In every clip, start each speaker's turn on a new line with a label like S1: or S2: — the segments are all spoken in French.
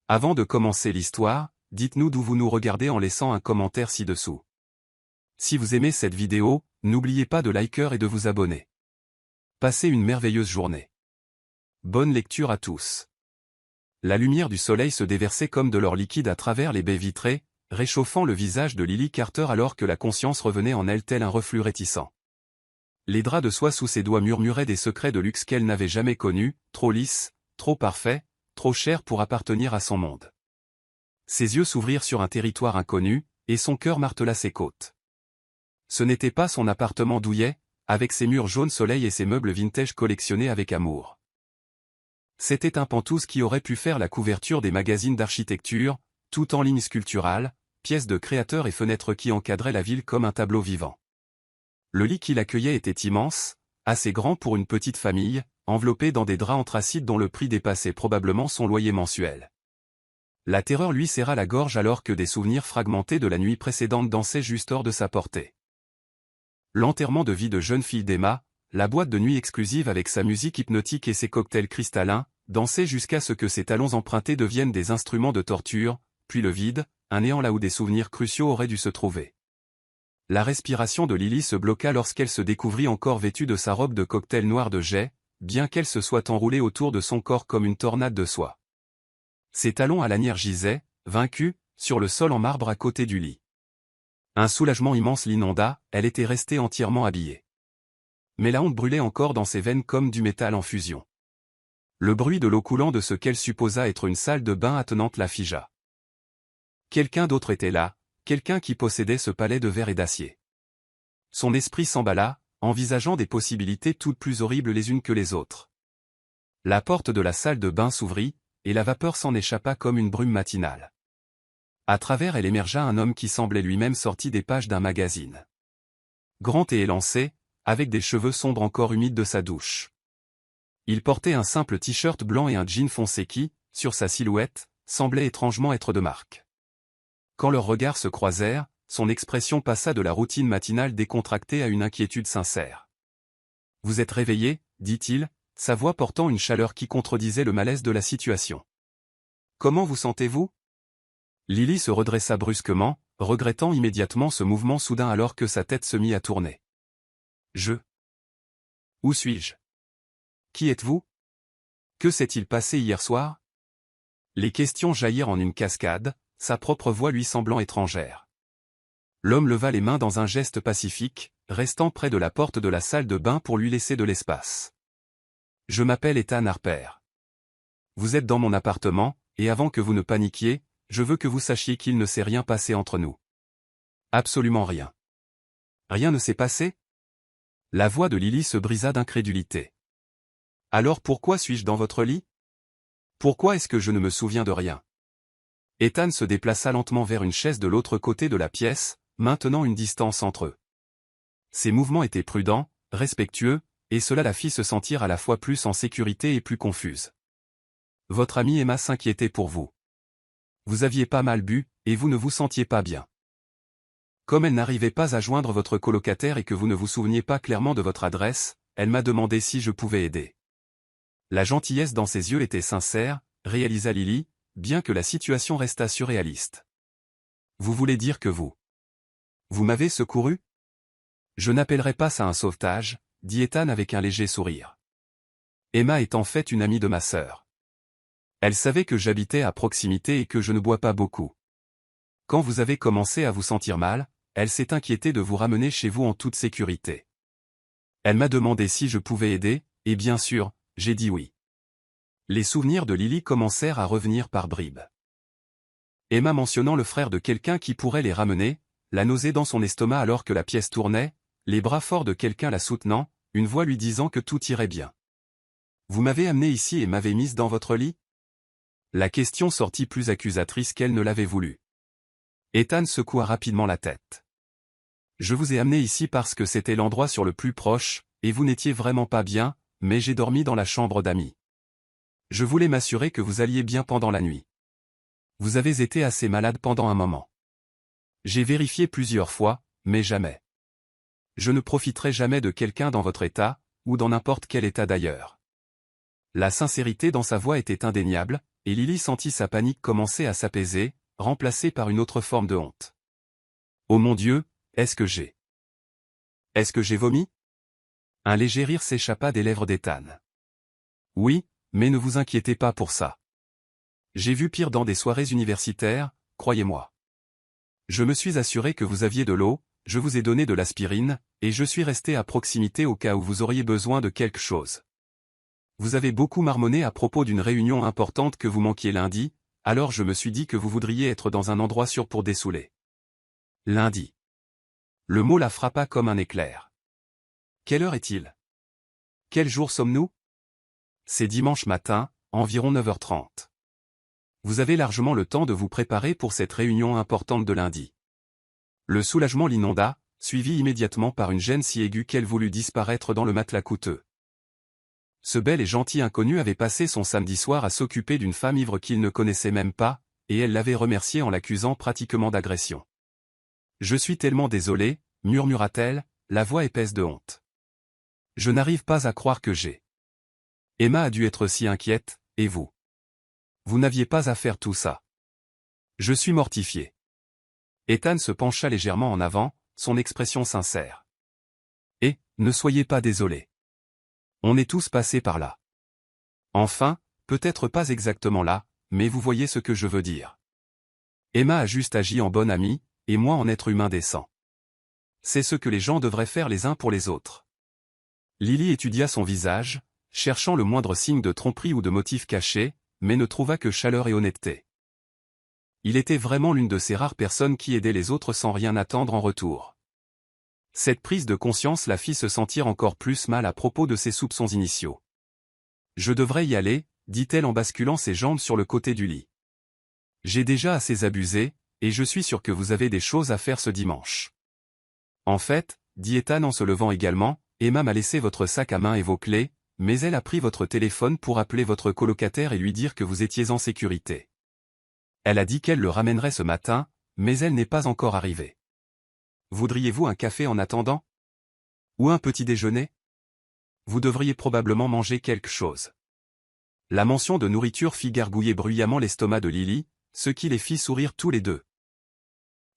S1: Avant de commencer l'histoire, dites-nous d'où vous nous regardez en laissant un commentaire ci-dessous. Si vous aimez cette vidéo, n'oubliez pas de liker et de vous abonner. Passez une merveilleuse journée. Bonne lecture à tous. La lumière du soleil se déversait comme de l'or liquide à travers les baies vitrées, réchauffant le visage de Lily Carter alors que la conscience revenait en elle tel un reflux réticent. Les draps de soie sous ses doigts murmuraient des secrets de luxe qu'elle n'avait jamais connus, trop lisses, trop parfaits, trop chers pour appartenir à son monde. Ses yeux s'ouvrirent sur un territoire inconnu, et son cœur martela ses côtes. Ce n'était pas son appartement douillet, avec ses murs jaunes soleil et ses meubles vintage collectionnés avec amour. C'était un pantouse qui aurait pu faire la couverture des magazines d'architecture, tout en lignes sculpturales, pièces de créateurs et fenêtres qui encadraient la ville comme un tableau vivant. Le lit qui l'accueillait était immense, assez grand pour une petite famille, enveloppé dans des draps anthracites dont le prix dépassait probablement son loyer mensuel. La terreur lui serra la gorge alors que des souvenirs fragmentés de la nuit précédente dansaient juste hors de sa portée. L'enterrement de vie de jeune fille d'Emma, la boîte de nuit exclusive avec sa musique hypnotique et ses cocktails cristallins, dansait jusqu'à ce que ses talons empruntés deviennent des instruments de torture, puis le vide, un néant là où des souvenirs cruciaux auraient dû se trouver. La respiration de Lily se bloqua lorsqu'elle se découvrit encore vêtue de sa robe de cocktail noir de jais, bien qu'elle se soit enroulée autour de son corps comme une tornade de soie. Ses talons à lanière gisaient, vaincus, sur le sol en marbre à côté du lit. Un soulagement immense l'inonda, elle était restée entièrement habillée. Mais la honte brûlait encore dans ses veines comme du métal en fusion. Le bruit de l'eau coulant de ce qu'elle supposa être une salle de bain attenante la figea. Quelqu'un d'autre était là, quelqu'un qui possédait ce palais de verre et d'acier. Son esprit s'emballa, envisageant des possibilités toutes plus horribles les unes que les autres. La porte de la salle de bain s'ouvrit, et la vapeur s'en échappa comme une brume matinale. À travers elle émergea un homme qui semblait lui-même sorti des pages d'un magazine. Grand et élancé, avec des cheveux sombres encore humides de sa douche. Il portait un simple t-shirt blanc et un jean foncé qui, sur sa silhouette, semblait étrangement être de marque. Quand leurs regards se croisèrent, son expression passa de la routine matinale décontractée à une inquiétude sincère. « Vous êtes réveillé ?» dit-il, sa voix portant une chaleur qui contredisait le malaise de la situation. « Comment vous sentez-vous » Lily se redressa brusquement, regrettant immédiatement ce mouvement soudain alors que sa tête se mit à tourner. « Où suis-je ? Qui êtes-vous ? Que s'est-il passé hier soir ?» Les questions jaillirent en une cascade, sa propre voix lui semblant étrangère. L'homme leva les mains dans un geste pacifique, restant près de la porte de la salle de bain pour lui laisser de l'espace. « Je m'appelle Ethan Harper. Vous êtes dans mon appartement, et avant que vous ne paniquiez, je veux que vous sachiez qu'il ne s'est rien passé entre nous. Absolument rien. » Rien ne s'est passé ? La voix de Lily se brisa d'incrédulité. « Alors pourquoi suis-je dans votre lit ? Pourquoi est-ce que je ne me souviens de rien ?» Ethan se déplaça lentement vers une chaise de l'autre côté de la pièce, maintenant une distance entre eux. Ses mouvements étaient prudents, respectueux, et cela la fit se sentir à la fois plus en sécurité et plus confuse. Votre amie Emma s'inquiétait pour vous. Vous aviez pas mal bu, et vous ne vous sentiez pas bien. Comme elle n'arrivait pas à joindre votre colocataire et que vous ne vous souveniez pas clairement de votre adresse, elle m'a demandé si je pouvais aider. La gentillesse dans ses yeux était sincère, réalisa Lily, bien que la situation restât surréaliste. Vous voulez dire que vous m'avez secouru ? Je n'appellerai pas ça un sauvetage, dit Ethan avec un léger sourire. Emma est en fait une amie de ma sœur. Elle savait que j'habitais à proximité et que je ne bois pas beaucoup. Quand vous avez commencé à vous sentir mal, elle s'est inquiétée de vous ramener chez vous en toute sécurité. Elle m'a demandé si je pouvais aider, et bien sûr, j'ai dit oui. Les souvenirs de Lily commencèrent à revenir par bribes. Emma mentionnant le frère de quelqu'un qui pourrait les ramener, la nausée dans son estomac alors que la pièce tournait, les bras forts de quelqu'un la soutenant, une voix lui disant que tout irait bien. Vous m'avez amenée ici et m'avez mise dans votre lit ? La question sortit plus accusatrice qu'elle ne l'avait voulu. Ethan secoua rapidement la tête. Je vous ai amené ici parce que c'était l'endroit sur le plus proche, et vous n'étiez vraiment pas bien, mais j'ai dormi dans la chambre d'amis. Je voulais m'assurer que vous alliez bien pendant la nuit. Vous avez été assez malade pendant un moment. J'ai vérifié plusieurs fois, mais jamais. Je ne profiterai jamais de quelqu'un dans votre état, ou dans n'importe quel état d'ailleurs. La sincérité dans sa voix était indéniable, et Lily sentit sa panique commencer à s'apaiser, remplacée par une autre forme de honte. Oh mon Dieu, est-ce que j'ai vomi? Un léger rire s'échappa des lèvres d'Ethan. Oui, mais ne vous inquiétez pas pour ça. J'ai vu pire dans des soirées universitaires, croyez-moi. Je me suis assuré que vous aviez de l'eau, je vous ai donné de l'aspirine, et je suis resté à proximité au cas où vous auriez besoin de quelque chose. Vous avez beaucoup marmonné à propos d'une réunion importante que vous manquiez lundi, alors je me suis dit que vous voudriez être dans un endroit sûr pour dessouler. Lundi. Le mot la frappa comme un éclair. Quelle heure est-il? Quel jour sommes-nous? C'est dimanche matin, environ 9h30. Vous avez largement le temps de vous préparer pour cette réunion importante de lundi. Le soulagement l'inonda, suivi immédiatement par une gêne si aiguë qu'elle voulut disparaître dans le matelas coûteux. Ce bel et gentil inconnu avait passé son samedi soir à s'occuper d'une femme ivre qu'il ne connaissait même pas, et elle l'avait remercié en l'accusant pratiquement d'agression. « Je suis tellement désolée, murmura-t-elle, la voix épaisse de honte. Je n'arrive pas à croire que j'ai. Emma a dû être si inquiète, et vous? Vous n'aviez pas à faire tout ça. Je suis mortifié. » Ethan se pencha légèrement en avant, son expression sincère. « Et, ne soyez pas désolé. On est tous passés par là. Enfin, peut-être pas exactement là, mais vous voyez ce que je veux dire. Emma a juste agi en bonne amie, et moi en être humain décent. C'est ce que les gens devraient faire les uns pour les autres. » Lily étudia son visage, cherchant le moindre signe de tromperie ou de motif caché, mais ne trouva que chaleur et honnêteté. Il était vraiment l'une de ces rares personnes qui aidaient les autres sans rien attendre en retour. Cette prise de conscience la fit se sentir encore plus mal à propos de ses soupçons initiaux. « Je devrais y aller, dit-elle en basculant ses jambes sur le côté du lit. J'ai déjà assez abusé, et je suis sûr que vous avez des choses à faire ce dimanche. En fait, dit Ethan en se levant également, Emma m'a laissé votre sac à main et vos clés, mais elle a pris votre téléphone pour appeler votre colocataire et lui dire que vous étiez en sécurité. Elle a dit qu'elle le ramènerait ce matin, mais elle n'est pas encore arrivée. Voudriez-vous un café en attendant? Ou un petit déjeuner? Vous devriez probablement manger quelque chose. » La mention de nourriture fit gargouiller bruyamment l'estomac de Lily, ce qui les fit sourire tous les deux.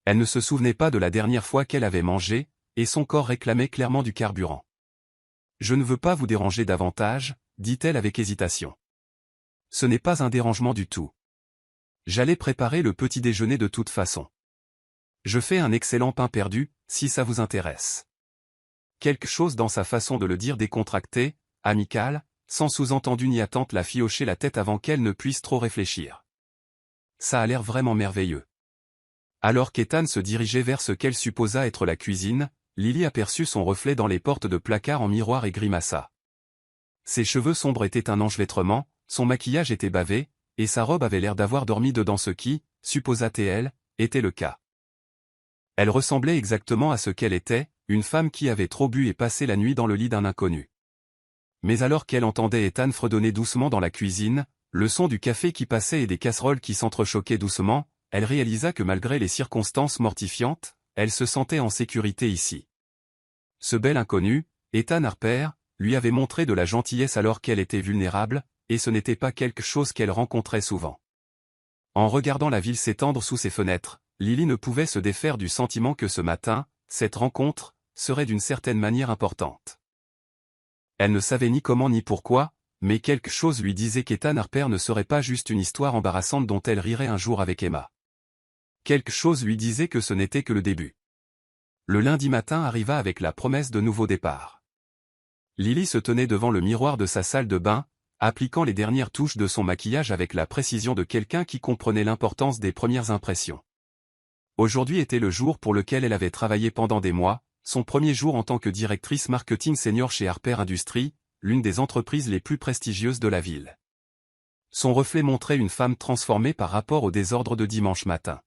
S1: Elle ne se souvenait pas de la dernière fois qu'elle avait mangé, et son corps réclamait clairement du carburant. « Je ne veux pas vous déranger davantage, dit-elle avec hésitation. Ce n'est pas un dérangement du tout. J'allais préparer le petit déjeuner de toute façon. Je fais un excellent pain perdu, si ça vous intéresse. » Quelque chose dans sa façon de le dire décontractée, amicale, sans sous-entendu ni attente la fit hocher la tête avant qu'elle ne puisse trop réfléchir. Ça a l'air vraiment merveilleux. Alors qu'Ethan se dirigeait vers ce qu'elle supposa être la cuisine, Lily aperçut son reflet dans les portes de placard en miroir et grimaça. Ses cheveux sombres étaient un enchevêtrement, son maquillage était bavé, et sa robe avait l'air d'avoir dormi dedans ce qui, supposa-t-elle, était le cas. Elle ressemblait exactement à ce qu'elle était, une femme qui avait trop bu et passé la nuit dans le lit d'un inconnu. Mais alors qu'elle entendait Ethan fredonner doucement dans la cuisine, le son du café qui passait et des casseroles qui s'entrechoquaient doucement, elle réalisa que malgré les circonstances mortifiantes, elle se sentait en sécurité ici. Ce bel inconnu, Ethan Harper, lui avait montré de la gentillesse alors qu'elle était vulnérable, et ce n'était pas quelque chose qu'elle rencontrait souvent. En regardant la ville s'étendre sous ses fenêtres, Lily ne pouvait se défaire du sentiment que ce matin, cette rencontre, serait d'une certaine manière importante. Elle ne savait ni comment ni pourquoi, mais quelque chose lui disait qu'Ethan Harper ne serait pas juste une histoire embarrassante dont elle rirait un jour avec Emma. Quelque chose lui disait que ce n'était que le début. Le lundi matin arriva avec la promesse de nouveaux départs. Lily se tenait devant le miroir de sa salle de bain, appliquant les dernières touches de son maquillage avec la précision de quelqu'un qui comprenait l'importance des premières impressions. Aujourd'hui était le jour pour lequel elle avait travaillé pendant des mois, son premier jour en tant que directrice marketing senior chez Harper Industries, l'une des entreprises les plus prestigieuses de la ville. Son reflet montrait une femme transformée par rapport au désordre de dimanche matin.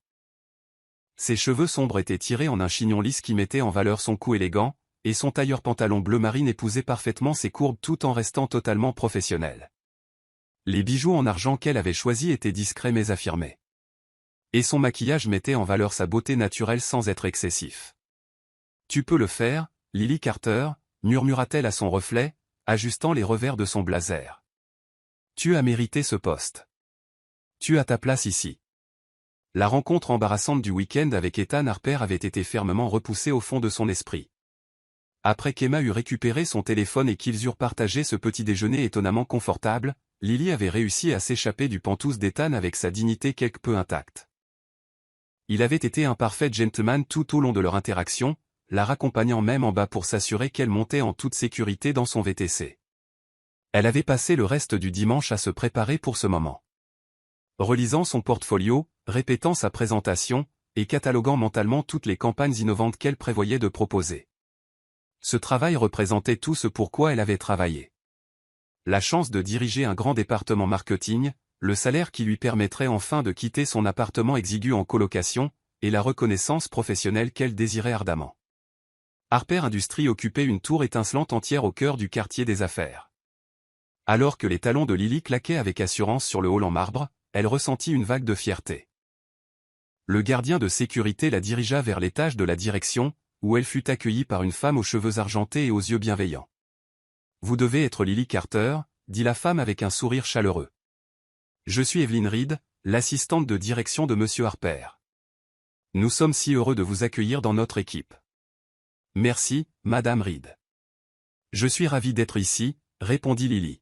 S1: Ses cheveux sombres étaient tirés en un chignon lisse qui mettait en valeur son cou élégant, et son tailleur pantalon bleu marine épousait parfaitement ses courbes tout en restant totalement professionnel. Les bijoux en argent qu'elle avait choisis étaient discrets mais affirmés. Et son maquillage mettait en valeur sa beauté naturelle sans être excessif. « Tu peux le faire, Lily Carter » murmura-t-elle à son reflet, ajustant les revers de son blazer. « Tu as mérité ce poste. Tu as ta place ici. La rencontre embarrassante du week-end avec Ethan Harper avait été fermement repoussée au fond de son esprit. Après qu'Emma eut récupéré son téléphone et qu'ils eurent partagé ce petit déjeuner étonnamment confortable, Lily avait réussi à s'échapper du pantouse d'Ethan avec sa dignité quelque peu intacte. Il avait été un parfait gentleman tout au long de leur interaction, la raccompagnant même en bas pour s'assurer qu'elle montait en toute sécurité dans son VTC. Elle avait passé le reste du dimanche à se préparer pour ce moment. Relisant son portfolio, répétant sa présentation, et cataloguant mentalement toutes les campagnes innovantes qu'elle prévoyait de proposer. Ce travail représentait tout ce pourquoi elle avait travaillé. La chance de diriger un grand département marketing, le salaire qui lui permettrait enfin de quitter son appartement exigu en colocation, et la reconnaissance professionnelle qu'elle désirait ardemment. Harper Industries occupait une tour étincelante entière au cœur du quartier des affaires. Alors que les talons de Lily claquaient avec assurance sur le hall en marbre, elle ressentit une vague de fierté. Le gardien de sécurité la dirigea vers l'étage de la direction, où elle fut accueillie par une femme aux cheveux argentés et aux yeux bienveillants. « Vous devez être Lily Carter », dit la femme avec un sourire chaleureux. « Je suis Evelyn Reed, l'assistante de direction de Monsieur Harper. Nous sommes si heureux de vous accueillir dans notre équipe. » « Merci, Madame Reed. »« Je suis ravie d'être ici », répondit Lily.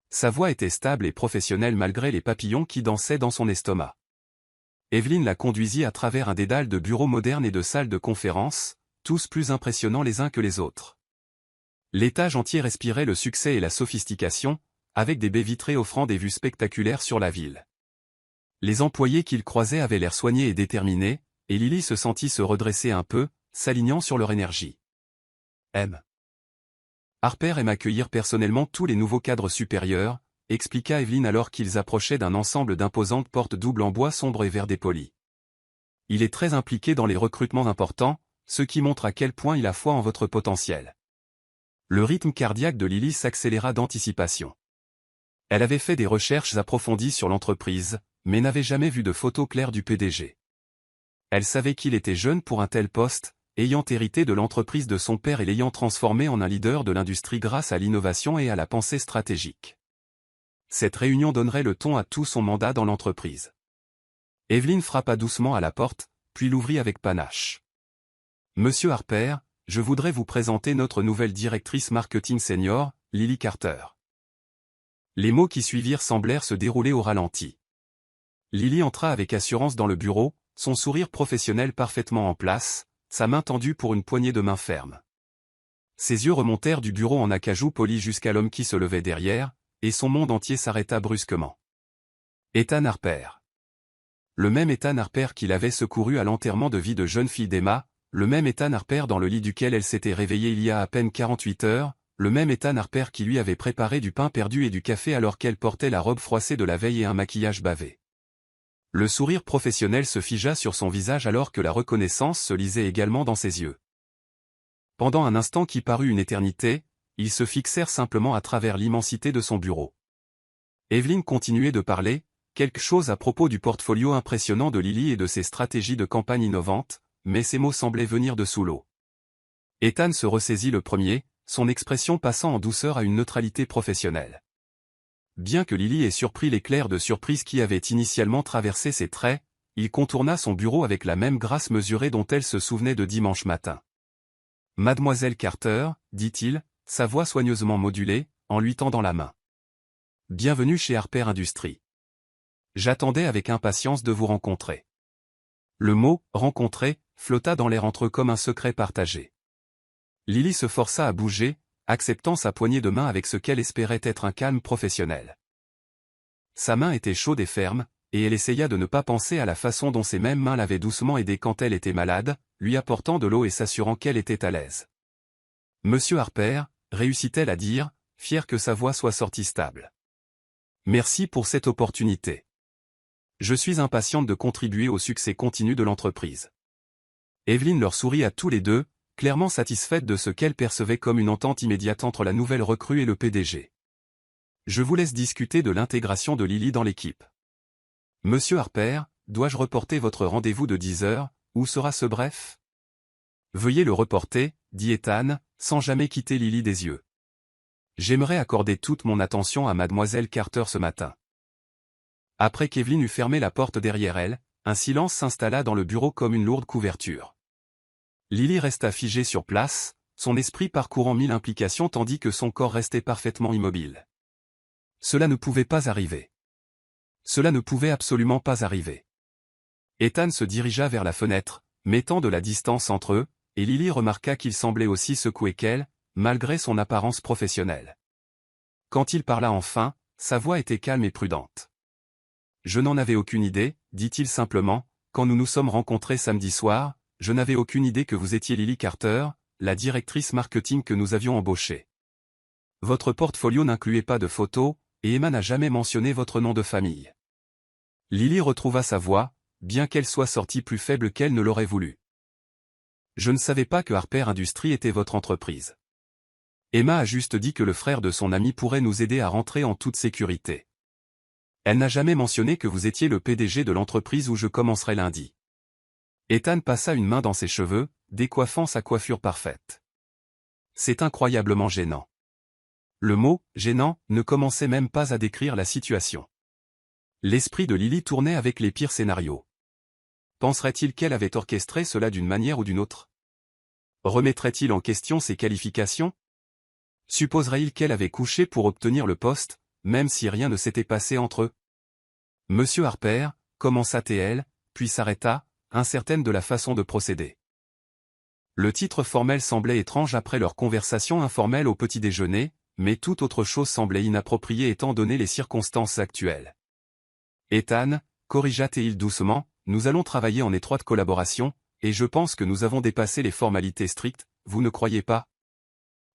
S1: Sa voix était stable et professionnelle malgré les papillons qui dansaient dans son estomac. Evelyn la conduisit à travers un dédale de bureaux modernes et de salles de conférence, tous plus impressionnants les uns que les autres. L'étage entier respirait le succès et la sophistication, avec des baies vitrées offrant des vues spectaculaires sur la ville. Les employés qu'il croisait avaient l'air soignés et déterminés, et Lily se sentit se redresser un peu, s'alignant sur leur énergie. Harper aime accueillir personnellement tous les nouveaux cadres supérieurs, expliqua Evelyn alors qu'ils approchaient d'un ensemble d'imposantes portes doubles en bois sombre et vert dépoli. Il est très impliqué dans les recrutements importants, ce qui montre à quel point il a foi en votre potentiel. Le rythme cardiaque de Lily s'accéléra d'anticipation. Elle avait fait des recherches approfondies sur l'entreprise, mais n'avait jamais vu de photo claire du PDG. Elle savait qu'il était jeune pour un tel poste, ayant hérité de l'entreprise de son père et l'ayant transformé en un leader de l'industrie grâce à l'innovation et à la pensée stratégique. Cette réunion donnerait le ton à tout son mandat dans l'entreprise. Evelyn frappa doucement à la porte, puis l'ouvrit avec panache. « Monsieur Harper, je voudrais vous présenter notre nouvelle directrice marketing senior, Lily Carter. » Les mots qui suivirent semblèrent se dérouler au ralenti. Lily entra avec assurance dans le bureau, son sourire professionnel parfaitement en place, sa main tendue pour une poignée de main ferme. Ses yeux remontèrent du bureau en acajou poli jusqu'à l'homme qui se levait derrière, et son monde entier s'arrêta brusquement. Ethan Harper. Le même Ethan Harper qui l'avait secouru à l'enterrement de vie de jeune fille d'Emma, le même Ethan Harper dans le lit duquel elle s'était réveillée il y a à peine 48 heures, le même Ethan Harper qui lui avait préparé du pain perdu et du café alors qu'elle portait la robe froissée de la veille et un maquillage bavé. Le sourire professionnel se figea sur son visage alors que la reconnaissance se lisait également dans ses yeux. Pendant un instant qui parut une éternité, ils se fixèrent simplement à travers l'immensité de son bureau. Evelyn continuait de parler, quelque chose à propos du portfolio impressionnant de Lily et de ses stratégies de campagne innovantes, mais ses mots semblaient venir de sous l'eau. Ethan se ressaisit le premier, son expression passant en douceur à une neutralité professionnelle. Bien que Lily ait surpris l'éclair de surprise qui avait initialement traversé ses traits, il contourna son bureau avec la même grâce mesurée dont elle se souvenait de dimanche matin. « Mademoiselle Carter », dit-il, sa voix soigneusement modulée, en lui tendant la main. « Bienvenue chez Harper Industries. J'attendais avec impatience de vous rencontrer. » Le mot « rencontrer » flotta dans l'air entre eux comme un secret partagé. Lily se força à bouger, acceptant sa poignée de main avec ce qu'elle espérait être un calme professionnel. Sa main était chaude et ferme, et elle essaya de ne pas penser à la façon dont ses mêmes mains l'avaient doucement aidée quand elle était malade, lui apportant de l'eau et s'assurant qu'elle était à l'aise. « Monsieur Harper », réussit-elle à dire, fière que sa voix soit sortie stable. « Merci pour cette opportunité. Je suis impatiente de contribuer au succès continu de l'entreprise. » Evelyn leur sourit à tous les deux, clairement satisfaite de ce qu'elle percevait comme une entente immédiate entre la nouvelle recrue et le PDG. « Je vous laisse discuter de l'intégration de Lily dans l'équipe. Monsieur Harper, dois-je reporter votre rendez-vous de 10 heures, où sera ce bref ? » Veuillez le reporter, dit Ethan, sans jamais quitter Lily des yeux. J'aimerais accorder toute mon attention à Mademoiselle Carter ce matin. Après qu'Evelyn eut fermé la porte derrière elle, un silence s'installa dans le bureau comme une lourde couverture. Lily resta figée sur place, son esprit parcourant mille implications tandis que son corps restait parfaitement immobile. Cela ne pouvait pas arriver. Cela ne pouvait absolument pas arriver. Ethan se dirigea vers la fenêtre, mettant de la distance entre eux, et Lily remarqua qu'il semblait aussi secoué qu'elle, malgré son apparence professionnelle. Quand il parla enfin, sa voix était calme et prudente. « Je n'en avais aucune idée, dit-il simplement, quand nous nous sommes rencontrés samedi soir, je n'avais aucune idée que vous étiez Lily Carter, la directrice marketing que nous avions embauchée. Votre portfolio n'incluait pas de photos, et Emma n'a jamais mentionné votre nom de famille. » Lily retrouva sa voix, bien qu'elle soit sortie plus faible qu'elle ne l'aurait voulu. « Je ne savais pas que Harper Industries était votre entreprise. Emma a juste dit que le frère de son ami pourrait nous aider à rentrer en toute sécurité. Elle n'a jamais mentionné que vous étiez le PDG de l'entreprise où je commencerai lundi. » Ethan passa une main dans ses cheveux, décoiffant sa coiffure parfaite. C'est incroyablement gênant. Le mot « gênant » ne commençait même pas à décrire la situation. L'esprit de Lily tournait avec les pires scénarios. Penserait-il qu'elle avait orchestré cela d'une manière ou d'une autre? Remettrait-il en question ses qualifications? Supposerait-il qu'elle avait couché pour obtenir le poste, même si rien ne s'était passé entre eux? Monsieur Harper, commença-t-elle, puis s'arrêta, incertaine de la façon de procéder. Le titre formel semblait étrange après leur conversation informelle au petit déjeuner, mais toute autre chose semblait inappropriée étant donné les circonstances actuelles. Ethan, corrigea-t-il doucement, nous allons travailler en étroite collaboration, et je pense que nous avons dépassé les formalités strictes, vous ne croyez pas?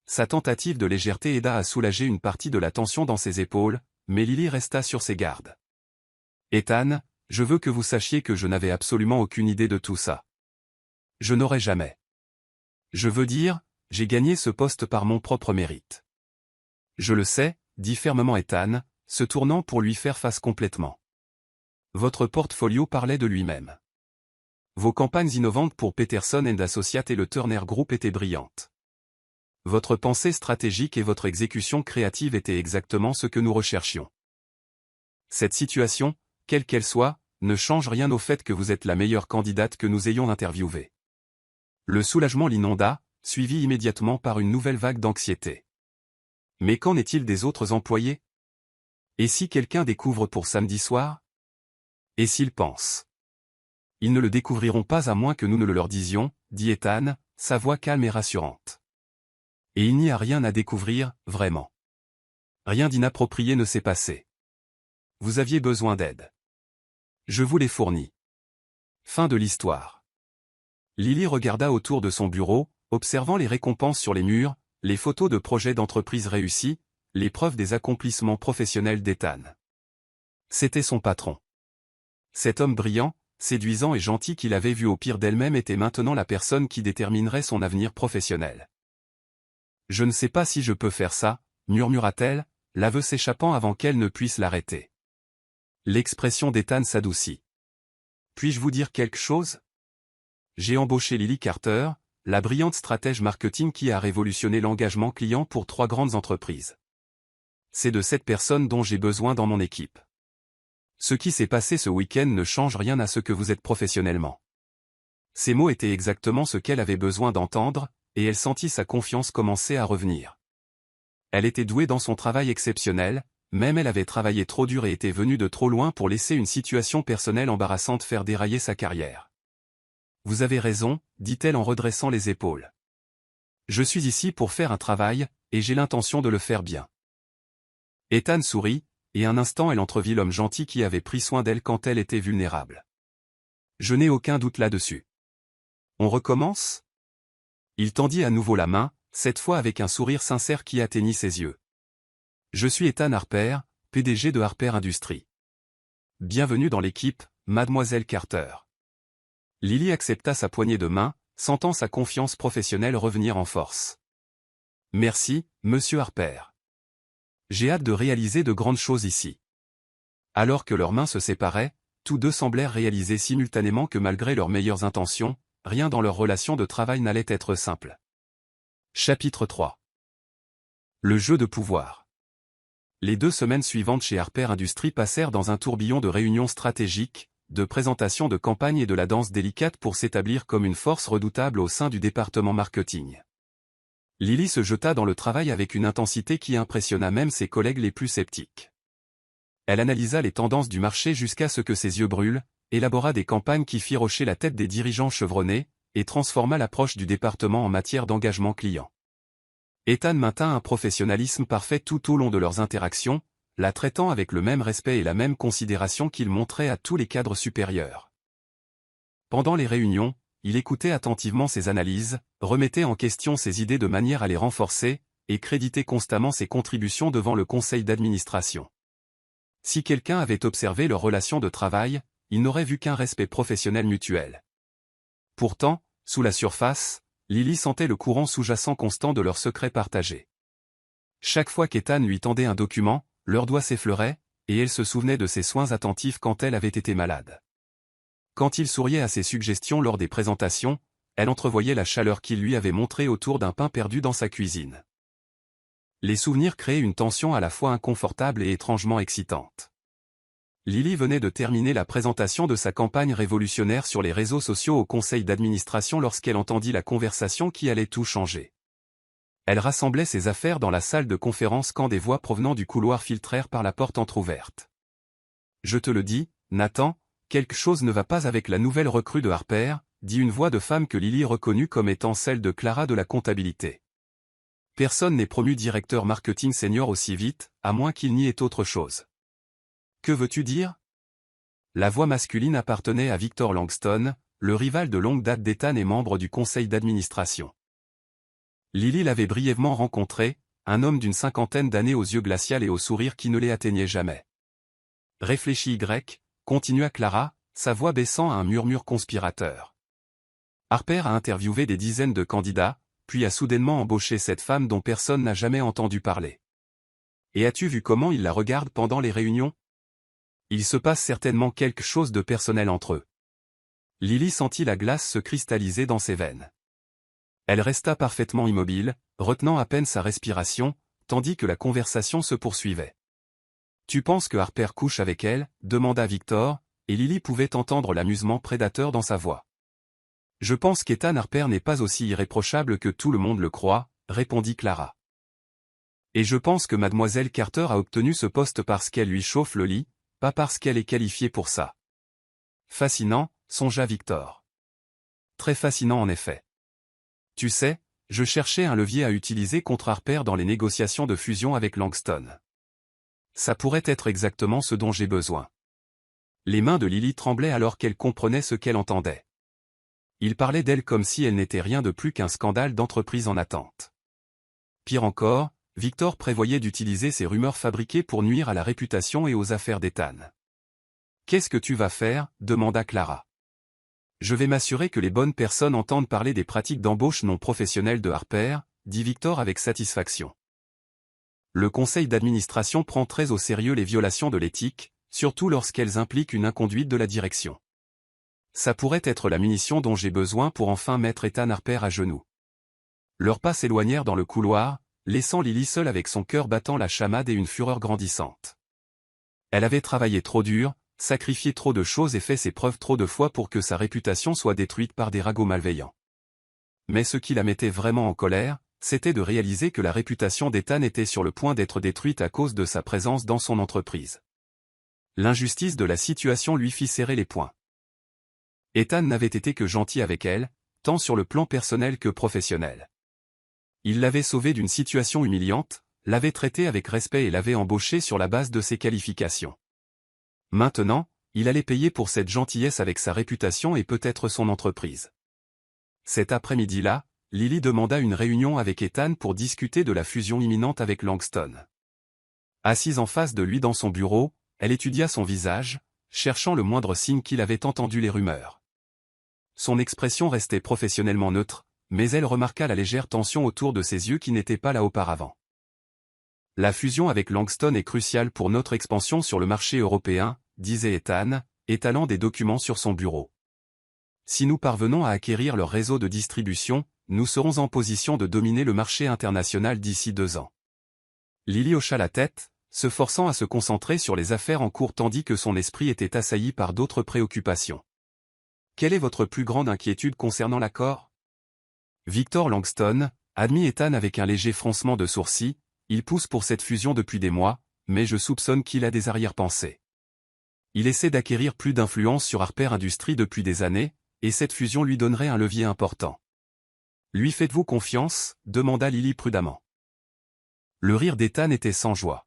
S1: Sa tentative de légèreté aida à soulager une partie de la tension dans ses épaules, mais Lily resta sur ses gardes. Ethan, je veux que vous sachiez que je n'avais absolument aucune idée de tout ça. Je n'aurais jamais. Je veux dire, j'ai gagné ce poste par mon propre mérite. Je le sais, dit fermement Ethan, se tournant pour lui faire face complètement. Votre portfolio parlait de lui-même. Vos campagnes innovantes pour Peterson & Associates et le Turner Group étaient brillantes. Votre pensée stratégique et votre exécution créative étaient exactement ce que nous recherchions. Cette situation, quelle qu'elle soit, ne change rien au fait que vous êtes la meilleure candidate que nous ayons interviewée. Le soulagement l'inonda, suivi immédiatement par une nouvelle vague d'anxiété. Mais qu'en est-il des autres employés? Et si quelqu'un découvre pour samedi soir? Et s'ils pensent? Ils ne le découvriront pas à moins que nous ne le leur disions, dit Ethan, sa voix calme et rassurante. Et il n'y a rien à découvrir, vraiment. Rien d'inapproprié ne s'est passé. Vous aviez besoin d'aide. Je vous l'ai fourni. Fin de l'histoire. Lily regarda autour de son bureau, observant les récompenses sur les murs, les photos de projets d'entreprise réussis, les preuves des accomplissements professionnels d'Ethan. C'était son patron. Cet homme brillant, séduisant et gentil qu'il avait vu au pire d'elle-même était maintenant la personne qui déterminerait son avenir professionnel. Je ne sais pas si je peux faire ça, murmura-t-elle, l'aveu s'échappant avant qu'elle ne puisse l'arrêter. L'expression d'Ethan s'adoucit. Puis-je vous dire quelque chose? J'ai embauché Lily Carter, la brillante stratège marketing qui a révolutionné l'engagement client pour 3 grandes entreprises. C'est de cette personne dont j'ai besoin dans mon équipe. Ce qui s'est passé ce week-end ne change rien à ce que vous êtes professionnellement. Ces mots étaient exactement ce qu'elle avait besoin d'entendre, et elle sentit sa confiance commencer à revenir. Elle était douée dans son travail exceptionnel, même elle avait travaillé trop dur et était venue de trop loin pour laisser une situation personnelle embarrassante faire dérailler sa carrière. Vous avez raison, dit-elle en redressant les épaules. Je suis ici pour faire un travail, et j'ai l'intention de le faire bien. Ethan sourit, et un instant elle entrevit l'homme gentil qui avait pris soin d'elle quand elle était vulnérable. Je n'ai aucun doute là-dessus. On recommence? Il tendit à nouveau la main, cette fois avec un sourire sincère qui atteignit ses yeux. Je suis Ethan Harper, PDG de Harper Industries. Bienvenue dans l'équipe, mademoiselle Carter. Lily accepta sa poignée de main, sentant sa confiance professionnelle revenir en force. Merci, monsieur Harper. J'ai hâte de réaliser de grandes choses ici. Alors que leurs mains se séparaient, tous deux semblèrent réaliser simultanément que malgré leurs meilleures intentions, rien dans leur relation de travail n'allait être simple. Chapitre 3. Le jeu de pouvoir. Les 2 semaines suivantes chez Harper Industries passèrent dans un tourbillon de réunions stratégiques, de présentations de campagne et de la danse délicate pour s'établir comme une force redoutable au sein du département marketing. Lily se jeta dans le travail avec une intensité qui impressionna même ses collègues les plus sceptiques. Elle analysa les tendances du marché jusqu'à ce que ses yeux brûlent, élabora des campagnes qui firent hocher la tête des dirigeants chevronnés, et transforma l'approche du département en matière d'engagement client. Ethan maintint un professionnalisme parfait tout au long de leurs interactions, la traitant avec le même respect et la même considération qu'il montrait à tous les cadres supérieurs. Pendant les réunions, il écoutait attentivement ses analyses, remettait en question ses idées de manière à les renforcer, et créditait constamment ses contributions devant le conseil d'administration. Si quelqu'un avait observé leurs relations de travail, il n'aurait vu qu'un respect professionnel mutuel. Pourtant, sous la surface, Lily sentait le courant sous-jacent constant de leurs secrets partagés. Chaque fois qu'Ethan lui tendait un document, leurs doigts s'effleuraient, et elle se souvenait de ses soins attentifs quand elle avait été malade. Quand il souriait à ses suggestions lors des présentations, elle entrevoyait la chaleur qu'il lui avait montrée autour d'un pain perdu dans sa cuisine. Les souvenirs créaient une tension à la fois inconfortable et étrangement excitante. Lily venait de terminer la présentation de sa campagne révolutionnaire sur les réseaux sociaux au conseil d'administration lorsqu'elle entendit la conversation qui allait tout changer. Elle rassemblait ses affaires dans la salle de conférence quand des voix provenant du couloir filtrèrent par la porte entr'ouverte. « Je te le dis, Nathan, quelque chose ne va pas avec la nouvelle recrue de Harper, » dit une voix de femme que Lily reconnut comme étant celle de Clara de la comptabilité. Personne n'est promu directeur marketing senior aussi vite, à moins qu'il n'y ait autre chose. Que veux-tu dire? La voix masculine appartenait à Victor Langston, le rival de longue date d'Ethan et membre du conseil d'administration. Lily l'avait brièvement rencontré, un homme d'une 50aine d'années aux yeux glacials et au sourire qui ne les atteignait jamais. Réfléchis continua Clara, sa voix baissant à un murmure conspirateur. Harper a interviewé des dizaines de candidats, puis a soudainement embauché cette femme dont personne n'a jamais entendu parler. Et as-tu vu comment il la regarde pendant les réunions? Il se passe certainement quelque chose de personnel entre eux. Lily sentit la glace se cristalliser dans ses veines. Elle resta parfaitement immobile, retenant à peine sa respiration, tandis que la conversation se poursuivait. « Tu penses que Harper couche avec elle ?» demanda Victor, et Lily pouvait entendre l'amusement prédateur dans sa voix. « Je pense qu'Ethan Harper n'est pas aussi irréprochable que tout le monde le croit, » répondit Clara. « Et je pense que mademoiselle Carter a obtenu ce poste parce qu'elle lui chauffe le lit, pas parce qu'elle est qualifiée pour ça. » Fascinant, songea Victor. Très fascinant en effet. Tu sais, je cherchais un levier à utiliser contre Harper dans les négociations de fusion avec Langston. Ça pourrait être exactement ce dont j'ai besoin. Les mains de Lily tremblaient alors qu'elle comprenait ce qu'elle entendait. Il parlait d'elle comme si elle n'était rien de plus qu'un scandale d'entreprise en attente. Pire encore, Victor prévoyait d'utiliser ces rumeurs fabriquées pour nuire à la réputation et aux affaires d'Ethan. « Qu'est-ce que tu vas faire ?» demanda Clara. « Je vais m'assurer que les bonnes personnes entendent parler des pratiques d'embauche non professionnelles de Harper, » dit Victor avec satisfaction. Le conseil d'administration prend très au sérieux les violations de l'éthique, surtout lorsqu'elles impliquent une inconduite de la direction. Ça pourrait être la munition dont j'ai besoin pour enfin mettre Ethan Harper à genoux. Leurs pas s'éloignèrent dans le couloir, laissant Lily seule avec son cœur battant la chamade et une fureur grandissante. Elle avait travaillé trop dur, sacrifié trop de choses et fait ses preuves trop de fois pour que sa réputation soit détruite par des ragots malveillants. Mais ce qui la mettait vraiment en colère, c'était de réaliser que la réputation d'Ethan était sur le point d'être détruite à cause de sa présence dans son entreprise. L'injustice de la situation lui fit serrer les poings. Ethan n'avait été que gentil avec elle, tant sur le plan personnel que professionnel. Il l'avait sauvée d'une situation humiliante, l'avait traitée avec respect et l'avait embauchée sur la base de ses qualifications. Maintenant, il allait payer pour cette gentillesse avec sa réputation et peut-être son entreprise. Cet après-midi-là, Lily demanda une réunion avec Ethan pour discuter de la fusion imminente avec Langston. Assise en face de lui dans son bureau, elle étudia son visage, cherchant le moindre signe qu'il avait entendu les rumeurs. Son expression restait professionnellement neutre, mais elle remarqua la légère tension autour de ses yeux qui n'étaient pas là auparavant. La fusion avec Langston est cruciale pour notre expansion sur le marché européen, disait Ethan, étalant des documents sur son bureau. Si nous parvenons à acquérir leur réseau de distribution, nous serons en position de dominer le marché international d'ici 2 ans. Lily hocha la tête, se forçant à se concentrer sur les affaires en cours tandis que son esprit était assailli par d'autres préoccupations. Quelle est votre plus grande inquiétude concernant l'accord? Victor Langston, admit Ethan avec un léger froncement de sourcils, il pousse pour cette fusion depuis des mois, mais je soupçonne qu'il a des arrière-pensées. Il essaie d'acquérir plus d'influence sur Harper Industries depuis des années, et cette fusion lui donnerait un levier important. Lui faites-vous confiance? Demanda Lily prudemment. Le rire d'Ethan était sans joie.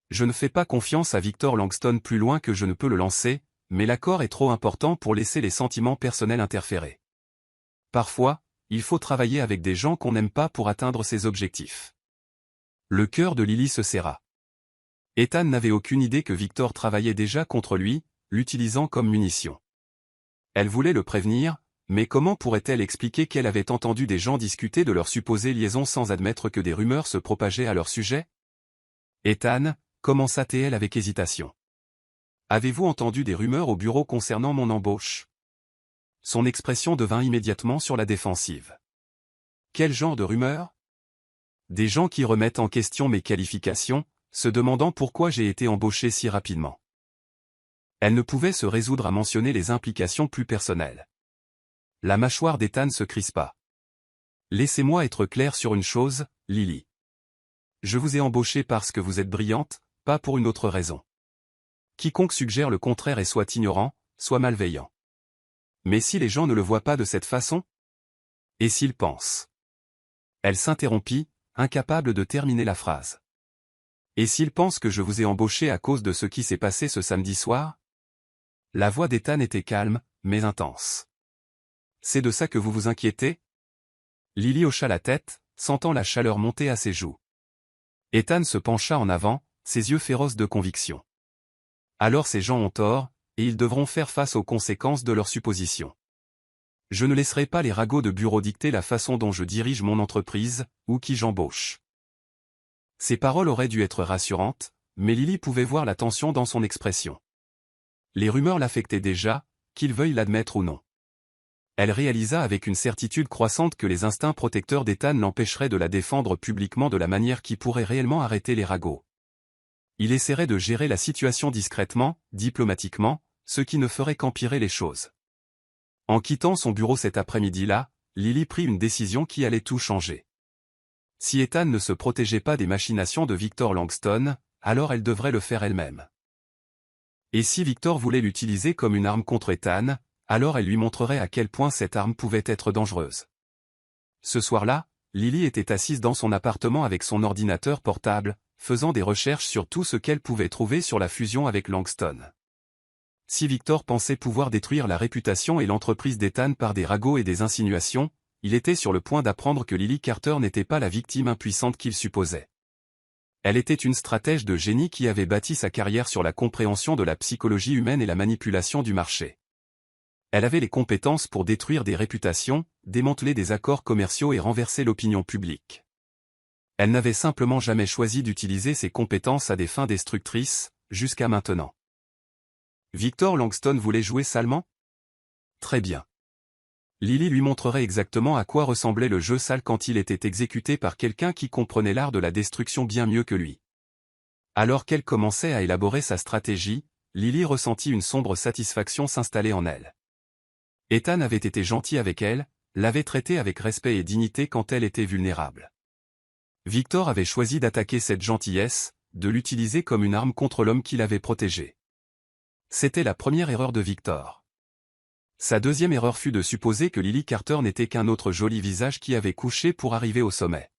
S1: Je ne fais pas confiance à Victor Langston plus loin que je ne peux le lancer, mais l'accord est trop important pour laisser les sentiments personnels interférer. Parfois, il faut travailler avec des gens qu'on n'aime pas pour atteindre ses objectifs. Le cœur de Lily se serra. Ethan n'avait aucune idée que Victor travaillait déjà contre lui, l'utilisant comme munition. Elle voulait le prévenir, mais comment pourrait-elle expliquer qu'elle avait entendu des gens discuter de leur supposée liaison sans admettre que des rumeurs se propageaient à leur sujet? Ethan, commença-t-elle avec hésitation. Avez-vous entendu des rumeurs au bureau concernant mon embauche? Son expression devint immédiatement sur la défensive. Quel genre de rumeurs? Des gens qui remettent en question mes qualifications, se demandant pourquoi j'ai été embauché si rapidement. Elle ne pouvait se résoudre à mentionner les implications plus personnelles. La mâchoire d'Ethan se crispa. Laissez-moi être clair sur une chose, Lily. Je vous ai embauché parce que vous êtes brillante, pas pour une autre raison. Quiconque suggère le contraire et soit ignorant, soit malveillant. Mais si les gens ne le voient pas de cette façon? Et s'ils pensent? Elle s'interrompit, incapable de terminer la phrase. Et s'ils pensent que je vous ai embauché à cause de ce qui s'est passé ce samedi soir? La voix d'Ethan était calme, mais intense. C'est de ça que vous vous inquiétez? Lily hocha la tête, sentant la chaleur monter à ses joues. Ethan se pencha en avant, ses yeux féroces de conviction. Alors ces gens ont tort, et ils devront faire face aux conséquences de leurs suppositions. Je ne laisserai pas les ragots de bureau dicter la façon dont je dirige mon entreprise, ou qui j'embauche. Ces paroles auraient dû être rassurantes, mais Lily pouvait voir la tension dans son expression. Les rumeurs l'affectaient déjà, qu'il veuille l'admettre ou non. Elle réalisa avec une certitude croissante que les instincts protecteurs d'Ethan l'empêcheraient de la défendre publiquement de la manière qui pourrait réellement arrêter les ragots. Il essaierait de gérer la situation discrètement, diplomatiquement, ce qui ne ferait qu'empirer les choses. En quittant son bureau cet après-midi-là, Lily prit une décision qui allait tout changer. Si Ethan ne se protégeait pas des machinations de Victor Langston, alors elle devrait le faire elle-même. Et si Victor voulait l'utiliser comme une arme contre Ethan, alors elle lui montrerait à quel point cette arme pouvait être dangereuse. Ce soir-là, Lily était assise dans son appartement avec son ordinateur portable, faisant des recherches sur tout ce qu'elle pouvait trouver sur la fusion avec Langston. Si Victor pensait pouvoir détruire la réputation et l'entreprise d'Ethan par des ragots et des insinuations, il était sur le point d'apprendre que Lily Carter n'était pas la victime impuissante qu'il supposait. Elle était une stratège de génie qui avait bâti sa carrière sur la compréhension de la psychologie humaine et la manipulation du marché. Elle avait les compétences pour détruire des réputations, démanteler des accords commerciaux et renverser l'opinion publique. Elle n'avait simplement jamais choisi d'utiliser ses compétences à des fins destructrices, jusqu'à maintenant. Victor Langston voulait jouer salement? Très bien. Lily lui montrerait exactement à quoi ressemblait le jeu sale quand il était exécuté par quelqu'un qui comprenait l'art de la destruction bien mieux que lui. Alors qu'elle commençait à élaborer sa stratégie, Lily ressentit une sombre satisfaction s'installer en elle. Ethan avait été gentil avec elle, l'avait traitée avec respect et dignité quand elle était vulnérable. Victor avait choisi d'attaquer cette gentillesse, de l'utiliser comme une arme contre l'homme qui l'avait protégé. C'était la première erreur de Victor. Sa deuxième erreur fut de supposer que Lily Carter n'était qu'un autre joli visage qui avait couché pour arriver au sommet.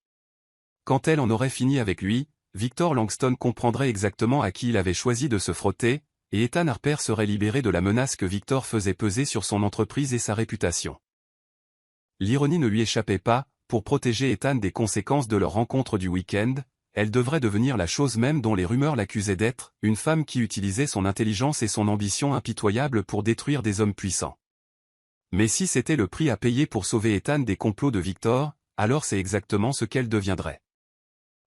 S1: Quand elle en aurait fini avec lui, Victor Langston comprendrait exactement à qui il avait choisi de se frotter, et Ethan Harper serait libéré de la menace que Victor faisait peser sur son entreprise et sa réputation. L'ironie ne lui échappait pas, pour protéger Ethan des conséquences de leur rencontre du week-end, elle devrait devenir la chose même dont les rumeurs l'accusaient d'être, une femme qui utilisait son intelligence et son ambition impitoyable pour détruire des hommes puissants. Mais si c'était le prix à payer pour sauver Ethan des complots de Victor, alors c'est exactement ce qu'elle deviendrait.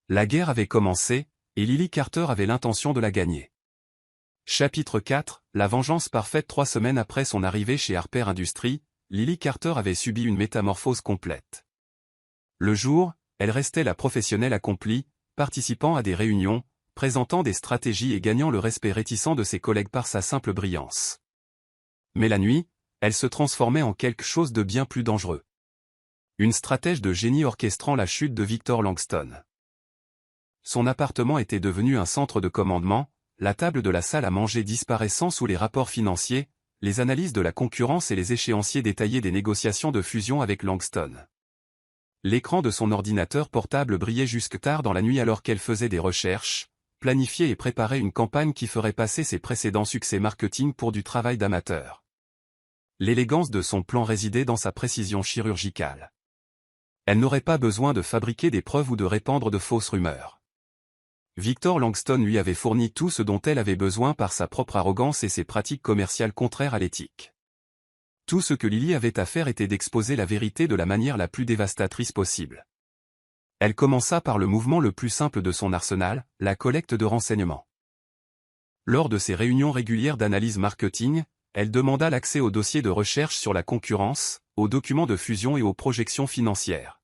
S1: La guerre avait commencé, et Lily Carter avait l'intention de la gagner. Chapitre 4, La vengeance parfaite. 3 semaines après son arrivée chez Harper Industries, Lily Carter avait subi une métamorphose complète. Le jour, elle restait la professionnelle accomplie, participant à des réunions, présentant des stratégies et gagnant le respect réticent de ses collègues par sa simple brillance. Mais la nuit, elle se transformait en quelque chose de bien plus dangereux. Une stratège de génie orchestrant la chute de Victor Langston. Son appartement était devenu un centre de commandement, la table de la salle à manger disparaissant sous les rapports financiers, les analyses de la concurrence et les échéanciers détaillés des négociations de fusion avec Langston. L'écran de son ordinateur portable brillait jusque tard dans la nuit alors qu'elle faisait des recherches, planifiait et préparait une campagne qui ferait passer ses précédents succès marketing pour du travail d'amateur. L'élégance de son plan résidait dans sa précision chirurgicale. Elle n'aurait pas besoin de fabriquer des preuves ou de répandre de fausses rumeurs. Victor Langston lui avait fourni tout ce dont elle avait besoin par sa propre arrogance et ses pratiques commerciales contraires à l'éthique. Tout ce que Lily avait à faire était d'exposer la vérité de la manière la plus dévastatrice possible. Elle commença par le mouvement le plus simple de son arsenal, la collecte de renseignements. Lors de ses réunions régulières d'analyse marketing, elle demanda l'accès aux dossiers de recherche sur la concurrence, aux documents de fusion et aux projections financières.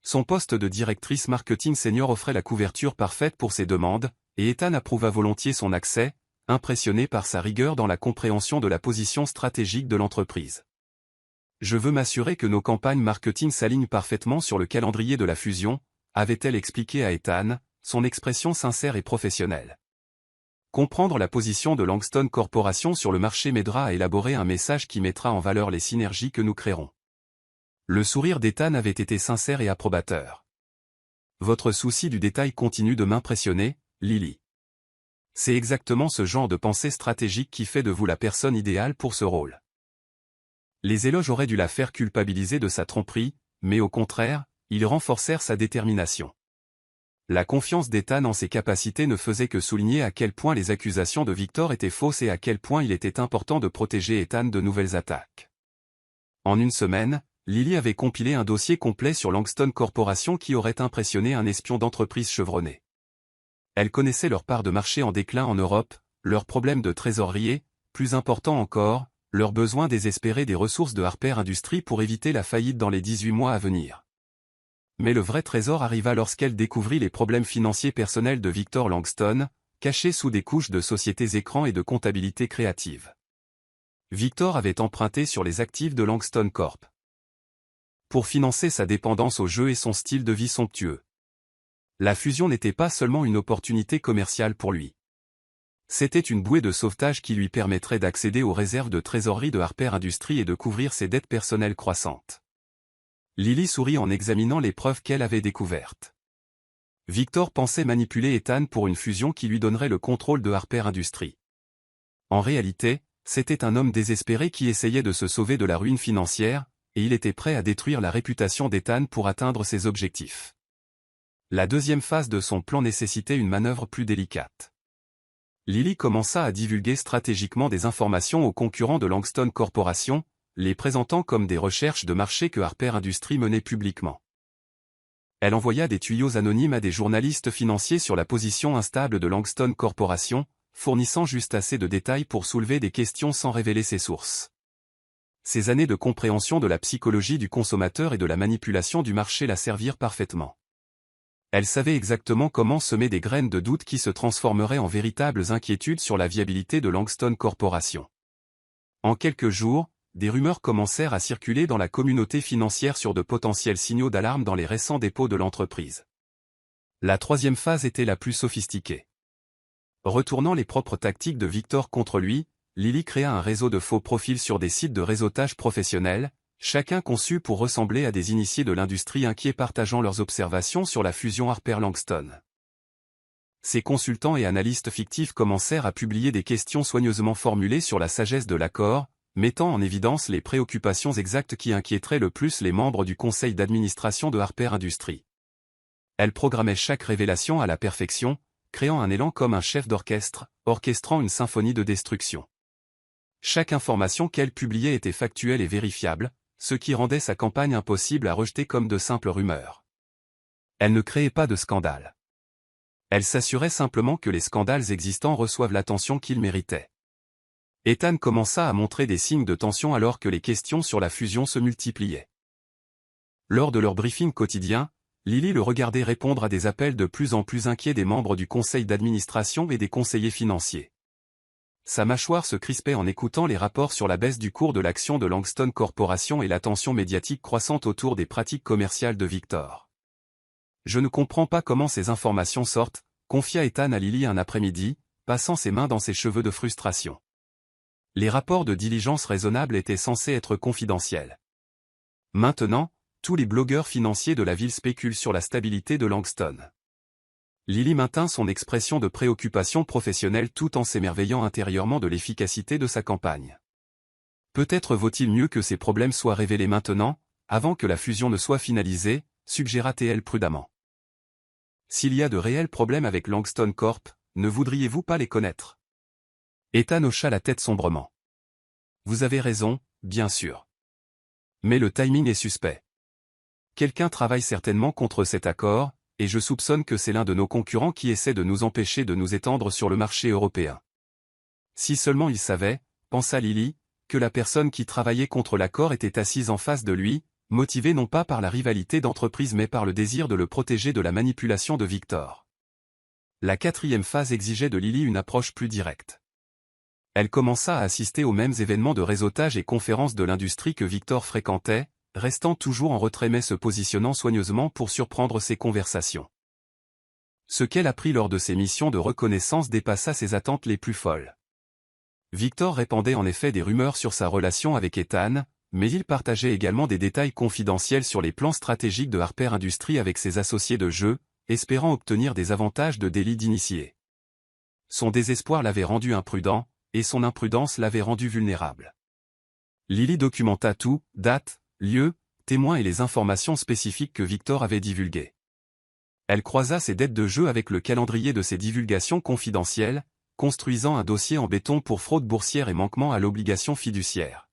S1: Son poste de directrice marketing senior offrait la couverture parfaite pour ses demandes, et Ethan approuva volontiers son accès, impressionné par sa rigueur dans la compréhension de la position stratégique de l'entreprise. Je veux m'assurer que nos campagnes marketing s'alignent parfaitement sur le calendrier de la fusion, avait-elle expliqué à Ethan, son expression sincère et professionnelle. Comprendre la position de Langston Corporation sur le marché m'aidera à élaborer un message qui mettra en valeur les synergies que nous créerons. Le sourire d'Ethan avait été sincère et approbateur. Votre souci du détail continue de m'impressionner, Lily. C'est exactement ce genre de pensée stratégique qui fait de vous la personne idéale pour ce rôle. Les éloges auraient dû la faire culpabiliser de sa tromperie, mais au contraire, ils renforcèrent sa détermination. La confiance d'Ethan en ses capacités ne faisait que souligner à quel point les accusations de Victor étaient fausses et à quel point il était important de protéger Ethan de nouvelles attaques. En une semaine, Lily avait compilé un dossier complet sur Langston Corporation qui aurait impressionné un espion d'entreprise chevronné. Elle connaissait leur part de marché en déclin en Europe, leurs problèmes de trésorerie, plus important encore, leurs besoins désespérés des ressources de Harper Industries pour éviter la faillite dans les 18 mois à venir. Mais le vrai trésor arriva lorsqu'elle découvrit les problèmes financiers personnels de Victor Langston, cachés sous des couches de sociétés écrans et de comptabilité créative. Victor avait emprunté sur les actifs de Langston Corp. Pour financer sa dépendance au jeu et son style de vie somptueux. La fusion n'était pas seulement une opportunité commerciale pour lui. C'était une bouée de sauvetage qui lui permettrait d'accéder aux réserves de trésorerie de Harper Industries et de couvrir ses dettes personnelles croissantes. Lily sourit en examinant les preuves qu'elle avait découvertes. Victor pensait manipuler Ethan pour une fusion qui lui donnerait le contrôle de Harper Industries. En réalité, c'était un homme désespéré qui essayait de se sauver de la ruine financière, et il était prêt à détruire la réputation d'Ethan pour atteindre ses objectifs. La deuxième phase de son plan nécessitait une manœuvre plus délicate. Lily commença à divulguer stratégiquement des informations aux concurrents de Langston Corporation, les présentant comme des recherches de marché que Harper Industries menait publiquement. Elle envoya des tuyaux anonymes à des journalistes financiers sur la position instable de Langston Corporation, fournissant juste assez de détails pour soulever des questions sans révéler ses sources. Ces années de compréhension de la psychologie du consommateur et de la manipulation du marché la servirent parfaitement. Elle savait exactement comment semer des graines de doute qui se transformeraient en véritables inquiétudes sur la viabilité de Langston Corporation. En quelques jours, des rumeurs commencèrent à circuler dans la communauté financière sur de potentiels signaux d'alarme dans les récents dépôts de l'entreprise. La troisième phase était la plus sophistiquée. Retournant les propres tactiques de Victor contre lui, Lily créa un réseau de faux profils sur des sites de réseautage professionnels, chacun conçu pour ressembler à des initiés de l'industrie inquiets partageant leurs observations sur la fusion Harper-Langston. Ces consultants et analystes fictifs commencèrent à publier des questions soigneusement formulées sur la sagesse de l'accord, mettant en évidence les préoccupations exactes qui inquiéteraient le plus les membres du conseil d'administration de Harper Industries. Elle programmait chaque révélation à la perfection, créant un élan comme un chef d'orchestre, orchestrant une symphonie de destruction. Chaque information qu'elle publiait était factuelle et vérifiable, ce qui rendait sa campagne impossible à rejeter comme de simples rumeurs. Elle ne créait pas de scandale. Elle s'assurait simplement que les scandales existants reçoivent l'attention qu'ils méritaient. Ethan commença à montrer des signes de tension alors que les questions sur la fusion se multipliaient. Lors de leur briefing quotidien, Lily le regardait répondre à des appels de plus en plus inquiets des membres du conseil d'administration et des conseillers financiers. Sa mâchoire se crispait en écoutant les rapports sur la baisse du cours de l'action de Langston Corporation et l'attention médiatique croissante autour des pratiques commerciales de Victor. « Je ne comprends pas comment ces informations sortent », confia Ethan à Lily un après-midi, passant ses mains dans ses cheveux de frustration. Les rapports de diligence raisonnable étaient censés être confidentiels. Maintenant, tous les blogueurs financiers de la ville spéculent sur la stabilité de Langston. Lily maintint son expression de préoccupation professionnelle tout en s'émerveillant intérieurement de l'efficacité de sa campagne. Peut-être vaut-il mieux que ces problèmes soient révélés maintenant, avant que la fusion ne soit finalisée, suggéra-t-elle prudemment. S'il y a de réels problèmes avec Langston Corp, ne voudriez-vous pas les connaître? Ethan hocha la tête sombrement. Vous avez raison, bien sûr. Mais le timing est suspect. Quelqu'un travaille certainement contre cet accord, et je soupçonne que c'est l'un de nos concurrents qui essaie de nous empêcher de nous étendre sur le marché européen. Si seulement il savait, pensa Lily, que la personne qui travaillait contre l'accord était assise en face de lui, motivée non pas par la rivalité d'entreprise mais par le désir de le protéger de la manipulation de Victor. La 4e phase exigeait de Lily une approche plus directe. Elle commença à assister aux mêmes événements de réseautage et conférences de l'industrie que Victor fréquentait, restant toujours en retrait mais se positionnant soigneusement pour surprendre ses conversations. Ce qu'elle apprit lors de ses missions de reconnaissance dépassa ses attentes les plus folles. Victor répandait en effet des rumeurs sur sa relation avec Ethan, mais il partageait également des détails confidentiels sur les plans stratégiques de Harper Industries avec ses associés de jeu, espérant obtenir des avantages de délit d'initié. Son désespoir l'avait rendu imprudent, et son imprudence l'avait rendu vulnérable. Lily documenta tout, date, lieu, témoins et les informations spécifiques que Victor avait divulguées. Elle croisa ses dettes de jeu avec le calendrier de ses divulgations confidentielles, construisant un dossier en béton pour fraude boursière et manquement à l'obligation fiduciaire.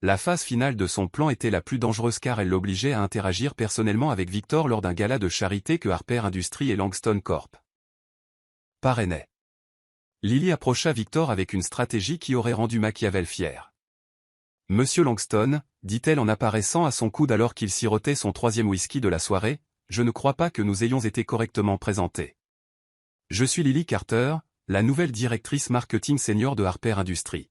S1: La phase finale de son plan était la plus dangereuse car elle l'obligeait à interagir personnellement avec Victor lors d'un gala de charité que Harper Industries et Langston Corp. parrainaient. Lily approcha Victor avec une stratégie qui aurait rendu Machiavel fier. « Monsieur Langston, dit-elle en apparaissant à son coude alors qu'il sirotait son 3e whisky de la soirée, je ne crois pas que nous ayons été correctement présentés. Je suis Lily Carter, la nouvelle directrice marketing senior de Harper Industries. »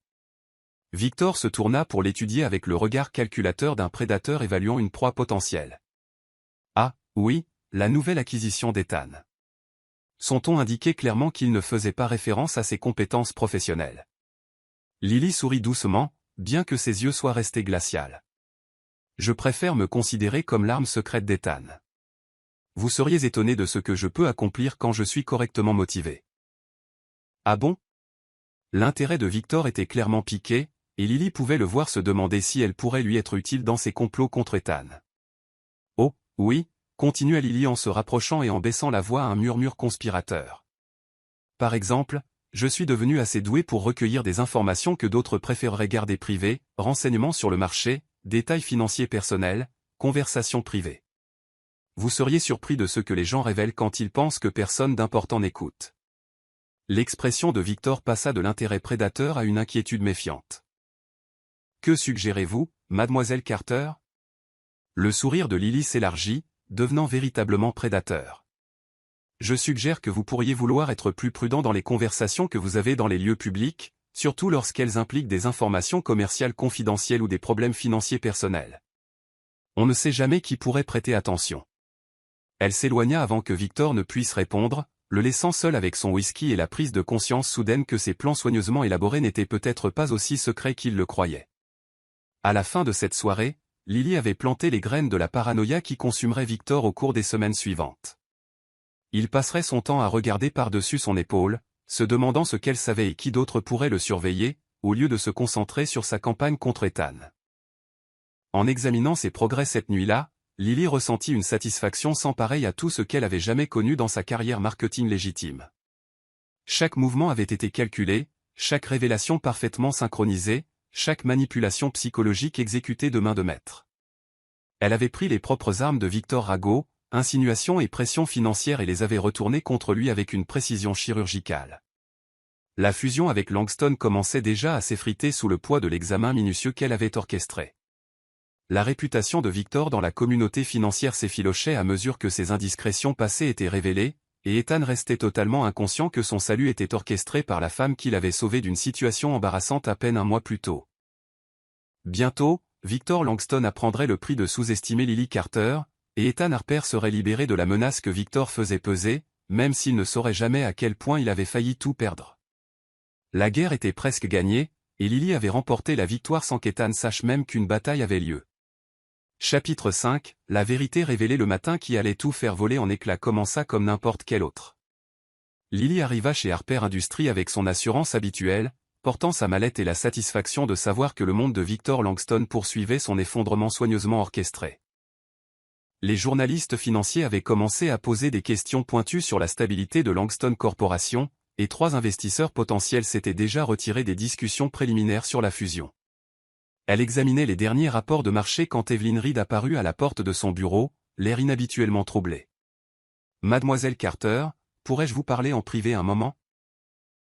S1: Victor se tourna pour l'étudier avec le regard calculateur d'un prédateur évaluant une proie potentielle. « Ah, oui, la nouvelle acquisition d'Ethan. » Son ton indiquait clairement qu'il ne faisait pas référence à ses compétences professionnelles. Lily sourit doucement, bien que ses yeux soient restés glacials. « Je préfère me considérer comme l'arme secrète d'Ethan. Vous seriez étonné de ce que je peux accomplir quand je suis correctement motivé. » Ah bon? L'intérêt de Victor était clairement piqué, et Lily pouvait le voir se demander si elle pourrait lui être utile dans ses complots contre Ethan. « Oh, oui, continua Lily en se rapprochant et en baissant la voix à un murmure conspirateur. Par exemple, je suis devenu assez doué pour recueillir des informations que d'autres préféreraient garder privées, renseignements sur le marché, détails financiers personnels, conversations privées. Vous seriez surpris de ce que les gens révèlent quand ils pensent que personne d'important n'écoute. » L'expression de Victor passa de l'intérêt prédateur à une inquiétude méfiante. « Que suggérez-vous, mademoiselle Carter ?» Le sourire de Lily s'élargit, devenant véritablement prédateur. « Je suggère que vous pourriez vouloir être plus prudent dans les conversations que vous avez dans les lieux publics, surtout lorsqu'elles impliquent des informations commerciales confidentielles ou des problèmes financiers personnels. On ne sait jamais qui pourrait prêter attention. » Elle s'éloigna avant que Victor ne puisse répondre, le laissant seul avec son whisky et la prise de conscience soudaine que ses plans soigneusement élaborés n'étaient peut-être pas aussi secrets qu'il le croyait. À la fin de cette soirée, Lily avait planté les graines de la paranoïa qui consumerait Victor au cours des semaines suivantes. Il passerait son temps à regarder par-dessus son épaule, se demandant ce qu'elle savait et qui d'autre pourrait le surveiller, au lieu de se concentrer sur sa campagne contre Ethan. En examinant ses progrès cette nuit-là, Lily ressentit une satisfaction sans pareille à tout ce qu'elle avait jamais connu dans sa carrière marketing légitime. Chaque mouvement avait été calculé, chaque révélation parfaitement synchronisée, chaque manipulation psychologique exécutée de main de maître. Elle avait pris les propres armes de Victor Rago, insinuations et pression financière et les avait retournées contre lui avec une précision chirurgicale. La fusion avec Langston commençait déjà à s'effriter sous le poids de l'examen minutieux qu'elle avait orchestré. La réputation de Victor dans la communauté financière s'effilochait à mesure que ses indiscrétions passées étaient révélées, et Ethan restait totalement inconscient que son salut était orchestré par la femme qui l'avait sauvé d'une situation embarrassante à peine un mois plus tôt. Bientôt, Victor Langston apprendrait le prix de sous-estimer Lily Carter, et Ethan Harper serait libéré de la menace que Victor faisait peser, même s'il ne saurait jamais à quel point il avait failli tout perdre. La guerre était presque gagnée, et Lily avait remporté la victoire sans qu'Ethan sache même qu'une bataille avait lieu. Chapitre 5, la vérité révélée le matin qui allait tout faire voler en éclats commença comme n'importe quel autre. Lily arriva chez Harper Industries avec son assurance habituelle, portant sa mallette et la satisfaction de savoir que le monde de Victor Langston poursuivait son effondrement soigneusement orchestré. Les journalistes financiers avaient commencé à poser des questions pointues sur la stabilité de Langston Corporation, et 3 investisseurs potentiels s'étaient déjà retirés des discussions préliminaires sur la fusion. Elle examinait les derniers rapports de marché quand Evelyn Reed apparut à la porte de son bureau, l'air inhabituellement troublé. « Mademoiselle Carter, pourrais-je vous parler en privé un moment ?»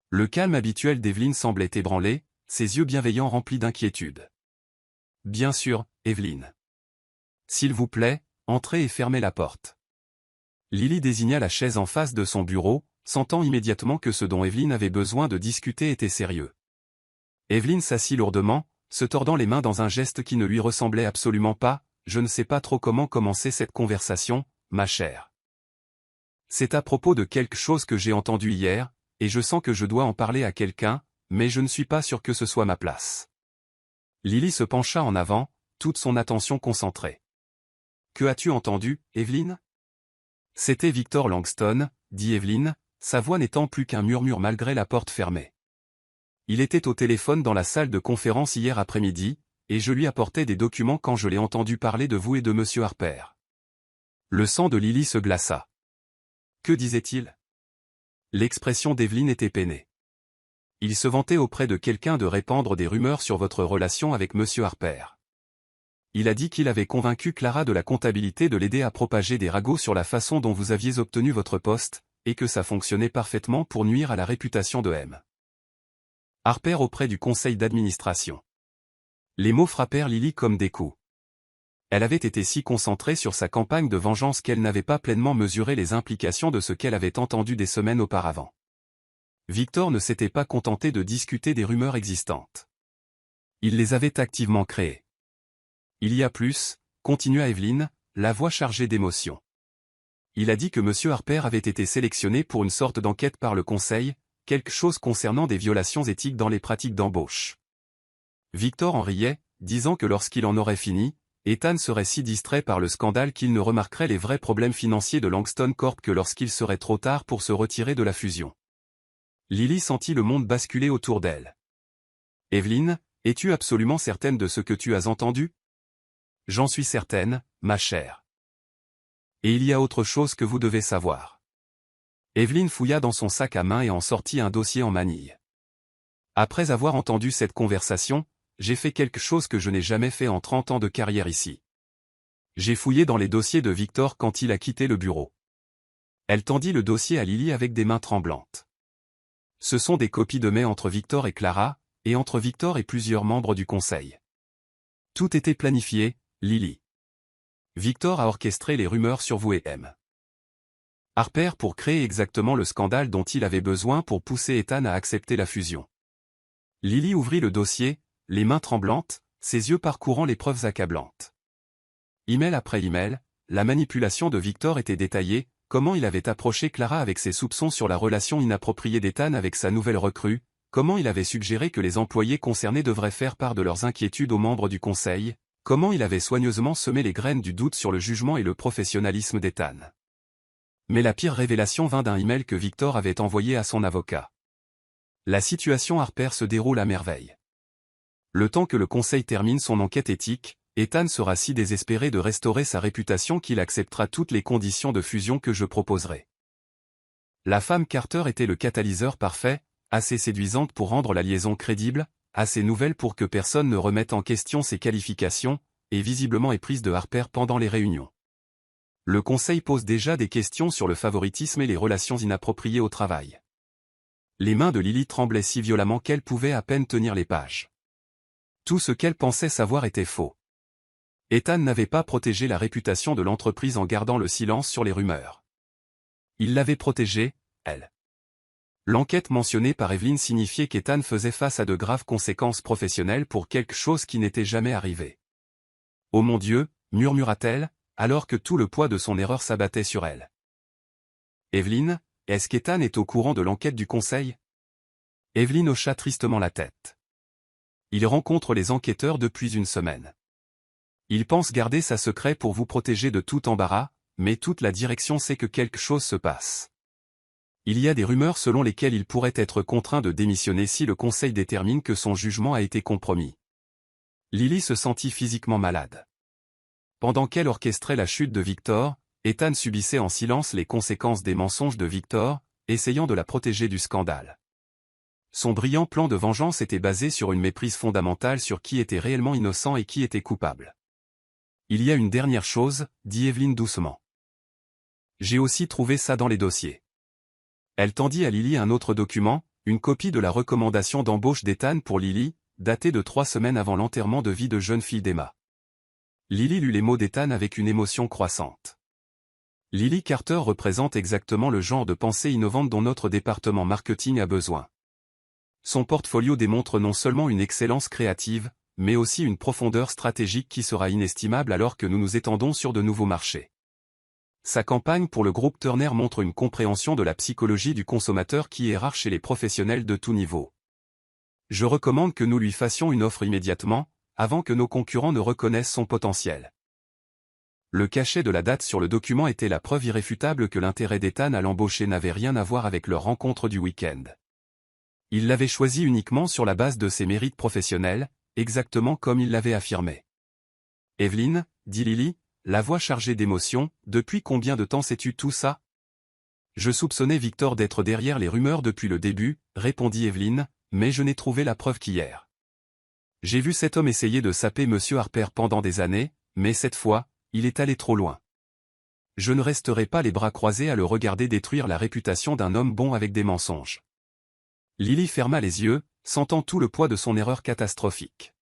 S1: Le calme habituel d'Evelyn semblait ébranlé, ses yeux bienveillants remplis d'inquiétude. « Bien sûr, Evelyn. S'il vous plaît, entrez et fermez la porte. » Lily désigna la chaise en face de son bureau, sentant immédiatement que ce dont Evelyn avait besoin de discuter était sérieux. Evelyn s'assit lourdement, se tordant les mains dans un geste qui ne lui ressemblait absolument pas. « Je ne sais pas trop comment commencer cette conversation, ma chère. C'est à propos de quelque chose que j'ai entendu hier, et je sens que je dois en parler à quelqu'un, mais je ne suis pas sûr que ce soit ma place. » Lily se pencha en avant, toute son attention concentrée. « Que as-tu entendu, Evelyn ?» C'était Victor Langston, dit Evelyn, sa voix n'étant plus qu'un murmure malgré la porte fermée. Il était au téléphone dans la salle de conférence hier après-midi, et je lui apportais des documents quand je l'ai entendu parler de vous et de Monsieur Harper. Le sang de Lily se glaça. Que disait-il? L'expression d'Evelyn était peinée. Il se vantait auprès de quelqu'un de répandre des rumeurs sur votre relation avec Monsieur Harper. Il a dit qu'il avait convaincu Clara de la comptabilité de l'aider à propager des ragots sur la façon dont vous aviez obtenu votre poste, et que ça fonctionnait parfaitement pour nuire à la réputation de M. Harper auprès du conseil d'administration. Les mots frappèrent Lily comme des coups. Elle avait été si concentrée sur sa campagne de vengeance qu'elle n'avait pas pleinement mesuré les implications de ce qu'elle avait entendu des semaines auparavant. Victor ne s'était pas contenté de discuter des rumeurs existantes. Il les avait activement créées. Il y a plus, continua Evelyn, la voix chargée d'émotion. Il a dit que M. Harper avait été sélectionné pour une sorte d'enquête par le conseil, quelque chose concernant des violations éthiques dans les pratiques d'embauche. Victor en riait, disant que lorsqu'il en aurait fini, Ethan serait si distrait par le scandale qu'il ne remarquerait les vrais problèmes financiers de Langston Corp que lorsqu'il serait trop tard pour se retirer de la fusion. Lily sentit le monde basculer autour d'elle. « Evelyn, es-tu absolument certaine de ce que tu as entendu ? » « J'en suis certaine, ma chère. Et il y a autre chose que vous devez savoir. » Evelyn fouilla dans son sac à main et en sortit un dossier en manille. « Après avoir entendu cette conversation, j'ai fait quelque chose que je n'ai jamais fait en 30 ans de carrière ici. J'ai fouillé dans les dossiers de Victor quand il a quitté le bureau. » Elle tendit le dossier à Lily avec des mains tremblantes. « Ce sont des copies de mails entre Victor et Clara, et entre Victor et plusieurs membres du conseil. Tout était planifié, Lily. Victor a orchestré les rumeurs sur vous et M. Harper pour créer exactement le scandale dont il avait besoin pour pousser Ethan à accepter la fusion. » Lily ouvrit le dossier, les mains tremblantes, ses yeux parcourant les preuves accablantes. Email après email, la manipulation de Victor était détaillée, comment il avait approché Clara avec ses soupçons sur la relation inappropriée d'Ethan avec sa nouvelle recrue, comment il avait suggéré que les employés concernés devraient faire part de leurs inquiétudes aux membres du conseil, comment il avait soigneusement semé les graines du doute sur le jugement et le professionnalisme d'Ethan. Mais la pire révélation vint d'un email que Victor avait envoyé à son avocat. La situation Harper se déroule à merveille. Le temps que le conseil termine son enquête éthique, Ethan sera si désespéré de restaurer sa réputation qu'il acceptera toutes les conditions de fusion que je proposerai. La femme Carter était le catalyseur parfait, assez séduisante pour rendre la liaison crédible, assez nouvelle pour que personne ne remette en question ses qualifications, et visiblement éprise de Harper pendant les réunions. Le conseil pose déjà des questions sur le favoritisme et les relations inappropriées au travail. Les mains de Lily tremblaient si violemment qu'elle pouvait à peine tenir les pages. Tout ce qu'elle pensait savoir était faux. Ethan n'avait pas protégé la réputation de l'entreprise en gardant le silence sur les rumeurs. Il l'avait protégée, elle. L'enquête mentionnée par Evelyn signifiait qu'Ethan faisait face à de graves conséquences professionnelles pour quelque chose qui n'était jamais arrivé. « Oh mon Dieu !» murmura-t-elle, alors que tout le poids de son erreur s'abattait sur elle. « Evelyn, est-ce qu'Ethan est au courant de l'enquête du conseil ?» Evelyn hocha tristement la tête. Il rencontre les enquêteurs depuis une semaine. Il pense garder ça secret pour vous protéger de tout embarras, mais toute la direction sait que quelque chose se passe. Il y a des rumeurs selon lesquelles il pourrait être contraint de démissionner si le conseil détermine que son jugement a été compromis. Lily se sentit physiquement malade. Pendant qu'elle orchestrait la chute de Victor, Ethan subissait en silence les conséquences des mensonges de Victor, essayant de la protéger du scandale. Son brillant plan de vengeance était basé sur une méprise fondamentale sur qui était réellement innocent et qui était coupable. « Il y a une dernière chose, » dit Evelyn doucement. « J'ai aussi trouvé ça dans les dossiers. » Elle tendit à Lily un autre document, une copie de la recommandation d'embauche d'Ethan pour Lily, datée de 3 semaines avant l'enterrement de vie de jeune fille d'Emma. Lily lut les mots d'Ethan avec une émotion croissante. Lily Carter représente exactement le genre de pensée innovante dont notre département marketing a besoin. Son portfolio démontre non seulement une excellence créative, mais aussi une profondeur stratégique qui sera inestimable alors que nous nous étendons sur de nouveaux marchés. Sa campagne pour le groupe Turner montre une compréhension de la psychologie du consommateur qui est rare chez les professionnels de tout niveau. Je recommande que nous lui fassions une offre immédiatement, avant que nos concurrents ne reconnaissent son potentiel. Le cachet de la date sur le document était la preuve irréfutable que l'intérêt d'Ethan à l'embaucher n'avait rien à voir avec leur rencontre du week-end. Il l'avait choisi uniquement sur la base de ses mérites professionnels, exactement comme il l'avait affirmé. « Evelyn, » dit Lily, la voix chargée d'émotion, « depuis combien de temps sais-tu tout ça ?»« Je soupçonnais Victor d'être derrière les rumeurs depuis le début, » répondit Evelyn, « mais je n'ai trouvé la preuve qu'hier. J'ai vu cet homme essayer de saper Monsieur Harper pendant des années, mais cette fois, il est allé trop loin. Je ne resterai pas les bras croisés à le regarder détruire la réputation d'un homme bon avec des mensonges. » Lily ferma les yeux, sentant tout le poids de son erreur catastrophique.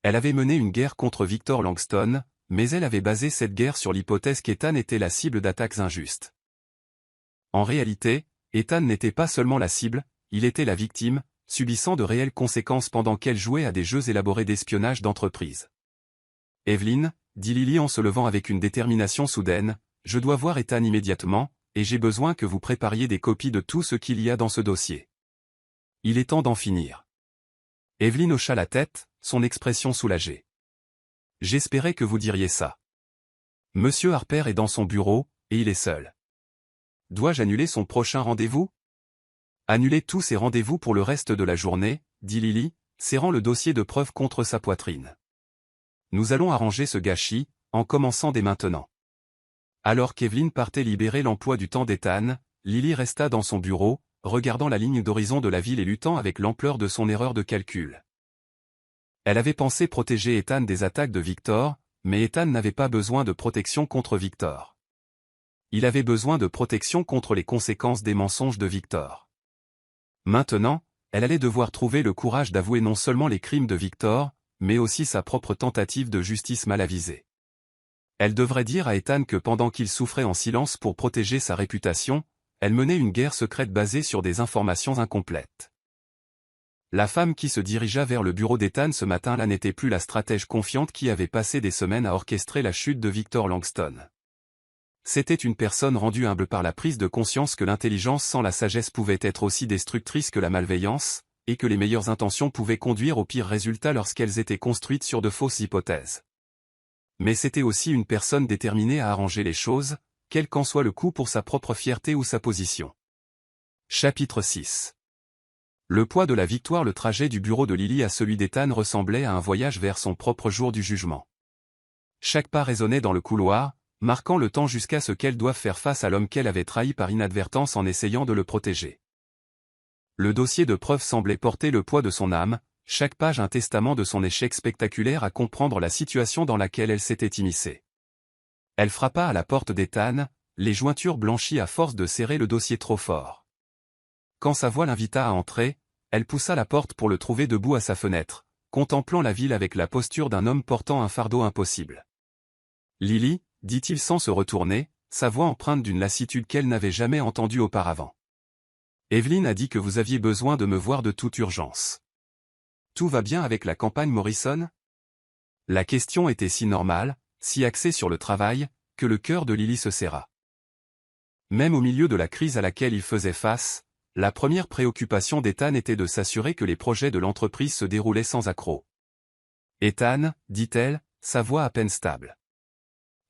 S1: Elle avait mené une guerre contre Victor Langston, mais elle avait basé cette guerre sur l'hypothèse qu'Ethan était la cible d'attaques injustes. En réalité, Ethan n'était pas seulement la cible, il était la victime, subissant de réelles conséquences pendant qu'elle jouait à des jeux élaborés d'espionnage d'entreprise. « Evelyn, » dit Lily en se levant avec une détermination soudaine, « je dois voir Ethan immédiatement, et j'ai besoin que vous prépariez des copies de tout ce qu'il y a dans ce dossier. Il est temps d'en finir. » Evelyn hocha la tête, son expression soulagée. « J'espérais que vous diriez ça. Monsieur Harper est dans son bureau, et il est seul. Dois-je annuler son prochain rendez-vous ? » Annuler tous ses rendez-vous pour le reste de la journée, dit Lily, serrant le dossier de preuve contre sa poitrine. Nous allons arranger ce gâchis, en commençant dès maintenant. Alors qu'Evelyn partait libérer l'emploi du temps d'Ethan, Lily resta dans son bureau, regardant la ligne d'horizon de la ville et luttant avec l'ampleur de son erreur de calcul. Elle avait pensé protéger Ethan des attaques de Victor, mais Ethan n'avait pas besoin de protection contre Victor. Il avait besoin de protection contre les conséquences des mensonges de Victor. Maintenant, elle allait devoir trouver le courage d'avouer non seulement les crimes de Victor, mais aussi sa propre tentative de justice mal avisée. Elle devrait dire à Ethan que pendant qu'il souffrait en silence pour protéger sa réputation, elle menait une guerre secrète basée sur des informations incomplètes. La femme qui se dirigea vers le bureau d'Ethan ce matin-là n'était plus la stratège confiante qui avait passé des semaines à orchestrer la chute de Victor Langston. C'était une personne rendue humble par la prise de conscience que l'intelligence sans la sagesse pouvait être aussi destructrice que la malveillance, et que les meilleures intentions pouvaient conduire aux pires résultats lorsqu'elles étaient construites sur de fausses hypothèses. Mais c'était aussi une personne déterminée à arranger les choses, quel qu'en soit le coût pour sa propre fierté ou sa position. Chapitre 6. Le poids de la victoire. Le trajet du bureau de Lily à celui d'Ethan ressemblait à un voyage vers son propre jour du jugement. Chaque pas résonnait dans le couloir, marquant le temps jusqu'à ce qu'elle doive faire face à l'homme qu'elle avait trahi par inadvertance en essayant de le protéger. Le dossier de preuves semblait porter le poids de son âme, chaque page un testament de son échec spectaculaire à comprendre la situation dans laquelle elle s'était immiscée. Elle frappa à la porte d'Ethan, les jointures blanchies à force de serrer le dossier trop fort. Quand sa voix l'invita à entrer, elle poussa la porte pour le trouver debout à sa fenêtre, contemplant la ville avec la posture d'un homme portant un fardeau impossible. Lily, dit-il sans se retourner, sa voix empreinte d'une lassitude qu'elle n'avait jamais entendue auparavant. Evelyn a dit que vous aviez besoin de me voir de toute urgence. Tout va bien avec la campagne Morrison? La question était si normale, si axée sur le travail, que le cœur de Lily se serra. Même au milieu de la crise à laquelle il faisait face, la première préoccupation d'Ethan était de s'assurer que les projets de l'entreprise se déroulaient sans accroc. Ethan, dit-elle, sa voix à peine stable.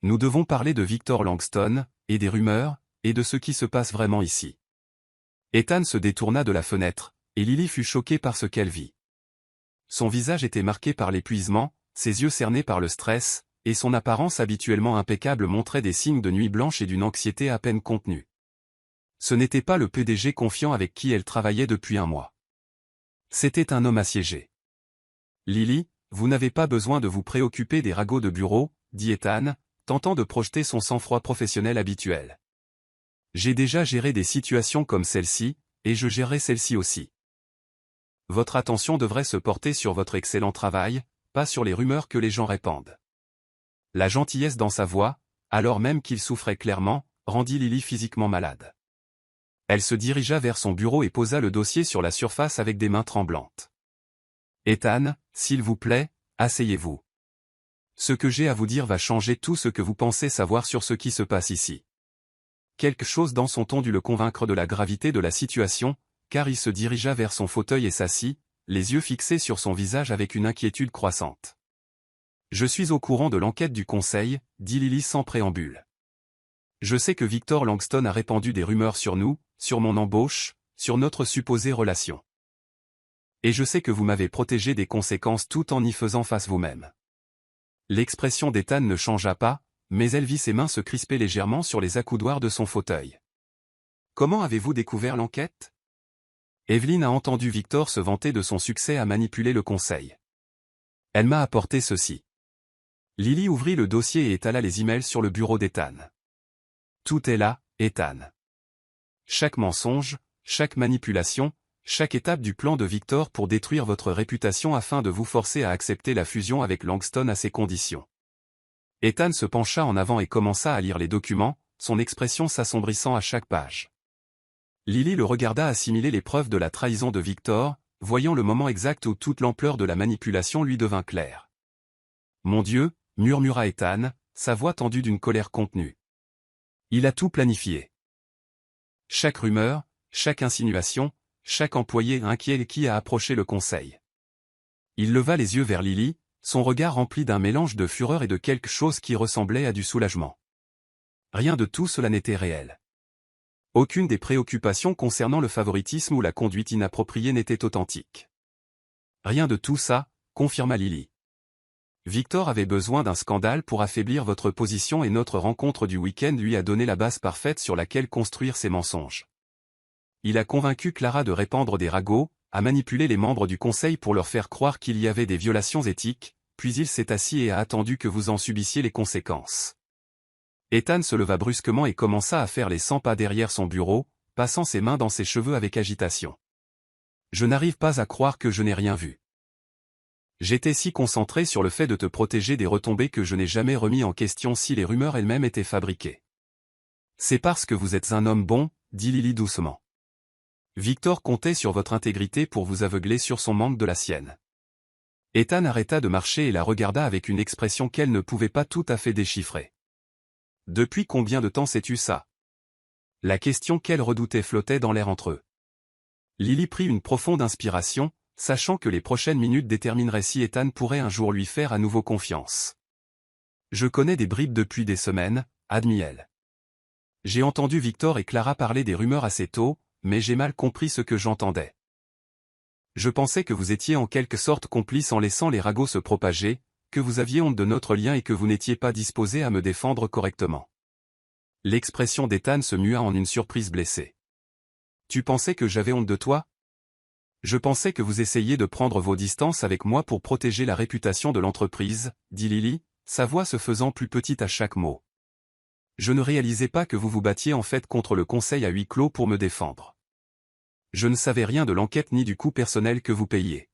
S1: Nous devons parler de Victor Langston, et des rumeurs, et de ce qui se passe vraiment ici. Ethan se détourna de la fenêtre, et Lily fut choquée par ce qu'elle vit. Son visage était marqué par l'épuisement, ses yeux cernés par le stress, et son apparence habituellement impeccable montrait des signes de nuit blanche et d'une anxiété à peine contenue. Ce n'était pas le PDG confiant avec qui elle travaillait depuis un mois. C'était un homme assiégé. Lily, vous n'avez pas besoin de vous préoccuper des ragots de bureau, dit Ethan, tentant de projeter son sang-froid professionnel habituel. J'ai déjà géré des situations comme celle-ci, et je gérerai celle-ci aussi. Votre attention devrait se porter sur votre excellent travail, pas sur les rumeurs que les gens répandent. La gentillesse dans sa voix, alors même qu'il souffrait clairement, rendit Lily physiquement malade. Elle se dirigea vers son bureau et posa le dossier sur la surface avec des mains tremblantes. Ethan, s'il vous plaît, asseyez-vous. Ce que j'ai à vous dire va changer tout ce que vous pensez savoir sur ce qui se passe ici. Quelque chose dans son ton dut le convaincre de la gravité de la situation, car il se dirigea vers son fauteuil et s'assit, les yeux fixés sur son visage avec une inquiétude croissante. Je suis au courant de l'enquête du conseil, dit Lily sans préambule. Je sais que Victor Langston a répandu des rumeurs sur nous, sur mon embauche, sur notre supposée relation. Et je sais que vous m'avez protégé des conséquences tout en y faisant face vous-même. L'expression d'Ethan ne changea pas, mais elle vit ses mains se crisper légèrement sur les accoudoirs de son fauteuil. Comment avez-vous découvert l'enquête? Evelyn a entendu Victor se vanter de son succès à manipuler le conseil. Elle m'a apporté ceci. Lily ouvrit le dossier et étala les emails sur le bureau d'Ethan. Tout est là, Ethan. Chaque mensonge, chaque manipulation, chaque étape du plan de Victor pour détruire votre réputation afin de vous forcer à accepter la fusion avec Langston à ses conditions. Ethan se pencha en avant et commença à lire les documents, son expression s'assombrissant à chaque page. Lily le regarda assimiler les preuves de la trahison de Victor, voyant le moment exact où toute l'ampleur de la manipulation lui devint claire. « Mon Dieu » murmura Ethan, sa voix tendue d'une colère contenue. Il a tout planifié. Chaque rumeur, chaque insinuation, chaque employé inquiet qui a approché le conseil. Il leva les yeux vers Lily, son regard rempli d'un mélange de fureur et de quelque chose qui ressemblait à du soulagement. Rien de tout cela n'était réel. Aucune des préoccupations concernant le favoritisme ou la conduite inappropriée n'était authentique. Rien de tout ça, confirma Lily. Victor avait besoin d'un scandale pour affaiblir votre position et notre rencontre du week-end lui a donné la base parfaite sur laquelle construire ses mensonges. Il a convaincu Clara de répandre des ragots, a manipulé les membres du conseil pour leur faire croire qu'il y avait des violations éthiques, puis il s'est assis et a attendu que vous en subissiez les conséquences. Ethan se leva brusquement et commença à faire les 100 pas derrière son bureau, passant ses mains dans ses cheveux avec agitation. Je n'arrive pas à croire que je n'ai rien vu. J'étais si concentré sur le fait de te protéger des retombées que je n'ai jamais remis en question si les rumeurs elles-mêmes étaient fabriquées. C'est parce que vous êtes un homme bon, dit Lily doucement. Victor comptait sur votre intégrité pour vous aveugler sur son manque de la sienne. Ethan arrêta de marcher et la regarda avec une expression qu'elle ne pouvait pas tout à fait déchiffrer. Depuis combien de temps sais-tu ça? La question qu'elle redoutait flottait dans l'air entre eux. Lily prit une profonde inspiration, sachant que les prochaines minutes détermineraient si Ethan pourrait un jour lui faire à nouveau confiance. Je connais des bribes depuis des semaines, admit-elle. J'ai entendu Victor et Clara parler des rumeurs assez tôt, mais j'ai mal compris ce que j'entendais. Je pensais que vous étiez en quelque sorte complice en laissant les ragots se propager, que vous aviez honte de notre lien et que vous n'étiez pas disposé à me défendre correctement. L'expression d'Ethan se mua en une surprise blessée. Tu pensais que j'avais honte de toi? Je pensais que vous essayiez de prendre vos distances avec moi pour protéger la réputation de l'entreprise, dit Lily, sa voix se faisant plus petite à chaque mot. Je ne réalisais pas que vous vous battiez en fait contre le conseil à huis clos pour me défendre. Je ne savais rien de l'enquête ni du coût personnel que vous payiez.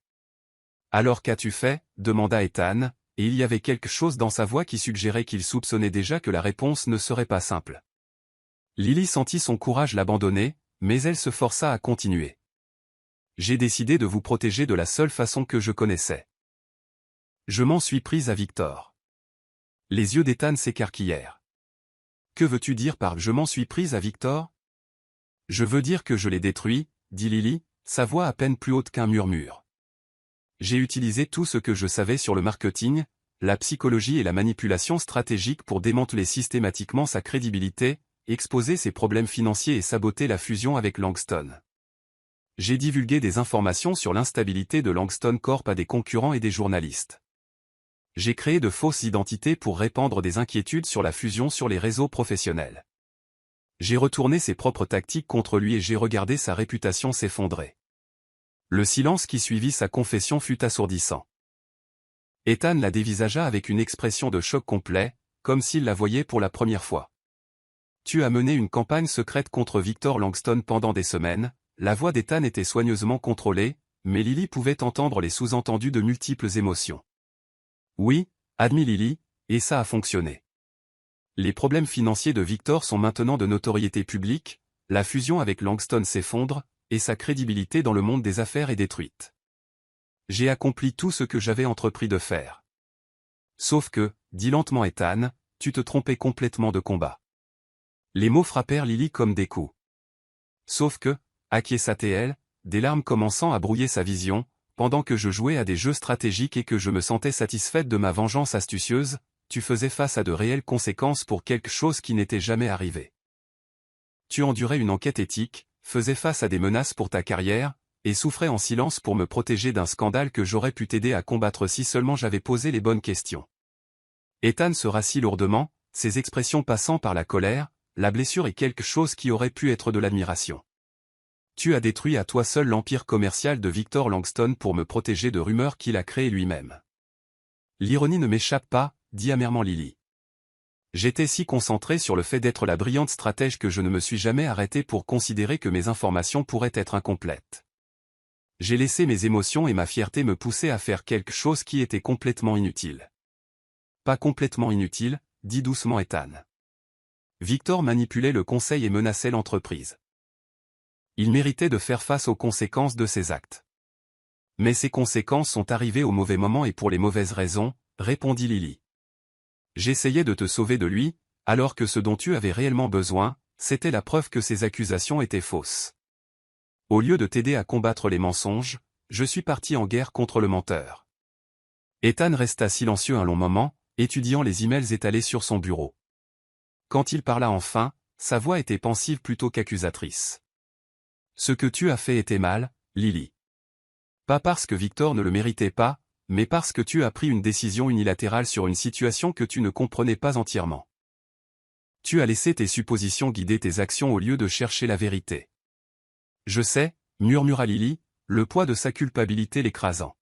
S1: Alors qu'as-tu fait? Demanda Ethan, et il y avait quelque chose dans sa voix qui suggérait qu'il soupçonnait déjà que la réponse ne serait pas simple. Lily sentit son courage l'abandonner, mais elle se força à continuer. J'ai décidé de vous protéger de la seule façon que je connaissais. Je m'en suis prise à Victor. Les yeux d'Ethan s'écarquillèrent. Que veux-tu dire par « je m'en suis prise à Victor » ? Je veux dire que je l'ai détruit, dit Lily, sa voix à peine plus haute qu'un murmure. J'ai utilisé tout ce que je savais sur le marketing, la psychologie et la manipulation stratégique pour démanteler systématiquement sa crédibilité, exposer ses problèmes financiers et saboter la fusion avec Langston. J'ai divulgué des informations sur l'instabilité de Langston Corp à des concurrents et des journalistes. J'ai créé de fausses identités pour répandre des inquiétudes sur la fusion sur les réseaux professionnels. J'ai retourné ses propres tactiques contre lui et j'ai regardé sa réputation s'effondrer. Le silence qui suivit sa confession fut assourdissant. Ethan la dévisagea avec une expression de choc complet, comme s'il la voyait pour la première fois. Tu as mené une campagne secrète contre Victor Langston pendant des semaines. La voix d'Ethan était soigneusement contrôlée, mais Lily pouvait entendre les sous-entendus de multiples émotions. Oui, admit Lily, et ça a fonctionné. Les problèmes financiers de Victor sont maintenant de notoriété publique, la fusion avec Langston s'effondre, et sa crédibilité dans le monde des affaires est détruite. J'ai accompli tout ce que j'avais entrepris de faire. Sauf que, dit lentement Ethan, tu te trompais complètement de combat. Les mots frappèrent Lily comme des coups. Sauf que, acquiesça-t-elle, des larmes commençant à brouiller sa vision, pendant que je jouais à des jeux stratégiques et que je me sentais satisfaite de ma vengeance astucieuse, tu faisais face à de réelles conséquences pour quelque chose qui n'était jamais arrivé. Tu endurais une enquête éthique, faisais face à des menaces pour ta carrière, et souffrais en silence pour me protéger d'un scandale que j'aurais pu t'aider à combattre si seulement j'avais posé les bonnes questions. Ethan se rassit lourdement, ses expressions passant par la colère, la blessure et quelque chose qui aurait pu être de l'admiration. Tu as détruit à toi seul l'empire commercial de Victor Langston pour me protéger de rumeurs qu'il a créées lui-même. L'ironie ne m'échappe pas, dit amèrement Lily. J'étais si concentré sur le fait d'être la brillante stratège que je ne me suis jamais arrêté pour considérer que mes informations pourraient être incomplètes. J'ai laissé mes émotions et ma fierté me pousser à faire quelque chose qui était complètement inutile. Pas complètement inutile, dit doucement Ethan. Victor manipulait le conseil et menaçait l'entreprise. Il méritait de faire face aux conséquences de ses actes. Mais ces conséquences sont arrivées au mauvais moment et pour les mauvaises raisons, répondit Lily. J'essayais de te sauver de lui, alors que ce dont tu avais réellement besoin, c'était la preuve que ces accusations étaient fausses. Au lieu de t'aider à combattre les mensonges, je suis parti en guerre contre le menteur. Ethan resta silencieux un long moment, étudiant les emails étalés sur son bureau. Quand il parla enfin, sa voix était pensive plutôt qu'accusatrice. Ce que tu as fait était mal, Lily. Pas parce que Victor ne le méritait pas, mais parce que tu as pris une décision unilatérale sur une situation que tu ne comprenais pas entièrement. Tu as laissé tes suppositions guider tes actions au lieu de chercher la vérité. Je sais, murmura Lily, le poids de sa culpabilité l'écrasant.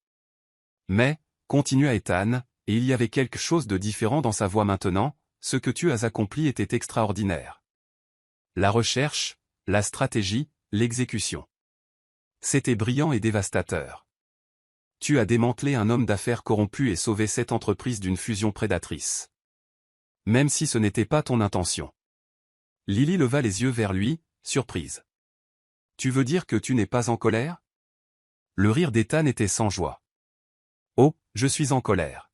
S1: Mais, continua Ethan, et il y avait quelque chose de différent dans sa voix maintenant, ce que tu as accompli était extraordinaire. La recherche, la stratégie, l'exécution. C'était brillant et dévastateur. Tu as démantelé un homme d'affaires corrompu et sauvé cette entreprise d'une fusion prédatrice. Même si ce n'était pas ton intention. Lily leva les yeux vers lui, surprise. Tu veux dire que tu n'es pas en colère? Le rire d'Ethan était sans joie. Oh, je suis en colère.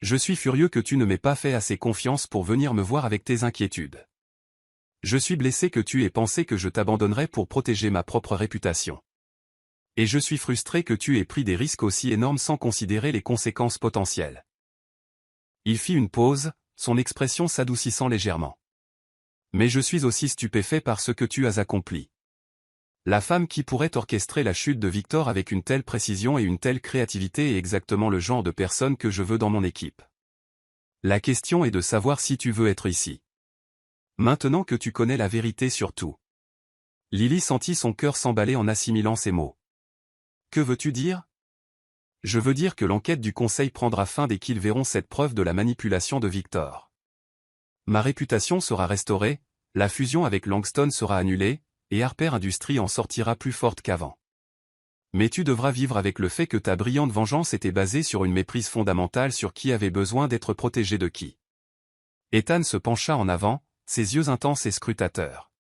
S1: Je suis furieux que tu ne m'aies pas fait assez confiance pour venir me voir avec tes inquiétudes. Je suis blessé que tu aies pensé que je t'abandonnerais pour protéger ma propre réputation. Et je suis frustré que tu aies pris des risques aussi énormes sans considérer les conséquences potentielles. Il fit une pause, son expression s'adoucissant légèrement. Mais je suis aussi stupéfait par ce que tu as accompli. La femme qui pourrait orchestrer la chute de Victor avec une telle précision et une telle créativité est exactement le genre de personne que je veux dans mon équipe. La question est de savoir si tu veux être ici. Maintenant que tu connais la vérité sur tout. Lily sentit son cœur s'emballer en assimilant ces mots. Que veux-tu dire? Je veux dire que l'enquête du conseil prendra fin dès qu'ils verront cette preuve de la manipulation de Victor. Ma réputation sera restaurée, la fusion avec Langston sera annulée, et Harper Industries en sortira plus forte qu'avant. Mais tu devras vivre avec le fait que ta brillante vengeance était basée sur une méprise fondamentale sur qui avait besoin d'être protégé de qui. Ethan se pencha en avant, ses yeux intenses et scrutateurs.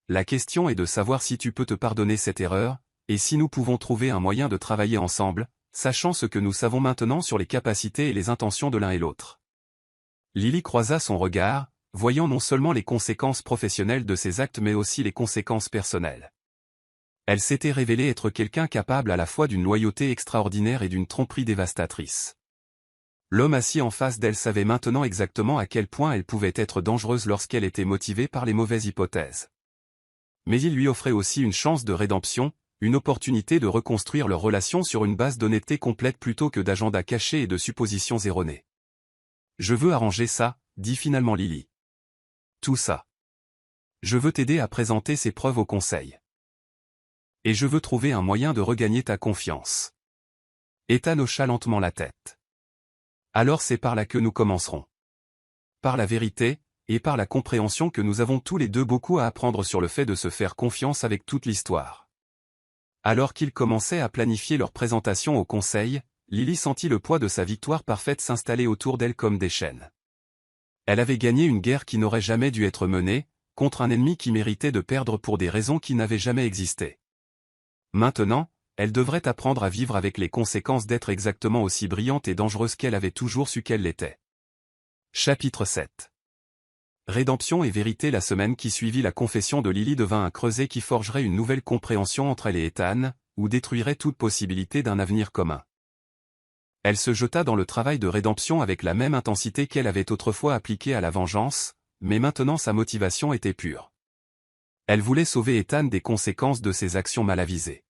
S1: La question est de savoir si tu peux te pardonner cette erreur, et si nous pouvons trouver un moyen de travailler ensemble, sachant ce que nous savons maintenant sur les capacités et les intentions de l'un et l'autre. Lily croisa son regard, voyant non seulement les conséquences professionnelles de ses actes mais aussi les conséquences personnelles. Elle s'était révélée être quelqu'un capable à la fois d'une loyauté extraordinaire et d'une tromperie dévastatrice. L'homme assis en face d'elle savait maintenant exactement à quel point elle pouvait être dangereuse lorsqu'elle était motivée par les mauvaises hypothèses. Mais il lui offrait aussi une chance de rédemption, une opportunité de reconstruire leur relation sur une base d'honnêteté complète plutôt que d'agendas cachés et de suppositions erronées. « Je veux arranger ça », dit finalement Lily. « Tout ça. Je veux t'aider à présenter ces preuves au conseil. Et je veux trouver un moyen de regagner ta confiance. » Ethan hocha lentement la tête. Alors c'est par là que nous commencerons. Par la vérité, et par la compréhension que nous avons tous les deux beaucoup à apprendre sur le fait de se faire confiance avec toute l'histoire. Alors qu'ils commençaient à planifier leur présentation au conseil, Lily sentit le poids de sa victoire parfaite s'installer autour d'elle comme des chaînes. Elle avait gagné une guerre qui n'aurait jamais dû être menée, contre un ennemi qui méritait de perdre pour des raisons qui n'avaient jamais existé. Maintenant, elle devrait apprendre à vivre avec les conséquences d'être exactement aussi brillante et dangereuse qu'elle avait toujours su qu'elle l'était. Chapitre 7. Rédemption et vérité. La semaine qui suivit la confession de Lily devint un creuset qui forgerait une nouvelle compréhension entre elle et Ethan, ou détruirait toute possibilité d'un avenir commun. Elle se jeta dans le travail de rédemption avec la même intensité qu'elle avait autrefois appliquée à la vengeance, mais maintenant sa motivation était pure. Elle voulait sauver Ethan des conséquences de ses actions mal avisées.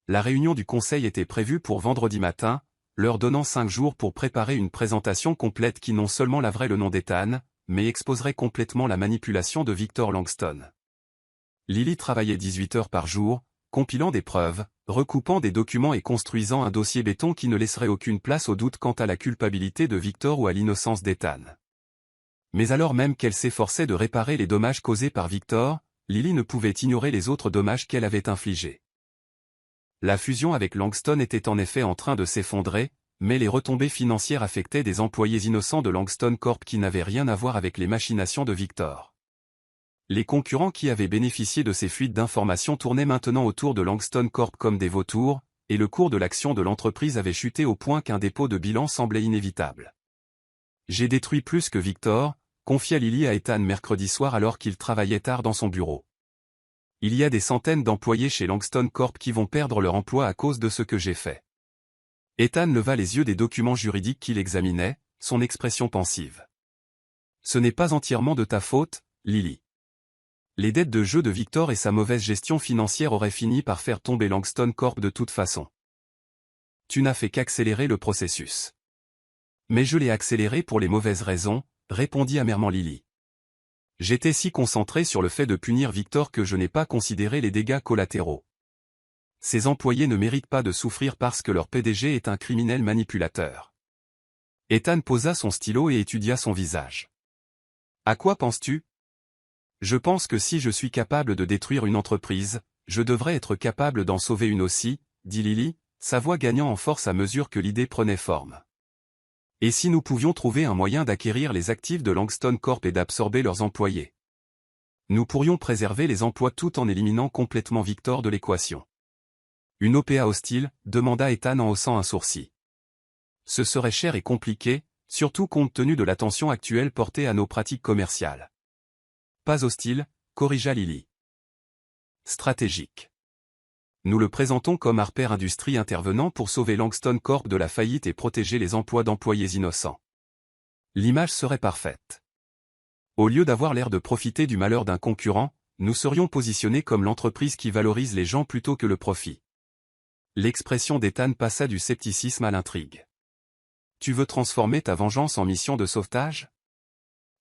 S1: La réunion du conseil était prévue pour vendredi matin, leur donnant 5 jours pour préparer une présentation complète qui non seulement laverait le nom d'Ethan, mais exposerait complètement la manipulation de Victor Langston. Lily travaillait 18 heures par jour, compilant des preuves, recoupant des documents et construisant un dossier béton qui ne laisserait aucune place au doute quant à la culpabilité de Victor ou à l'innocence d'Ethan. Mais alors même qu'elle s'efforçait de réparer les dommages causés par Victor, Lily ne pouvait ignorer les autres dommages qu'elle avait infligés. La fusion avec Langston était en effet en train de s'effondrer, mais les retombées financières affectaient des employés innocents de Langston Corp qui n'avaient rien à voir avec les machinations de Victor. Les concurrents qui avaient bénéficié de ces fuites d'informations tournaient maintenant autour de Langston Corp comme des vautours, et le cours de l'action de l'entreprise avait chuté au point qu'un dépôt de bilan semblait inévitable. « J'ai détruit plus que Victor », confia Lily à Ethan mercredi soir alors qu'il travaillait tard dans son bureau. Il y a des centaines d'employés chez Langston Corp qui vont perdre leur emploi à cause de ce que j'ai fait. Ethan leva les yeux des documents juridiques qu'il examinait, son expression pensive. Ce n'est pas entièrement de ta faute, Lily. Les dettes de jeu de Victor et sa mauvaise gestion financière auraient fini par faire tomber Langston Corp de toute façon. Tu n'as fait qu'accélérer le processus. Mais je l'ai accéléré pour les mauvaises raisons, répondit amèrement Lily. J'étais si concentré sur le fait de punir Victor que je n'ai pas considéré les dégâts collatéraux. Ces employés ne méritent pas de souffrir parce que leur PDG est un criminel manipulateur. Ethan posa son stylo et étudia son visage. À quoi penses-tu? Je pense que si je suis capable de détruire une entreprise, je devrais être capable d'en sauver une aussi, dit Lily, sa voix gagnant en force à mesure que l'idée prenait forme. Et si nous pouvions trouver un moyen d'acquérir les actifs de Langston Corp et d'absorber leurs employés? Nous pourrions préserver les emplois tout en éliminant complètement Victor de l'équation. Une OPA hostile, demanda Ethan en haussant un sourcil. Ce serait cher et compliqué, surtout compte tenu de l'attention actuelle portée à nos pratiques commerciales. Pas hostile, corrigea Lily. Stratégique. Nous le présentons comme Harper Industries intervenant pour sauver Langston Corp de la faillite et protéger les emplois d'employés innocents. L'image serait parfaite. Au lieu d'avoir l'air de profiter du malheur d'un concurrent, nous serions positionnés comme l'entreprise qui valorise les gens plutôt que le profit. L'expression d'Ethan passa du scepticisme à l'intrigue. Tu veux transformer ta vengeance en mission de sauvetage?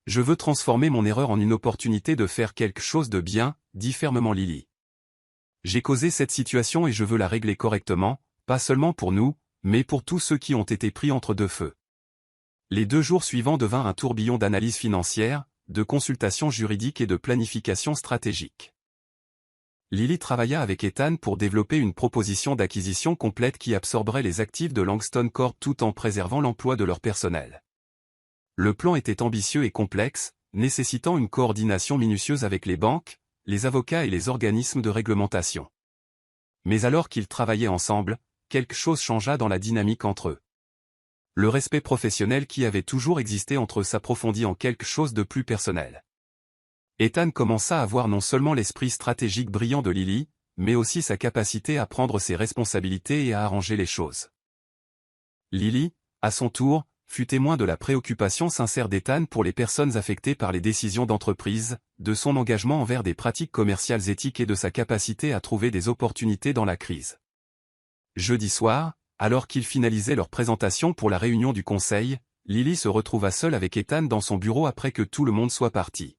S1: Je veux transformer mon erreur en une opportunité de faire quelque chose de bien, dit fermement Lily. J'ai causé cette situation et je veux la régler correctement, pas seulement pour nous, mais pour tous ceux qui ont été pris entre deux feux. Les 2 jours suivants devinrent un tourbillon d'analyse financière, de consultations juridiques et de planification stratégique. Lily travailla avec Ethan pour développer une proposition d'acquisition complète qui absorberait les actifs de Langston Corp tout en préservant l'emploi de leur personnel. Le plan était ambitieux et complexe, nécessitant une coordination minutieuse avec les banques, les avocats et les organismes de réglementation. Mais alors qu'ils travaillaient ensemble, quelque chose changea dans la dynamique entre eux. Le respect professionnel qui avait toujours existé entre eux s'approfondit en quelque chose de plus personnel. Ethan commença à voir non seulement l'esprit stratégique brillant de Lily, mais aussi sa capacité à prendre ses responsabilités et à arranger les choses. Lily, à son tour, fut témoin de la préoccupation sincère d'Ethan pour les personnes affectées par les décisions d'entreprise, de son engagement envers des pratiques commerciales éthiques et de sa capacité à trouver des opportunités dans la crise. Jeudi soir, alors qu'ils finalisaient leur présentation pour la réunion du conseil, Lily se retrouva seule avec Ethan dans son bureau après que tout le monde soit parti.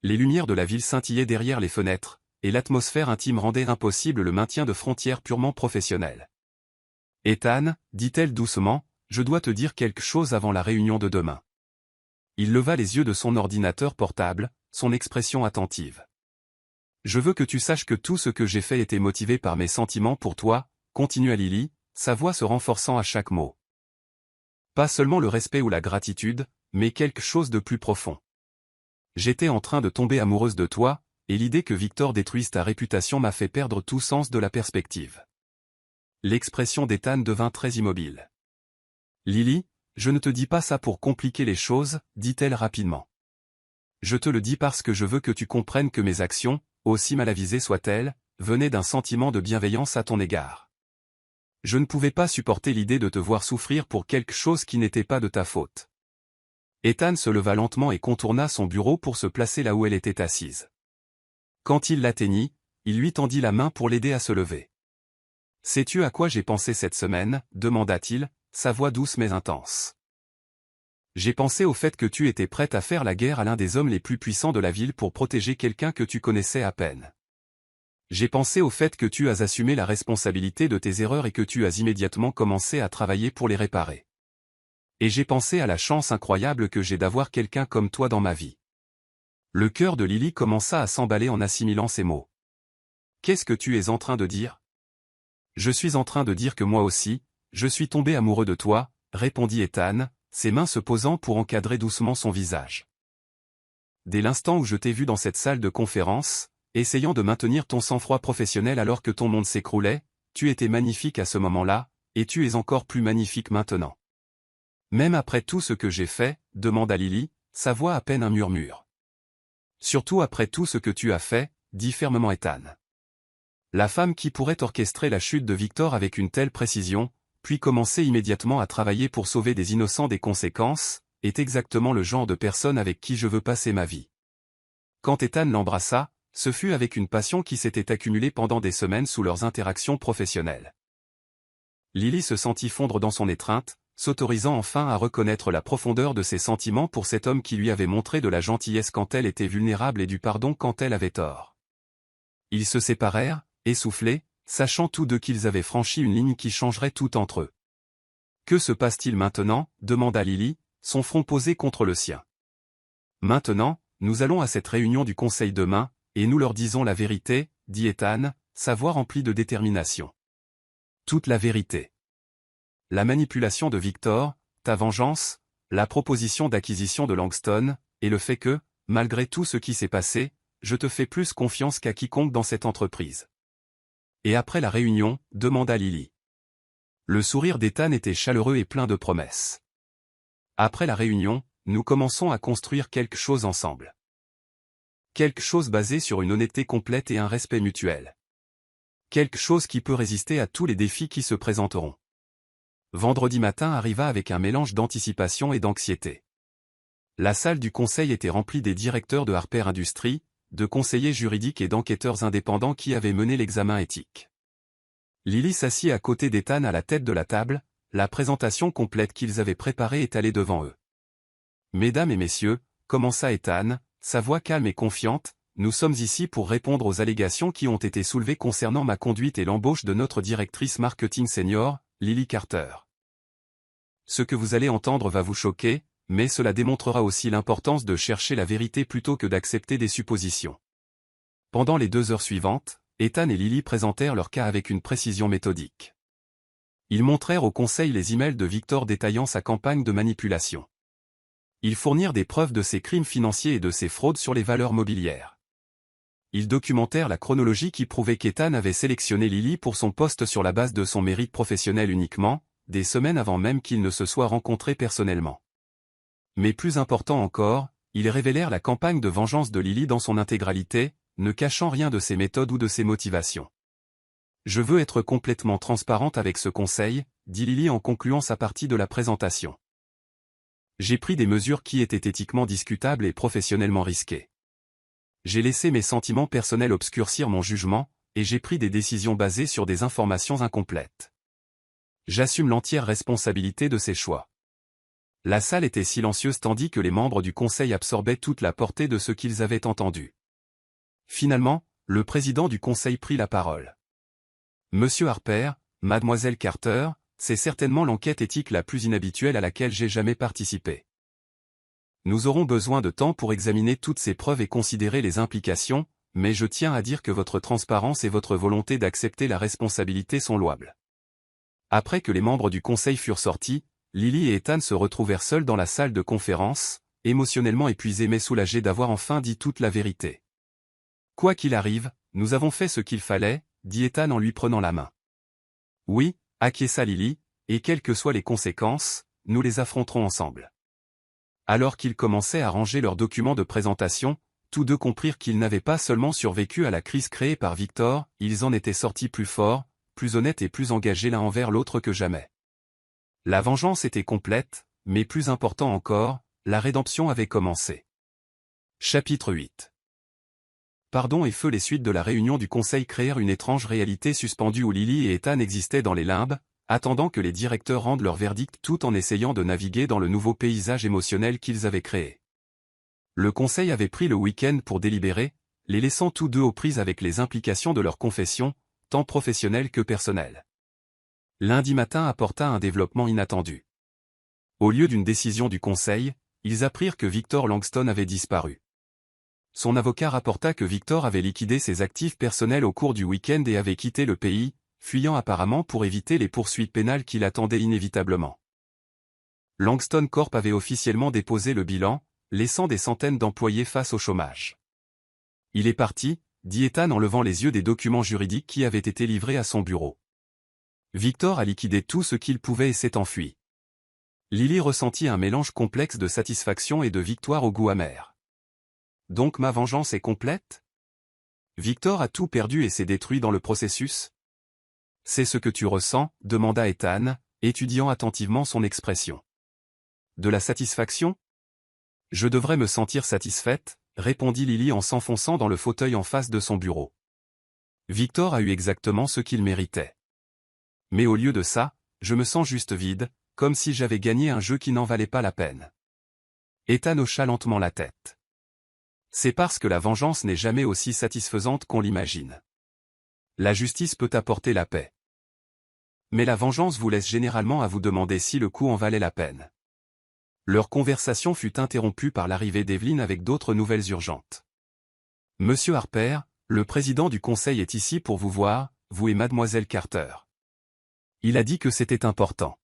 S1: Les lumières de la ville scintillaient derrière les fenêtres, et l'atmosphère intime rendait impossible le maintien de frontières purement professionnelles. « Ethan, dit-elle doucement, je dois te dire quelque chose avant la réunion de demain. » Il leva les yeux de son ordinateur portable, son expression attentive. « Je veux que tu saches que tout ce que j'ai fait était motivé par mes sentiments pour toi, » continua Lily, sa voix se renforçant à chaque mot. « Pas seulement le respect ou la gratitude, mais quelque chose de plus profond. J'étais en train de tomber amoureuse de toi, et l'idée que Victor détruise ta réputation m'a fait perdre tout sens de la perspective. » L'expression d'Ethan devint très immobile. « Lily, je ne te dis pas ça pour compliquer les choses, dit-elle rapidement. Je te le dis parce que je veux que tu comprennes que mes actions, aussi mal avisées soient-elles, venaient d'un sentiment de bienveillance à ton égard. Je ne pouvais pas supporter l'idée de te voir souffrir pour quelque chose qui n'était pas de ta faute. » Ethan se leva lentement et contourna son bureau pour se placer là où elle était assise. Quand il l'atteignit, il lui tendit la main pour l'aider à se lever. « Sais-tu à quoi j'ai pensé cette semaine ?» demanda-t-il, sa voix douce mais intense. « J'ai pensé au fait que tu étais prête à faire la guerre à l'un des hommes les plus puissants de la ville pour protéger quelqu'un que tu connaissais à peine. J'ai pensé au fait que tu as assumé la responsabilité de tes erreurs et que tu as immédiatement commencé à travailler pour les réparer. Et j'ai pensé à la chance incroyable que j'ai d'avoir quelqu'un comme toi dans ma vie. » Le cœur de Lily commença à s'emballer en assimilant ces mots. « Qu'est-ce que tu es en train de dire ? » « Je suis en train de dire que moi aussi, je suis tombé amoureux de toi, » répondit Ethan, ses mains se posant pour encadrer doucement son visage. « Dès l'instant où je t'ai vu dans cette salle de conférence, essayant de maintenir ton sang-froid professionnel alors que ton monde s'écroulait, tu étais magnifique à ce moment-là, et tu es encore plus magnifique maintenant. » « Même après tout ce que j'ai fait ?» demanda Lily, sa voix à peine un murmure. « Surtout après tout ce que tu as fait » dit fermement Ethan. La femme qui pourrait orchestrer la chute de Victor avec une telle précision, puis commencer immédiatement à travailler pour sauver des innocents des conséquences, est exactement le genre de personne avec qui je veux passer ma vie. Quand Ethan l'embrassa, ce fut avec une passion qui s'était accumulée pendant des semaines sous leurs interactions professionnelles. Lily se sentit fondre dans son étreinte, s'autorisant enfin à reconnaître la profondeur de ses sentiments pour cet homme qui lui avait montré de la gentillesse quand elle était vulnérable et du pardon quand elle avait tort. Ils se séparèrent, essoufflés, sachant tous deux qu'ils avaient franchi une ligne qui changerait tout entre eux. « Que se passe-t-il maintenant ?» demanda Lily, son front posé contre le sien. « Maintenant, nous allons à cette réunion du conseil demain, et nous leur disons la vérité, » dit Ethan, sa voix remplie de détermination. « Toute la vérité. La manipulation de Victor, ta vengeance, la proposition d'acquisition de Langston, et le fait que, malgré tout ce qui s'est passé, je te fais plus confiance qu'à quiconque dans cette entreprise. » « Et après la réunion ?» demanda Lily. Le sourire d'Ethan était chaleureux et plein de promesses. « Après la réunion, nous commençons à construire quelque chose ensemble. Quelque chose basé sur une honnêteté complète et un respect mutuel. Quelque chose qui peut résister à tous les défis qui se présenteront. » Vendredi matin arriva avec un mélange d'anticipation et d'anxiété. La salle du conseil était remplie des directeurs de Harper Industries, de conseillers juridiques et d'enquêteurs indépendants qui avaient mené l'examen éthique. Lily s'assit à côté d'Ethan à la tête de la table, la présentation complète qu'ils avaient préparée étalée devant eux. « Mesdames et messieurs, » commença Ethan, sa voix calme et confiante, « nous sommes ici pour répondre aux allégations qui ont été soulevées concernant ma conduite et l'embauche de notre directrice marketing senior, Lily Carter. Ce que vous allez entendre va vous choquer, mais cela démontrera aussi l'importance de chercher la vérité plutôt que d'accepter des suppositions. Pendant les 2 heures suivantes, Ethan et Lily présentèrent leur cas avec une précision méthodique. Ils montrèrent au conseil les emails de Victor détaillant sa campagne de manipulation. Ils fournirent des preuves de ses crimes financiers et de ses fraudes sur les valeurs mobilières. Ils documentèrent la chronologie qui prouvait qu'Ethan avait sélectionné Lily pour son poste sur la base de son mérite professionnel uniquement, des semaines avant même qu'ils ne se soient rencontrés personnellement. Mais plus important encore, ils révélèrent la campagne de vengeance de Lily dans son intégralité, ne cachant rien de ses méthodes ou de ses motivations. « Je veux être complètement transparente avec ce conseil », dit Lily en concluant sa partie de la présentation. « J'ai pris des mesures qui étaient éthiquement discutables et professionnellement risquées. J'ai laissé mes sentiments personnels obscurcir mon jugement, et j'ai pris des décisions basées sur des informations incomplètes. J'assume l'entière responsabilité de ces choix. » La salle était silencieuse tandis que les membres du conseil absorbaient toute la portée de ce qu'ils avaient entendu. Finalement, le président du conseil prit la parole. « Monsieur Harper, Mademoiselle Carter, c'est certainement l'enquête éthique la plus inhabituelle à laquelle j'ai jamais participé. Nous aurons besoin de temps pour examiner toutes ces preuves et considérer les implications, mais je tiens à dire que votre transparence et votre volonté d'accepter la responsabilité sont louables. » Après que les membres du conseil furent sortis, Lily et Ethan se retrouvèrent seuls dans la salle de conférence, émotionnellement épuisés mais soulagés d'avoir enfin dit toute la vérité. « Quoi qu'il arrive, nous avons fait ce qu'il fallait, » dit Ethan en lui prenant la main. « Oui, » acquiesça Lily, « et quelles que soient les conséquences, nous les affronterons ensemble. » Alors qu'ils commençaient à ranger leurs documents de présentation, tous deux comprirent qu'ils n'avaient pas seulement survécu à la crise créée par Victor, ils en étaient sortis plus forts, plus honnêtes et plus engagés l'un envers l'autre que jamais. La vengeance était complète, mais plus important encore, la rédemption avait commencé. Chapitre 8. Pardon et feu. Les suites de la réunion du conseil créèrent une étrange réalité suspendue où Lily et Ethan existaient dans les limbes, attendant que les directeurs rendent leur verdict tout en essayant de naviguer dans le nouveau paysage émotionnel qu'ils avaient créé. Le conseil avait pris le week-end pour délibérer, les laissant tous deux aux prises avec les implications de leur confession, tant professionnelle que personnelle. Lundi matin apporta un développement inattendu. Au lieu d'une décision du conseil, ils apprirent que Victor Langston avait disparu. Son avocat rapporta que Victor avait liquidé ses actifs personnels au cours du week-end et avait quitté le pays, fuyant apparemment pour éviter les poursuites pénales qui l'attendaient inévitablement. Langston Corp avait officiellement déposé le bilan, laissant des centaines d'employés face au chômage. « Il est parti », dit Ethan en levant les yeux des documents juridiques qui avaient été livrés à son bureau. Victor a liquidé tout ce qu'il pouvait et s'est enfui. Lily ressentit un mélange complexe de satisfaction et de victoire au goût amer. Donc ma vengeance est complète? Victor a tout perdu et s'est détruit dans le processus? C'est ce que tu ressens, demanda Ethan, étudiant attentivement son expression. De la satisfaction? Je devrais me sentir satisfaite, répondit Lily en s'enfonçant dans le fauteuil en face de son bureau. Victor a eu exactement ce qu'il méritait. Mais au lieu de ça, je me sens juste vide, comme si j'avais gagné un jeu qui n'en valait pas la peine. Ethan hocha lentement la tête. C'est parce que la vengeance n'est jamais aussi satisfaisante qu'on l'imagine. La justice peut apporter la paix. Mais la vengeance vous laisse généralement à vous demander si le coup en valait la peine. Leur conversation fut interrompue par l'arrivée d'Evelyn avec d'autres nouvelles urgentes. « Monsieur Harper, le président du conseil est ici pour vous voir, vous et Mademoiselle Carter. » Il a dit que c'était important.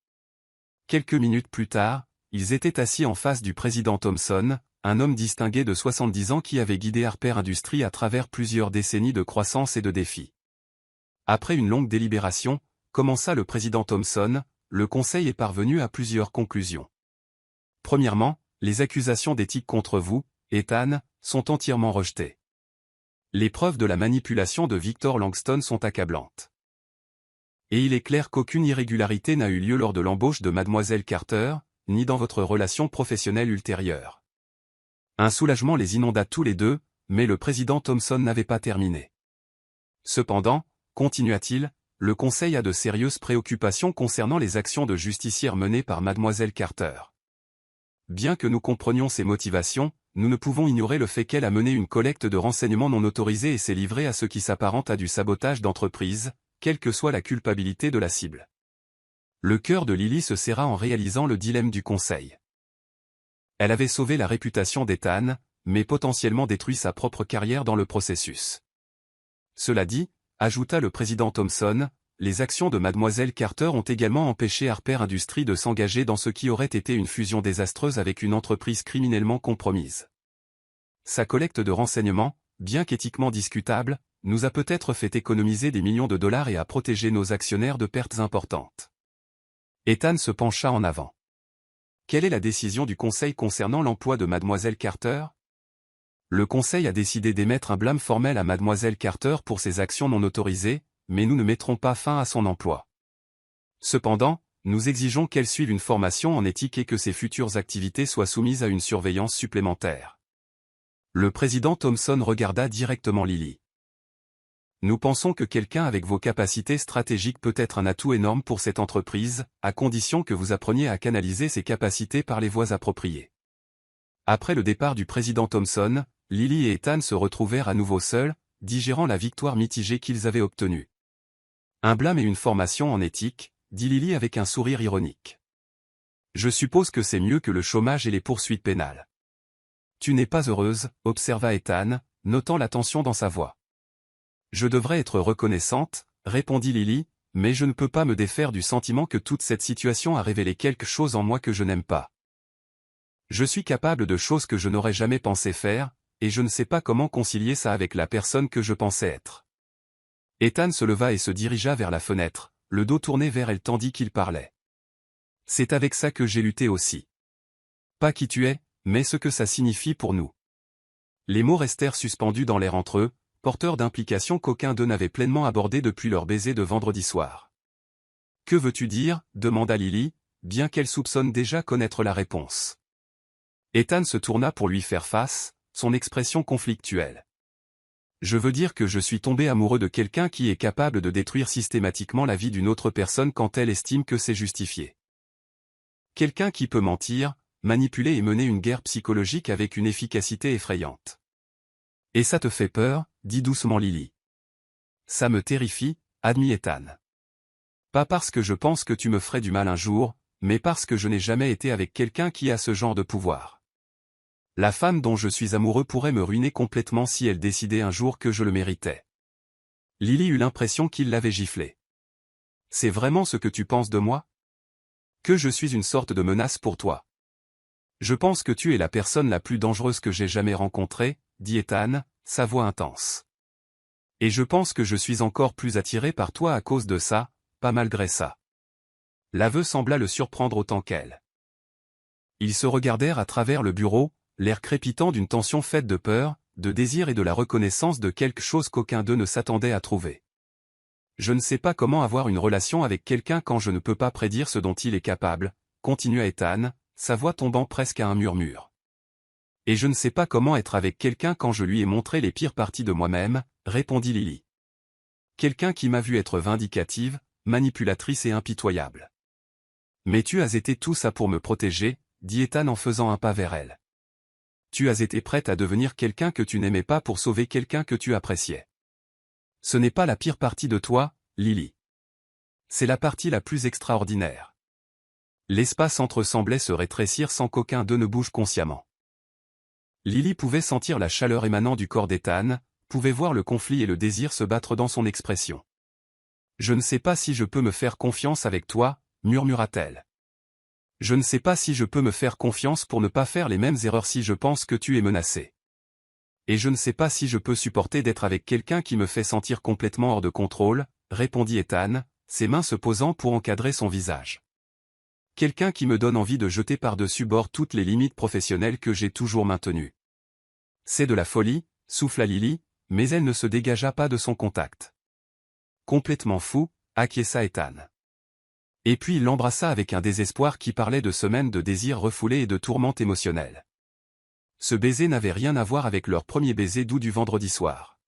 S1: Quelques minutes plus tard, ils étaient assis en face du président Thomson, un homme distingué de 70 ans qui avait guidé Harper Industries à travers plusieurs décennies de croissance et de défis. Après une longue délibération, commença le président Thomson, le conseil est parvenu à plusieurs conclusions. Premièrement, les accusations d'éthique contre vous, Ethan, sont entièrement rejetées. Les preuves de la manipulation de Victor Langston sont accablantes. Et il est clair qu'aucune irrégularité n'a eu lieu lors de l'embauche de Mademoiselle Carter, ni dans votre relation professionnelle ultérieure. Un soulagement les inonda tous les deux, mais le président Thomson n'avait pas terminé. Cependant, continua-t-il, le Conseil a de sérieuses préoccupations concernant les actions de justicière menées par Mademoiselle Carter. Bien que nous comprenions ses motivations, nous ne pouvons ignorer le fait qu'elle a mené une collecte de renseignements non autorisés et s'est livrée à ce qui s'apparente à du sabotage d'entreprise, quelle que soit la culpabilité de la cible. Le cœur de Lily se serra en réalisant le dilemme du Conseil. Elle avait sauvé la réputation d'Ethan, mais potentiellement détruit sa propre carrière dans le processus. Cela dit, ajouta le président Thomson, les actions de Mademoiselle Carter ont également empêché Harper Industries de s'engager dans ce qui aurait été une fusion désastreuse avec une entreprise criminellement compromise. Sa collecte de renseignements, bien qu'éthiquement discutable, nous a peut-être fait économiser des millions de dollars et a protégé nos actionnaires de pertes importantes. Ethan se pencha en avant. Quelle est la décision du Conseil concernant l'emploi de Mademoiselle Carter? Le Conseil a décidé d'émettre un blâme formel à Mademoiselle Carter pour ses actions non autorisées, mais nous ne mettrons pas fin à son emploi. Cependant, nous exigeons qu'elle suive une formation en éthique et que ses futures activités soient soumises à une surveillance supplémentaire. Le président Thomson regarda directement Lily. Nous pensons que quelqu'un avec vos capacités stratégiques peut être un atout énorme pour cette entreprise, à condition que vous appreniez à canaliser ces capacités par les voies appropriées. Après le départ du président Thomson, Lily et Ethan se retrouvèrent à nouveau seuls, digérant la victoire mitigée qu'ils avaient obtenue. Un blâme et une formation en éthique, dit Lily avec un sourire ironique. Je suppose que c'est mieux que le chômage et les poursuites pénales. Tu n'es pas heureuse, observa Ethan, notant la tension dans sa voix. Je devrais être reconnaissante, répondit Lily, mais je ne peux pas me défaire du sentiment que toute cette situation a révélé quelque chose en moi que je n'aime pas. Je suis capable de choses que je n'aurais jamais pensé faire, et je ne sais pas comment concilier ça avec la personne que je pensais être. Ethan se leva et se dirigea vers la fenêtre, le dos tourné vers elle tandis qu'il parlait. C'est avec ça que j'ai lutté aussi. Pas qui tu es, mais ce que ça signifie pour nous. Les mots restèrent suspendus dans l'air entre eux, porteurs d'implications qu'aucun d'eux n'avait pleinement abordées depuis leur baiser de vendredi soir. Que veux-tu dire? Demanda Lily, bien qu'elle soupçonne déjà connaître la réponse. Ethan se tourna pour lui faire face, son expression conflictuelle. Je veux dire que je suis tombé amoureux de quelqu'un qui est capable de détruire systématiquement la vie d'une autre personne quand elle estime que c'est justifié. Quelqu'un qui peut mentir, manipuler et mener une guerre psychologique avec une efficacité effrayante. Et ça te fait peur, dit doucement Lily. Ça me terrifie, admit Ethan. Pas parce que je pense que tu me ferais du mal un jour, mais parce que je n'ai jamais été avec quelqu'un qui a ce genre de pouvoir. La femme dont je suis amoureux pourrait me ruiner complètement si elle décidait un jour que je le méritais. Lily eut l'impression qu'il l'avait giflé. C'est vraiment ce que tu penses de moi? Que je suis une sorte de menace pour toi. Je pense que tu es la personne la plus dangereuse que j'ai jamais rencontrée, dit Ethan, sa voix intense. Et je pense que je suis encore plus attiré par toi à cause de ça, pas malgré ça. L'aveu sembla le surprendre autant qu'elle. Ils se regardèrent à travers le bureau, l'air crépitant d'une tension faite de peur, de désir et de la reconnaissance de quelque chose qu'aucun d'eux ne s'attendait à trouver. Je ne sais pas comment avoir une relation avec quelqu'un quand je ne peux pas prédire ce dont il est capable, continua Ethan, sa voix tombant presque à un murmure. Et je ne sais pas comment être avec quelqu'un quand je lui ai montré les pires parties de moi-même, répondit Lily. Quelqu'un qui m'a vu être vindicative, manipulatrice et impitoyable. Mais tu as été tout ça pour me protéger, dit Ethan en faisant un pas vers elle. Tu as été prête à devenir quelqu'un que tu n'aimais pas pour sauver quelqu'un que tu appréciais. Ce n'est pas la pire partie de toi, Lily. C'est la partie la plus extraordinaire. L'espace entre semblait se rétrécir sans qu'aucun d'eux ne bouge consciemment. Lily pouvait sentir la chaleur émanant du corps d'Ethan, pouvait voir le conflit et le désir se battre dans son expression. Je ne sais pas si je peux me faire confiance avec toi, murmura-t-elle. Je ne sais pas si je peux me faire confiance pour ne pas faire les mêmes erreurs si je pense que tu es menacé. Et je ne sais pas si je peux supporter d'être avec quelqu'un qui me fait sentir complètement hors de contrôle, répondit Ethan, ses mains se posant pour encadrer son visage. Quelqu'un qui me donne envie de jeter par-dessus bord toutes les limites professionnelles que j'ai toujours maintenues. C'est de la folie, souffla Lily, mais elle ne se dégagea pas de son contact. Complètement fou, acquiesça Ethan. Et puis il l'embrassa avec un désespoir qui parlait de semaines de désirs refoulés et de tourmentes émotionnelles. Ce baiser n'avait rien à voir avec leur premier baiser doux du vendredi soir.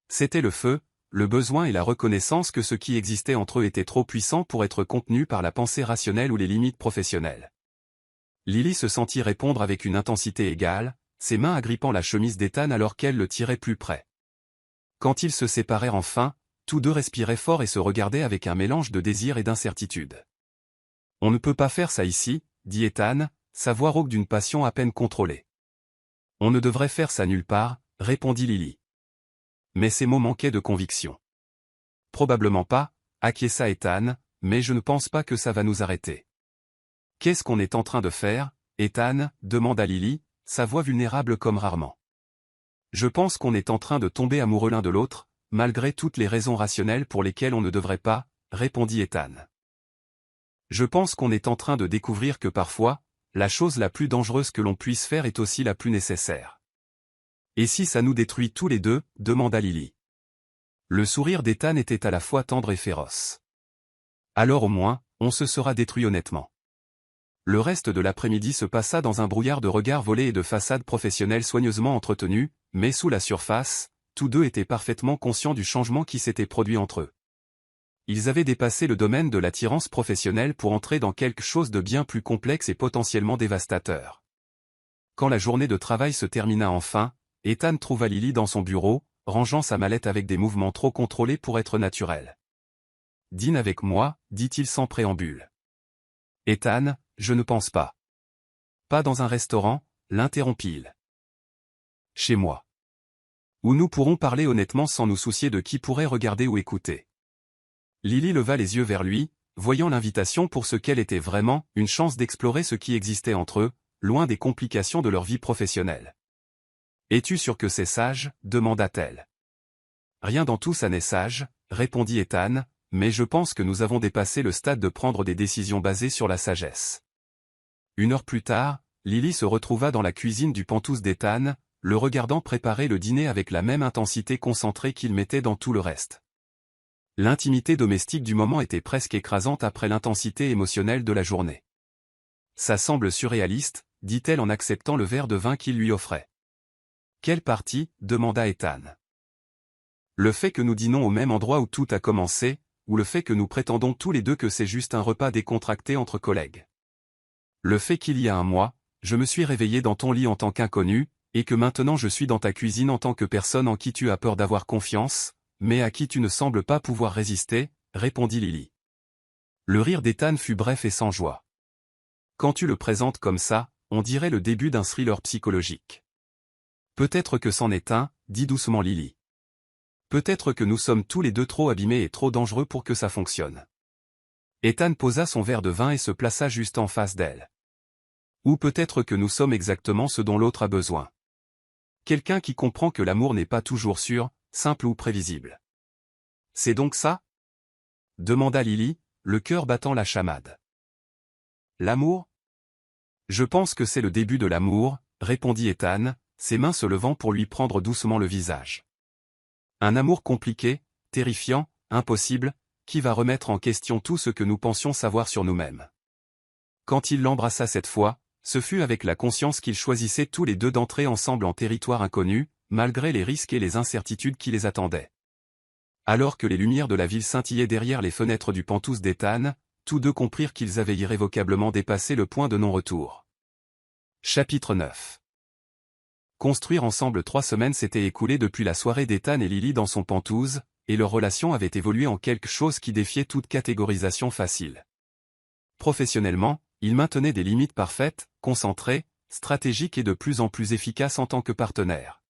S1: C'était le feu, le besoin et la reconnaissance que ce qui existait entre eux était trop puissant pour être contenu par la pensée rationnelle ou les limites professionnelles. Lily se sentit répondre avec une intensité égale, ses mains agrippant la chemise d'Ethan alors qu'elle le tirait plus près. Quand ils se séparèrent enfin, tous deux respiraient fort et se regardaient avec un mélange de désir et d'incertitude. On ne peut pas faire ça ici, dit Ethan, sa voix rauque d'une passion à peine contrôlée. On ne devrait faire ça nulle part, répondit Lily. Mais ces mots manquaient de conviction. Probablement pas, acquiesça Ethan, mais je ne pense pas que ça va nous arrêter. Qu'est-ce qu'on est en train de faire, Ethan, demanda Lily, sa voix vulnérable comme rarement. Je pense qu'on est en train de tomber amoureux l'un de l'autre, malgré toutes les raisons rationnelles pour lesquelles on ne devrait pas, répondit Ethan. Je pense qu'on est en train de découvrir que parfois, la chose la plus dangereuse que l'on puisse faire est aussi la plus nécessaire. Et si ça nous détruit tous les deux, demanda Lily. Le sourire d'Ethan était à la fois tendre et féroce. Alors au moins, on se sera détruit honnêtement. Le reste de l'après-midi se passa dans un brouillard de regards volés et de façades professionnelles soigneusement entretenues, mais sous la surface, tous deux étaient parfaitement conscients du changement qui s'était produit entre eux. Ils avaient dépassé le domaine de l'attirance professionnelle pour entrer dans quelque chose de bien plus complexe et potentiellement dévastateur. Quand la journée de travail se termina enfin, Ethan trouva Lily dans son bureau, rangeant sa mallette avec des mouvements trop contrôlés pour être naturels. « Dîne avec moi », dit-il sans préambule. « Ethan, je ne pense pas. »« Pas dans un restaurant », l'interrompit-il. « Chez moi. Où nous pourrons parler honnêtement sans nous soucier de qui pourrait regarder ou écouter. » Lily leva les yeux vers lui, voyant l'invitation pour ce qu'elle était vraiment, une chance d'explorer ce qui existait entre eux, loin des complications de leur vie professionnelle. « Es-tu sûr que c'est sage ?» demanda-t-elle. « Rien dans tout ça n'est sage », répondit Ethan, mais je pense que nous avons dépassé le stade de prendre des décisions basées sur la sagesse. 1 heure plus tard, Lily se retrouva dans la cuisine du Pantouse d'Ethan, le regardant préparer le dîner avec la même intensité concentrée qu'il mettait dans tout le reste. L'intimité domestique du moment était presque écrasante après l'intensité émotionnelle de la journée. « Ça semble surréaliste », dit-elle en acceptant le verre de vin qu'il lui offrait. « Quelle partie ?» demanda Ethan. « Le fait que nous dînons au même endroit où tout a commencé, ou le fait que nous prétendons tous les deux que c'est juste un repas décontracté entre collègues. Le fait qu'il y a un mois, je me suis réveillé dans ton lit en tant qu'inconnu, et que maintenant je suis dans ta cuisine en tant que personne en qui tu as peur d'avoir confiance, mais à qui tu ne sembles pas pouvoir résister, répondit Lily. Le rire d'Ethan fut bref et sans joie. Quand tu le présentes comme ça, on dirait le début d'un thriller psychologique. Peut-être que c'en est un, dit doucement Lily. Peut-être que nous sommes tous les deux trop abîmés et trop dangereux pour que ça fonctionne. Ethan posa son verre de vin et se plaça juste en face d'elle. Ou peut-être que nous sommes exactement ce dont l'autre a besoin. Quelqu'un qui comprend que l'amour n'est pas toujours sûr, simple ou prévisible. C'est donc ça ? demanda Lily, le cœur battant la chamade. L'amour ? Je pense que c'est le début de l'amour, répondit Ethan, ses mains se levant pour lui prendre doucement le visage. Un amour compliqué, terrifiant, impossible, qui va remettre en question tout ce que nous pensions savoir sur nous-mêmes. Quand il l'embrassa cette fois, ce fut avec la conscience qu'ils choisissaient tous les deux d'entrer ensemble en territoire inconnu, malgré les risques et les incertitudes qui les attendaient. Alors que les lumières de la ville scintillaient derrière les fenêtres du Pantouse d'Ethan, tous deux comprirent qu'ils avaient irrévocablement dépassé le point de non-retour. Chapitre 9. Construire ensemble 3 semaines s'étaient écoulées depuis la soirée d'Ethan et Lily dans son Pantouse, et leur relation avait évolué en quelque chose qui défiait toute catégorisation facile. Professionnellement, ils maintenaient des limites parfaites, concentrées, stratégiques et de plus en plus efficaces en tant que partenaires.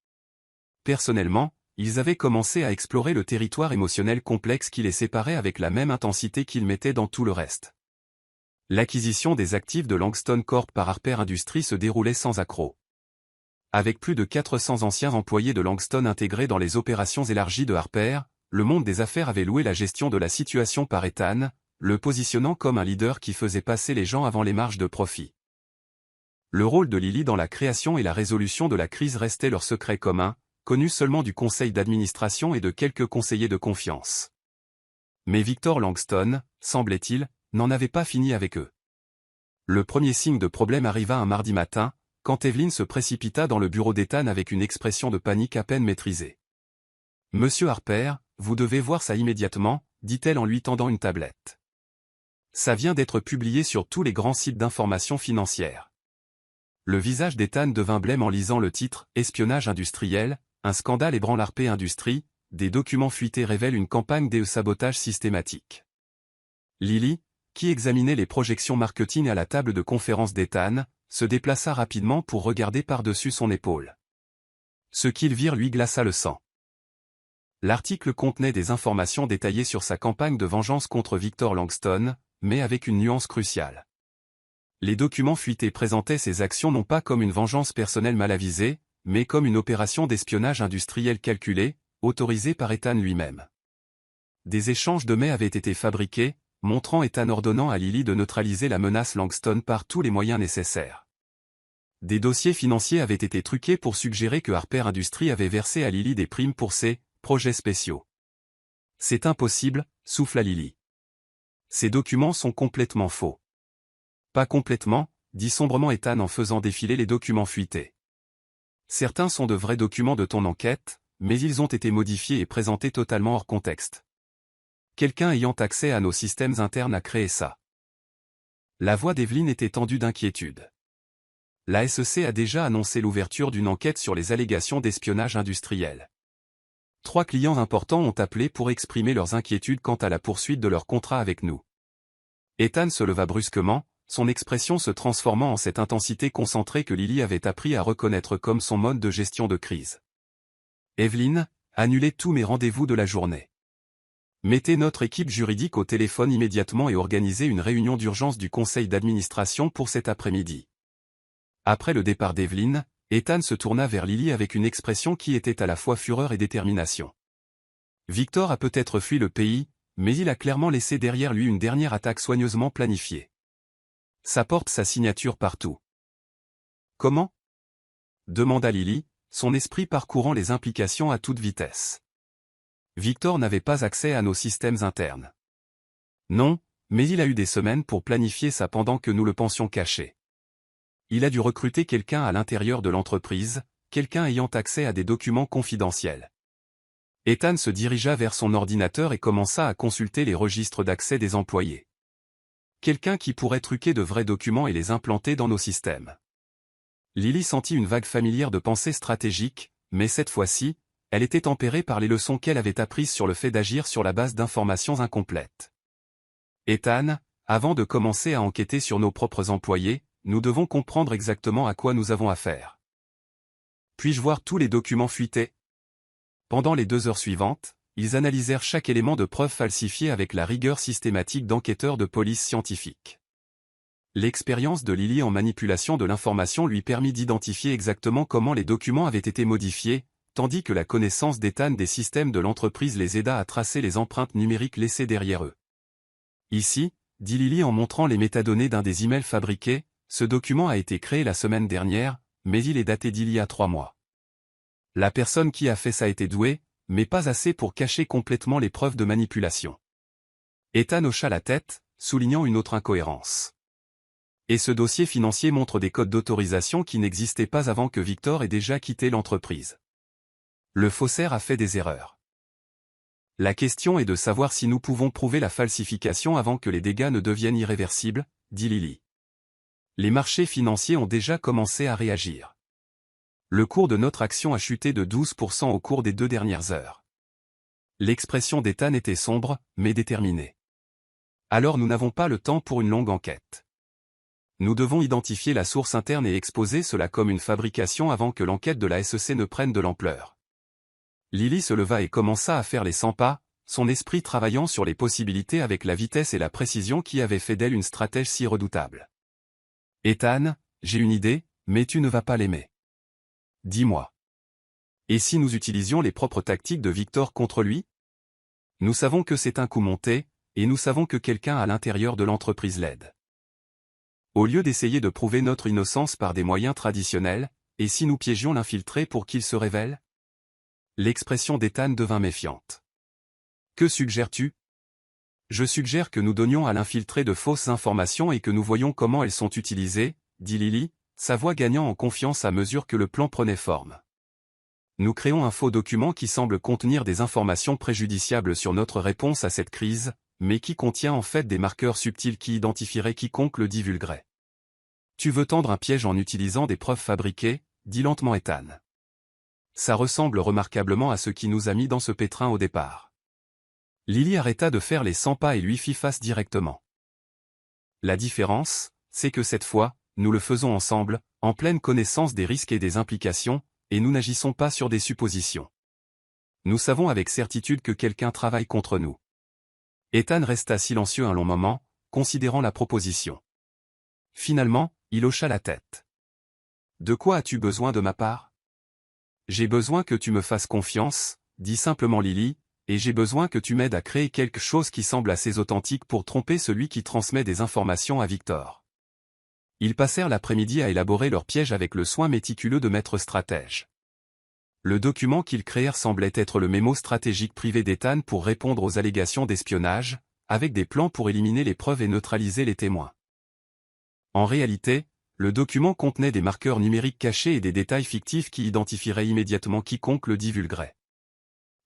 S1: Personnellement, ils avaient commencé à explorer le territoire émotionnel complexe qui les séparait avec la même intensité qu'ils mettaient dans tout le reste. L'acquisition des actifs de Langston Corp par Harper Industries se déroulait sans accroc. Avec plus de 400 anciens employés de Langston intégrés dans les opérations élargies de Harper, le monde des affaires avait loué la gestion de la situation par Ethan, le positionnant comme un leader qui faisait passer les gens avant les marges de profit. Le rôle de Lily dans la création et la résolution de la crise restait leur secret commun, connu seulement du conseil d'administration et de quelques conseillers de confiance. Mais Victor Langston, semblait-il, n'en avait pas fini avec eux. Le premier signe de problème arriva un mardi matin, quand Evelyn se précipita dans le bureau d'Ethan avec une expression de panique à peine maîtrisée. « Monsieur Harper, vous devez voir ça immédiatement », dit-elle en lui tendant une tablette. Ça vient d'être publié sur tous les grands sites d'information financière. Le visage d'Ethan devint blême en lisant le titre « Espionnage industriel, un scandale ébranle Harper Industries, des documents fuités révèlent une campagne de sabotage systématique ». Lily, qui examinait les projections marketing à la table de conférence d'Ethan, se déplaça rapidement pour regarder par-dessus son épaule. Ce qu'ils virent lui glaça le sang. L'article contenait des informations détaillées sur sa campagne de vengeance contre Victor Langston, mais avec une nuance cruciale. Les documents fuités présentaient ses actions non pas comme une vengeance personnelle mal avisée, mais comme une opération d'espionnage industriel calculée, autorisée par Ethan lui-même. Des échanges de mails avaient été fabriqués, montrant Ethan ordonnant à Lily de neutraliser la menace Langston par tous les moyens nécessaires. Des dossiers financiers avaient été truqués pour suggérer que Harper Industries avait versé à Lily des primes pour ses projets spéciaux. C'est impossible, souffla Lily. Ces documents sont complètement faux. Pas complètement, dit sombrement Ethan en faisant défiler les documents fuités. Certains sont de vrais documents de ton enquête, mais ils ont été modifiés et présentés totalement hors contexte. Quelqu'un ayant accès à nos systèmes internes a créé ça. La voix d'Evelyn était tendue d'inquiétude. La SEC a déjà annoncé l'ouverture d'une enquête sur les allégations d'espionnage industriel. 3 clients importants ont appelé pour exprimer leurs inquiétudes quant à la poursuite de leur contrat avec nous. Ethan se leva brusquement, son expression se transformant en cette intensité concentrée que Lily avait appris à reconnaître comme son mode de gestion de crise. Evelyn, annulez tous mes rendez-vous de la journée. Mettez notre équipe juridique au téléphone immédiatement et organisez une réunion d'urgence du conseil d'administration pour cet après-midi. Après le départ d'Evelyn, Ethan se tourna vers Lily avec une expression qui était à la fois fureur et détermination. Victor a peut-être fui le pays, mais il a clairement laissé derrière lui une dernière attaque soigneusement planifiée. Ça porte sa signature partout. Comment ? Demanda Lily, son esprit parcourant les implications à toute vitesse. Victor n'avait pas accès à nos systèmes internes. Non, mais il a eu des semaines pour planifier ça pendant que nous le pensions caché. Il a dû recruter quelqu'un à l'intérieur de l'entreprise, quelqu'un ayant accès à des documents confidentiels. Ethan se dirigea vers son ordinateur et commença à consulter les registres d'accès des employés. Quelqu'un qui pourrait truquer de vrais documents et les implanter dans nos systèmes. Lily sentit une vague familière de pensée stratégique, mais cette fois-ci, elle était tempérée par les leçons qu'elle avait apprises sur le fait d'agir sur la base d'informations incomplètes. Ethan, avant de commencer à enquêter sur nos propres employés, nous devons comprendre exactement à quoi nous avons affaire. Puis-je voir tous les documents fuités ? Pendant les 2 heures suivantes, ils analysèrent chaque élément de preuve falsifié avec la rigueur systématique d'enquêteurs de police scientifique. L'expérience de Lily en manipulation de l'information lui permit d'identifier exactement comment les documents avaient été modifiés, tandis que la connaissance d'Ethan des systèmes de l'entreprise les aida à tracer les empreintes numériques laissées derrière eux. Ici, dit Lily en montrant les métadonnées d'un des emails fabriqués, ce document a été créé la semaine dernière, mais il est daté d'il y a 3 mois. La personne qui a fait ça était douée, mais pas assez pour cacher complètement les preuves de manipulation. Ethan hocha la tête, soulignant une autre incohérence. Et ce dossier financier montre des codes d'autorisation qui n'existaient pas avant que Victor ait déjà quitté l'entreprise. Le faussaire a fait des erreurs. La question est de savoir si nous pouvons prouver la falsification avant que les dégâts ne deviennent irréversibles, dit Lily. Les marchés financiers ont déjà commencé à réagir. Le cours de notre action a chuté de 12% au cours des 2 dernières heures. L'expression d'Ethan était sombre, mais déterminée. Alors nous n'avons pas le temps pour une longue enquête. Nous devons identifier la source interne et exposer cela comme une fabrication avant que l'enquête de la SEC ne prenne de l'ampleur. Lily se leva et commença à faire les 100 pas, son esprit travaillant sur les possibilités avec la vitesse et la précision qui avaient fait d'elle une stratège si redoutable. Ethan, j'ai une idée, mais tu ne vas pas l'aimer. Dis-moi. Et si nous utilisions les propres tactiques de Victor contre lui ? Nous savons que c'est un coup monté, et nous savons que quelqu'un à l'intérieur de l'entreprise l'aide. Au lieu d'essayer de prouver notre innocence par des moyens traditionnels, et si nous piégions l'infiltré pour qu'il se révèle ? L'expression d'Ethan devint méfiante. Que suggères-tu ? Je suggère que nous donnions à l'infiltré de fausses informations et que nous voyions comment elles sont utilisées, dit Lily, sa voix gagnant en confiance à mesure que le plan prenait forme. Nous créons un faux document qui semble contenir des informations préjudiciables sur notre réponse à cette crise, mais qui contient en fait des marqueurs subtils qui identifieraient quiconque le divulguerait. Tu veux tendre un piège en utilisant des preuves fabriquées, dit lentement Ethan. Ça ressemble remarquablement à ce qui nous a mis dans ce pétrin au départ. Lily arrêta de faire les 100 pas et lui fit face directement. La différence, c'est que cette fois, nous le faisons ensemble, en pleine connaissance des risques et des implications, et nous n'agissons pas sur des suppositions. Nous savons avec certitude que quelqu'un travaille contre nous. Ethan resta silencieux un long moment, considérant la proposition. Finalement, il hocha la tête. De quoi as-tu besoin de ma part? J'ai besoin que tu me fasses confiance, dit simplement Lily, et j'ai besoin que tu m'aides à créer quelque chose qui semble assez authentique pour tromper celui qui transmet des informations à Victor. Ils passèrent l'après-midi à élaborer leur piège avec le soin méticuleux de maître stratège. Le document qu'ils créèrent semblait être le mémo stratégique privé d'Ethan pour répondre aux allégations d'espionnage, avec des plans pour éliminer les preuves et neutraliser les témoins. En réalité, le document contenait des marqueurs numériques cachés et des détails fictifs qui identifieraient immédiatement quiconque le divulguerait.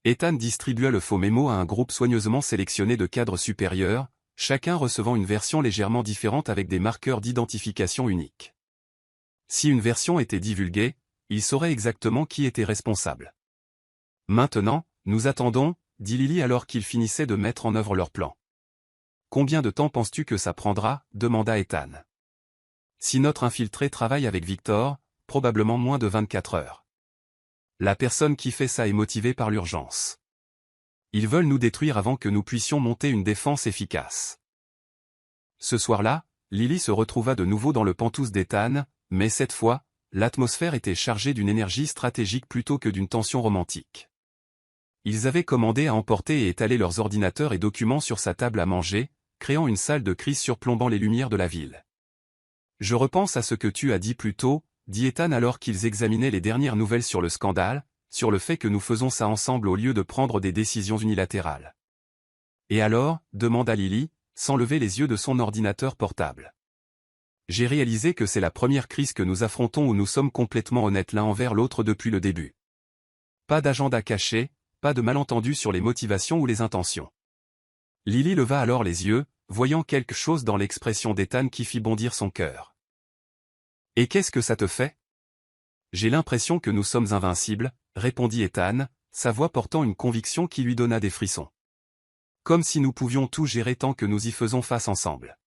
S1: Ethan distribua le faux mémo à un groupe soigneusement sélectionné de cadres supérieurs, chacun recevant une version légèrement différente avec des marqueurs d'identification uniques. Si une version était divulguée, il saurait exactement qui était responsable. Maintenant, nous attendons, dit Lily alors qu'ils finissaient de mettre en œuvre leur plan. Combien de temps penses-tu que ça prendra? Demanda Ethan. Si notre infiltré travaille avec Victor, probablement moins de 24 heures. La personne qui fait ça est motivée par l'urgence. Ils veulent nous détruire avant que nous puissions monter une défense efficace. Ce soir-là, Lily se retrouva de nouveau dans le pantouse d'Ethan, mais cette fois, l'atmosphère était chargée d'une énergie stratégique plutôt que d'une tension romantique. Ils avaient commandé à emporter et étaler leurs ordinateurs et documents sur sa table à manger, créant une salle de crise surplombant les lumières de la ville. Je repense à ce que tu as dit plus tôt, dit Ethan alors qu'ils examinaient les dernières nouvelles sur le scandale, sur le fait que nous faisons ça ensemble au lieu de prendre des décisions unilatérales. Et alors, demanda Lily, sans lever les yeux de son ordinateur portable. J'ai réalisé que c'est la première crise que nous affrontons où nous sommes complètement honnêtes l'un envers l'autre depuis le début. Pas d'agenda caché, pas de malentendu sur les motivations ou les intentions. Lily leva alors les yeux, voyant quelque chose dans l'expression d'Ethan qui fit bondir son cœur. Et qu'est-ce que ça te fait? J'ai l'impression que nous sommes invincibles, répondit Ethan, sa voix portant une conviction qui lui donna des frissons. Comme si nous pouvions tout gérer tant que nous y faisons face ensemble.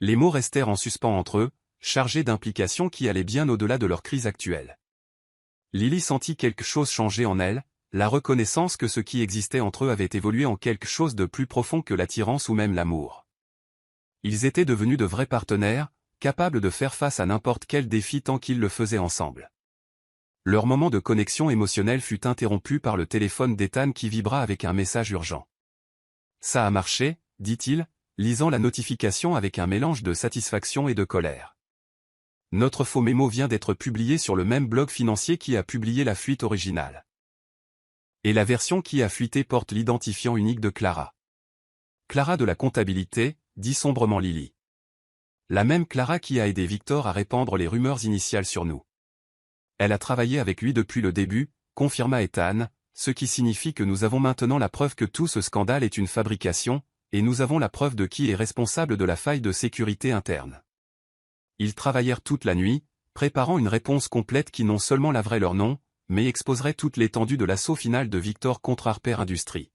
S1: Les mots restèrent en suspens entre eux, chargés d'implications qui allaient bien au-delà de leur crise actuelle. Lily sentit quelque chose changer en elle, la reconnaissance que ce qui existait entre eux avait évolué en quelque chose de plus profond que l'attirance ou même l'amour. Ils étaient devenus de vrais partenaires, capables de faire face à n'importe quel défi tant qu'ils le faisaient ensemble. Leur moment de connexion émotionnelle fut interrompu par le téléphone d'Ethan qui vibra avec un message urgent. Ça a marché, dit-il, lisant la notification avec un mélange de satisfaction et de colère. Notre faux mémo vient d'être publié sur le même blog financier qui a publié la fuite originale. Et la version qui a fuité porte l'identifiant unique de Clara. Clara de la comptabilité, dit sombrement Lily. La même Clara qui a aidé Victor à répandre les rumeurs initiales sur nous. Elle a travaillé avec lui depuis le début, confirma Ethan, ce qui signifie que nous avons maintenant la preuve que tout ce scandale est une fabrication, et nous avons la preuve de qui est responsable de la faille de sécurité interne. Ils travaillèrent toute la nuit, préparant une réponse complète qui non seulement laverait leur nom, mais exposerait toute l'étendue de l'assaut final de Victor contre Harper Industries.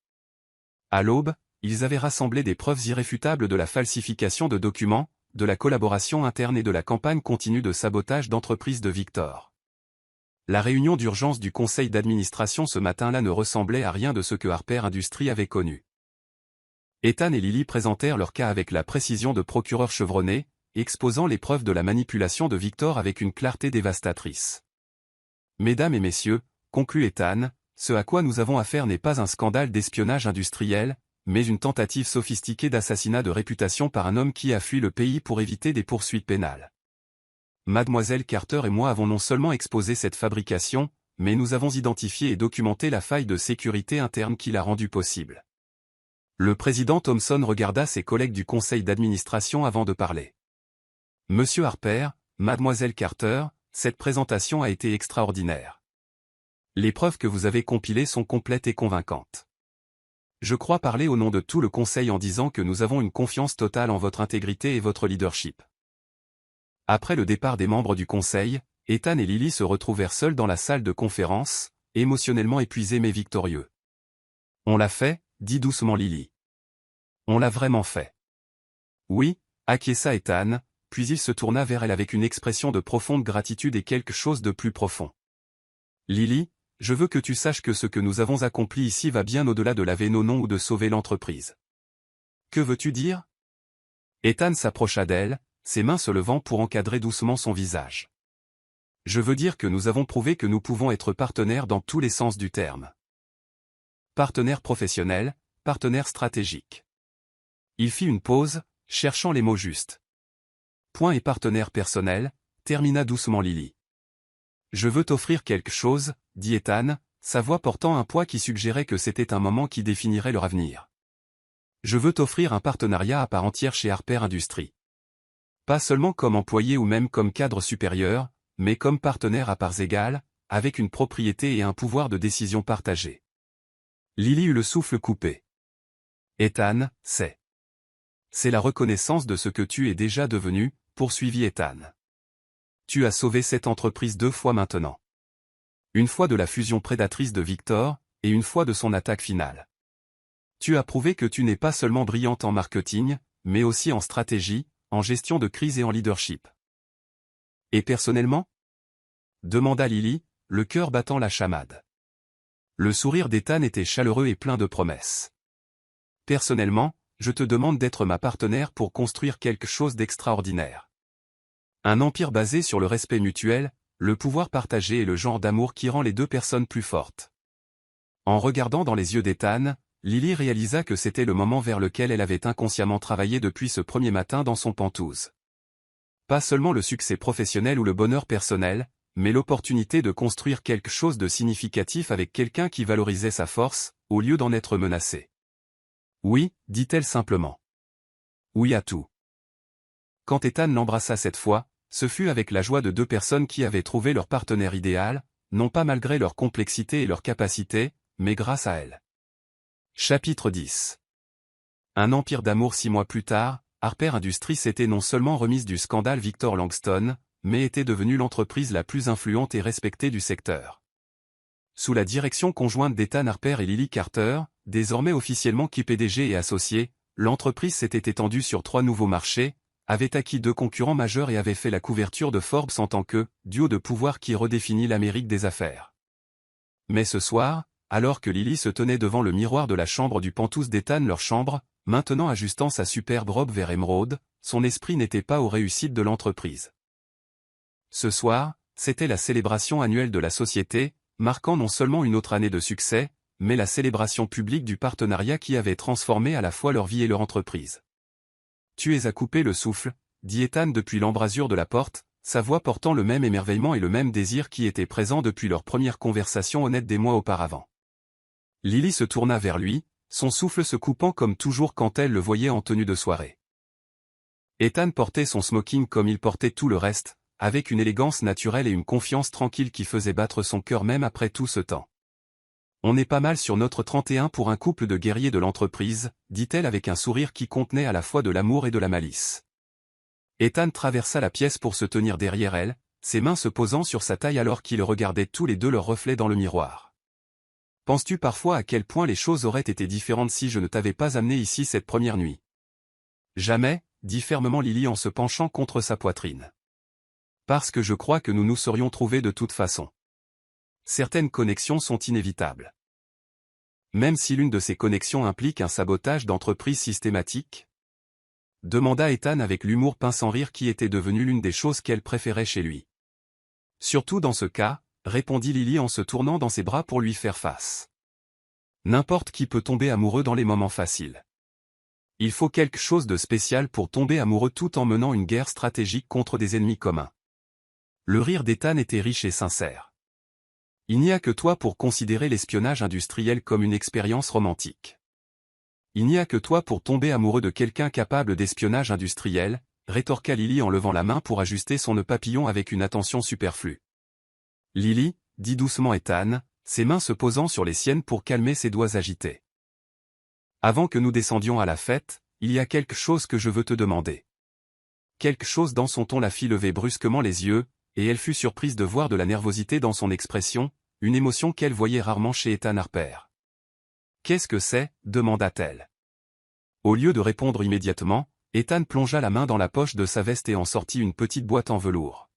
S1: À l'aube, ils avaient rassemblé des preuves irréfutables de la falsification de documents, de la collaboration interne et de la campagne continue de sabotage d'entreprises de Victor. La réunion d'urgence du conseil d'administration ce matin-là ne ressemblait à rien de ce que Harper Industries avait connu. Ethan et Lily présentèrent leur cas avec la précision de procureurs chevronnés, exposant les preuves de la manipulation de Victor avec une clarté dévastatrice. Mesdames et messieurs, conclut Ethan, ce à quoi nous avons affaire n'est pas un scandale d'espionnage industriel, mais une tentative sophistiquée d'assassinat de réputation par un homme qui a fui le pays pour éviter des poursuites pénales. Mademoiselle Carter et moi avons non seulement exposé cette fabrication, mais nous avons identifié et documenté la faille de sécurité interne qui l'a rendue possible. Le président Thompson regarda ses collègues du conseil d'administration avant de parler. Monsieur Harper, Mademoiselle Carter, cette présentation a été extraordinaire. Les preuves que vous avez compilées sont complètes et convaincantes. Je crois parler au nom de tout le conseil en disant que nous avons une confiance totale en votre intégrité et votre leadership. Après le départ des membres du conseil, Ethan et Lily se retrouvèrent seuls dans la salle de conférence, émotionnellement épuisés mais victorieux. On l'a fait, dit doucement Lily. On l'a vraiment fait. Oui, acquiesça Ethan, puis il se tourna vers elle avec une expression de profonde gratitude et quelque chose de plus profond. Lily, je veux que tu saches que ce que nous avons accompli ici va bien au-delà de laver nos noms ou de sauver l'entreprise. Que veux-tu dire? Ethan s'approcha d'elle, ses mains se levant pour encadrer doucement son visage. Je veux dire que nous avons prouvé que nous pouvons être partenaires dans tous les sens du terme. Partenaire professionnel, partenaire stratégique. Il fit une pause, cherchant les mots justes. Point et partenaire personnel, termina doucement Lily. Je veux t'offrir quelque chose, dit Ethan, sa voix portant un poids qui suggérait que c'était un moment qui définirait leur avenir. Je veux t'offrir un partenariat à part entière chez Harper Industries. Pas seulement comme employé ou même comme cadre supérieur, mais comme partenaire à parts égales, avec une propriété et un pouvoir de décision partagé. Lily eut le souffle coupé. Ethan, c'est la reconnaissance de ce que tu es déjà devenu, poursuivit Ethan. Tu as sauvé cette entreprise 2 fois maintenant. Une fois de la fusion prédatrice de Victor, et une fois de son attaque finale. Tu as prouvé que tu n'es pas seulement brillante en marketing, mais aussi en stratégie, en gestion de crise et en leadership. Et personnellement? Demanda Lily, le cœur battant la chamade. Le sourire d'Ethan était chaleureux et plein de promesses. Personnellement, je te demande d'être ma partenaire pour construire quelque chose d'extraordinaire. Un empire basé sur le respect mutuel, le pouvoir partagé et le genre d'amour qui rend les deux personnes plus fortes. En regardant dans les yeux d'Ethan, Lily réalisa que c'était le moment vers lequel elle avait inconsciemment travaillé depuis ce premier matin dans son Penthouse. Pas seulement le succès professionnel ou le bonheur personnel, mais l'opportunité de construire quelque chose de significatif avec quelqu'un qui valorisait sa force, au lieu d'en être menacé. Oui, dit-elle simplement. Oui à tout. Quand Ethan l'embrassa cette fois, ce fut avec la joie de 2 personnes qui avaient trouvé leur partenaire idéal, non pas malgré leur complexité et leur capacité, mais grâce à elle. Chapitre 10. Un empire d'amour 6 mois plus tard, Harper Industries s'était non seulement remise du scandale Victor Langston, mais était devenue l'entreprise la plus influente et respectée du secteur. Sous la direction conjointe d'Ethan Harper et Lily Carter, désormais officiellement PDG et associés, l'entreprise s'était étendue sur 3 nouveaux marchés, avait acquis 2 concurrents majeurs et avait fait la couverture de Forbes en tant que « duo de pouvoir qui redéfinit l'Amérique des affaires ». Mais ce soir, alors que Lily se tenait devant le miroir de la chambre du Penthouse d'Ethan, leur chambre, maintenant ajustant sa superbe robe vert émeraude, son esprit n'était pas aux réussites de l'entreprise. Ce soir, c'était la célébration annuelle de la société, marquant non seulement une autre année de succès, mais la célébration publique du partenariat qui avait transformé à la fois leur vie et leur entreprise. Tu es à couper le souffle, dit Ethan depuis l'embrasure de la porte, sa voix portant le même émerveillement et le même désir qui étaient présents depuis leur première conversation honnête des mois auparavant. Lily se tourna vers lui, son souffle se coupant comme toujours quand elle le voyait en tenue de soirée. Ethan portait son smoking comme il portait tout le reste, avec une élégance naturelle et une confiance tranquille qui faisait battre son cœur même après tout ce temps. On est pas mal sur notre 31 pour un couple de guerriers de l'entreprise, dit-elle avec un sourire qui contenait à la fois de l'amour et de la malice. Ethan traversa la pièce pour se tenir derrière elle, ses mains se posant sur sa taille alors qu'ils regardaient tous les deux leur reflet dans le miroir. Penses-tu parfois à quel point les choses auraient été différentes si je ne t'avais pas amené ici cette première nuit? Jamais, dit fermement Lily en se penchant contre sa poitrine. Parce que je crois que nous nous serions trouvés de toute façon. Certaines connexions sont inévitables. Même si l'une de ces connexions implique un sabotage d'entreprise systématique? Demanda Ethan avec l'humour pince sans rire qui était devenu l'une des choses qu'elle préférait chez lui. Surtout dans ce cas, répondit Lily en se tournant dans ses bras pour lui faire face. N'importe qui peut tomber amoureux dans les moments faciles. Il faut quelque chose de spécial pour tomber amoureux tout en menant une guerre stratégique contre des ennemis communs. Le rire d'Ethan était riche et sincère. Il n'y a que toi pour considérer l'espionnage industriel comme une expérience romantique. Il n'y a que toi pour tomber amoureux de quelqu'un capable d'espionnage industriel, rétorqua Lily en levant la main pour ajuster son nœud papillon avec une attention superflue. Lily, dit doucement Ethan, ses mains se posant sur les siennes pour calmer ses doigts agités. Avant que nous descendions à la fête, il y a quelque chose que je veux te demander. Quelque chose dans son ton la fit lever brusquement les yeux, et elle fut surprise de voir de la nervosité dans son expression, une émotion qu'elle voyait rarement chez Ethan Harper. Qu'est-ce que c'est? Demanda-t-elle. Au lieu de répondre immédiatement, Ethan plongea la main dans la poche de sa veste et en sortit une petite boîte en velours.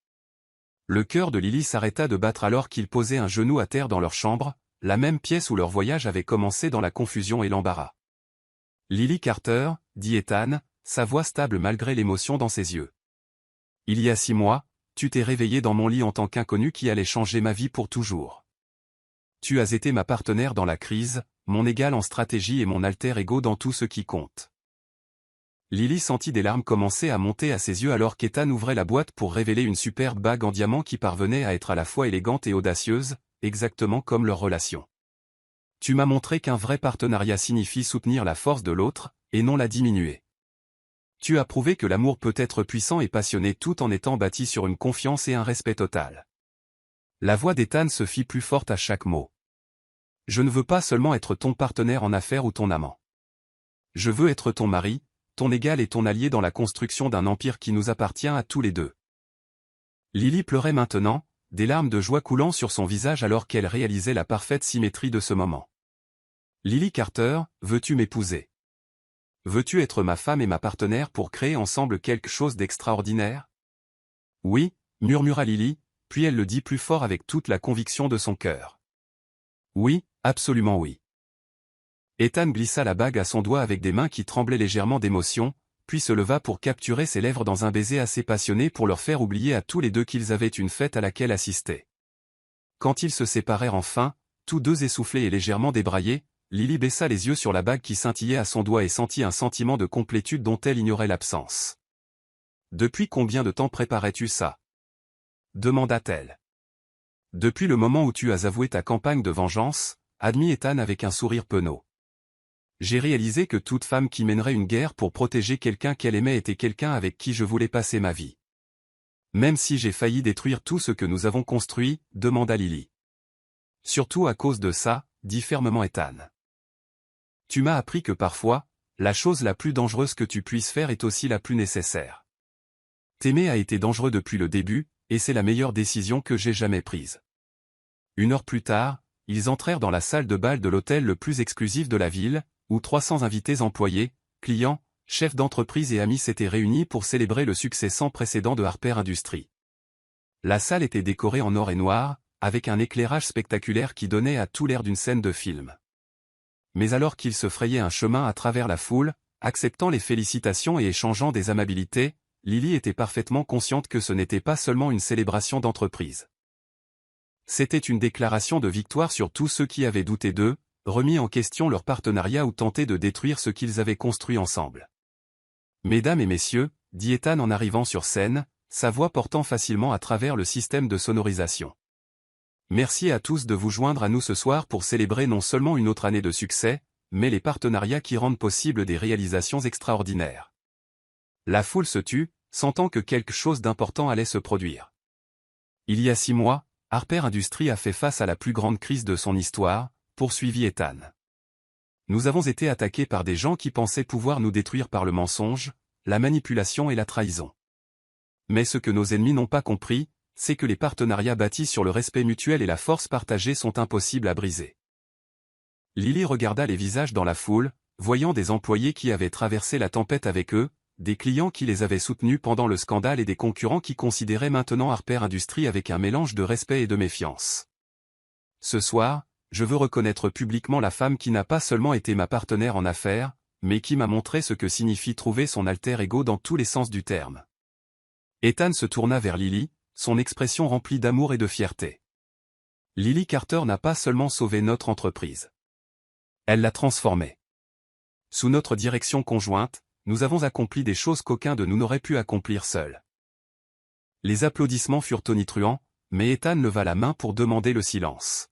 S1: Le cœur de Lily s'arrêta de battre alors qu'ils posaient un genou à terre dans leur chambre, la même pièce où leur voyage avait commencé dans la confusion et l'embarras. Lily Carter, dit Ethan, sa voix stable malgré l'émotion dans ses yeux. Il y a 6 mois, tu t'es réveillée dans mon lit en tant qu'inconnu qui allait changer ma vie pour toujours. Tu as été ma partenaire dans la crise, mon égal en stratégie et mon alter ego dans tout ce qui compte. Lily sentit des larmes commencer à monter à ses yeux alors qu'Ethan ouvrait la boîte pour révéler une superbe bague en diamant qui parvenait à être à la fois élégante et audacieuse, exactement comme leur relation. Tu m'as montré qu'un vrai partenariat signifie soutenir la force de l'autre, et non la diminuer. Tu as prouvé que l'amour peut être puissant et passionné tout en étant bâti sur une confiance et un respect total. La voix d'Ethan se fit plus forte à chaque mot. Je ne veux pas seulement être ton partenaire en affaires ou ton amant. Je veux être ton mari, ton égal et ton allié dans la construction d'un empire qui nous appartient à tous les deux. Lily pleurait maintenant, des larmes de joie coulant sur son visage alors qu'elle réalisait la parfaite symétrie de ce moment. Lily Carter, veux-tu m'épouser? Veux-tu être ma femme et ma partenaire pour créer ensemble quelque chose d'extraordinaire? Oui, murmura Lily, puis elle le dit plus fort avec toute la conviction de son cœur. Oui, absolument oui. Ethan glissa la bague à son doigt avec des mains qui tremblaient légèrement d'émotion, puis se leva pour capturer ses lèvres dans un baiser assez passionné pour leur faire oublier à tous les deux qu'ils avaient une fête à laquelle assister. Quand ils se séparèrent enfin, tous deux essoufflés et légèrement débraillés, Lily baissa les yeux sur la bague qui scintillait à son doigt et sentit un sentiment de complétude dont elle ignorait l'absence. « Depuis combien de temps préparais-tu ça » demanda-t-elle. « Depuis le moment où tu as avoué ta campagne de vengeance » admit Ethan avec un sourire penaud. « J'ai réalisé que toute femme qui mènerait une guerre pour protéger quelqu'un qu'elle aimait était quelqu'un avec qui je voulais passer ma vie. Même si j'ai failli détruire tout ce que nous avons construit, demanda Lily. Surtout à cause de ça, dit fermement Ethan. Tu m'as appris que parfois, la chose la plus dangereuse que tu puisses faire est aussi la plus nécessaire. T'aimer a été dangereux depuis le début, et c'est la meilleure décision que j'ai jamais prise. 1 heure plus tard, ils entrèrent dans la salle de bal de l'hôtel le plus exclusif de la ville, où 300 invités employés, clients, chefs d'entreprise et amis s'étaient réunis pour célébrer le succès sans précédent de Harper Industries. La salle était décorée en or et noir, avec un éclairage spectaculaire qui donnait à tout l'air d'une scène de film. Mais alors qu'ils se frayaient un chemin à travers la foule, acceptant les félicitations et échangeant des amabilités, Lily était parfaitement consciente que ce n'était pas seulement une célébration d'entreprise. C'était une déclaration de victoire sur tous ceux qui avaient douté d'eux, remis en question leur partenariat ou tenté de détruire ce qu'ils avaient construit ensemble. « Mesdames et messieurs » dit Ethan en arrivant sur scène, sa voix portant facilement à travers le système de sonorisation. Merci à tous de vous joindre à nous ce soir pour célébrer non seulement une autre année de succès, mais les partenariats qui rendent possible des réalisations extraordinaires. La foule se tut, sentant que quelque chose d'important allait se produire. Il y a 6 mois, Harper Industries a fait face à la plus grande crise de son histoire, poursuivit Ethan. Nous avons été attaqués par des gens qui pensaient pouvoir nous détruire par le mensonge, la manipulation et la trahison. Mais ce que nos ennemis n'ont pas compris, c'est que les partenariats bâtis sur le respect mutuel et la force partagée sont impossibles à briser. Lily regarda les visages dans la foule, voyant des employés qui avaient traversé la tempête avec eux, des clients qui les avaient soutenus pendant le scandale et des concurrents qui considéraient maintenant Harper Industries avec un mélange de respect et de méfiance. Ce soir, je veux reconnaître publiquement la femme qui n'a pas seulement été ma partenaire en affaires, mais qui m'a montré ce que signifie trouver son alter ego dans tous les sens du terme. Ethan se tourna vers Lily, son expression remplie d'amour et de fierté. Lily Carter n'a pas seulement sauvé notre entreprise. Elle l'a transformée. Sous notre direction conjointe, nous avons accompli des choses qu'aucun de nous n'aurait pu accomplir seul. Les applaudissements furent tonitruants, mais Ethan leva la main pour demander le silence.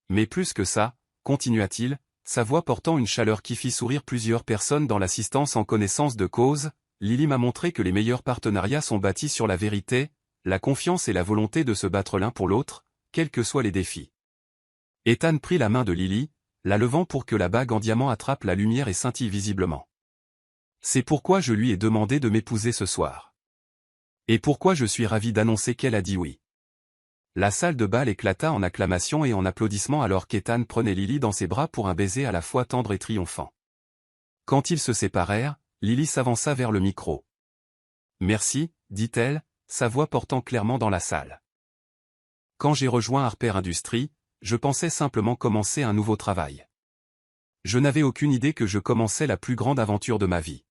S1: Mais plus que ça, continua-t-il, sa voix portant une chaleur qui fit sourire plusieurs personnes dans l'assistance en connaissance de cause, Lily m'a montré que les meilleurs partenariats sont bâtis sur la vérité, la confiance et la volonté de se battre l'un pour l'autre, quels que soient les défis. Ethan prit la main de Lily, la levant pour que la bague en diamant attrape la lumière et scintille visiblement. C'est pourquoi je lui ai demandé de m'épouser ce soir. Et pourquoi je suis ravi d'annoncer qu'elle a dit oui. La salle de bal éclata en acclamations et en applaudissements alors qu'Ethan prenait Lily dans ses bras pour un baiser à la fois tendre et triomphant. Quand ils se séparèrent, Lily s'avança vers le micro. « Merci, dit-elle, sa voix portant clairement dans la salle. Quand j'ai rejoint Harper Industries, je pensais simplement commencer un nouveau travail. Je n'avais aucune idée que je commençais la plus grande aventure de ma vie.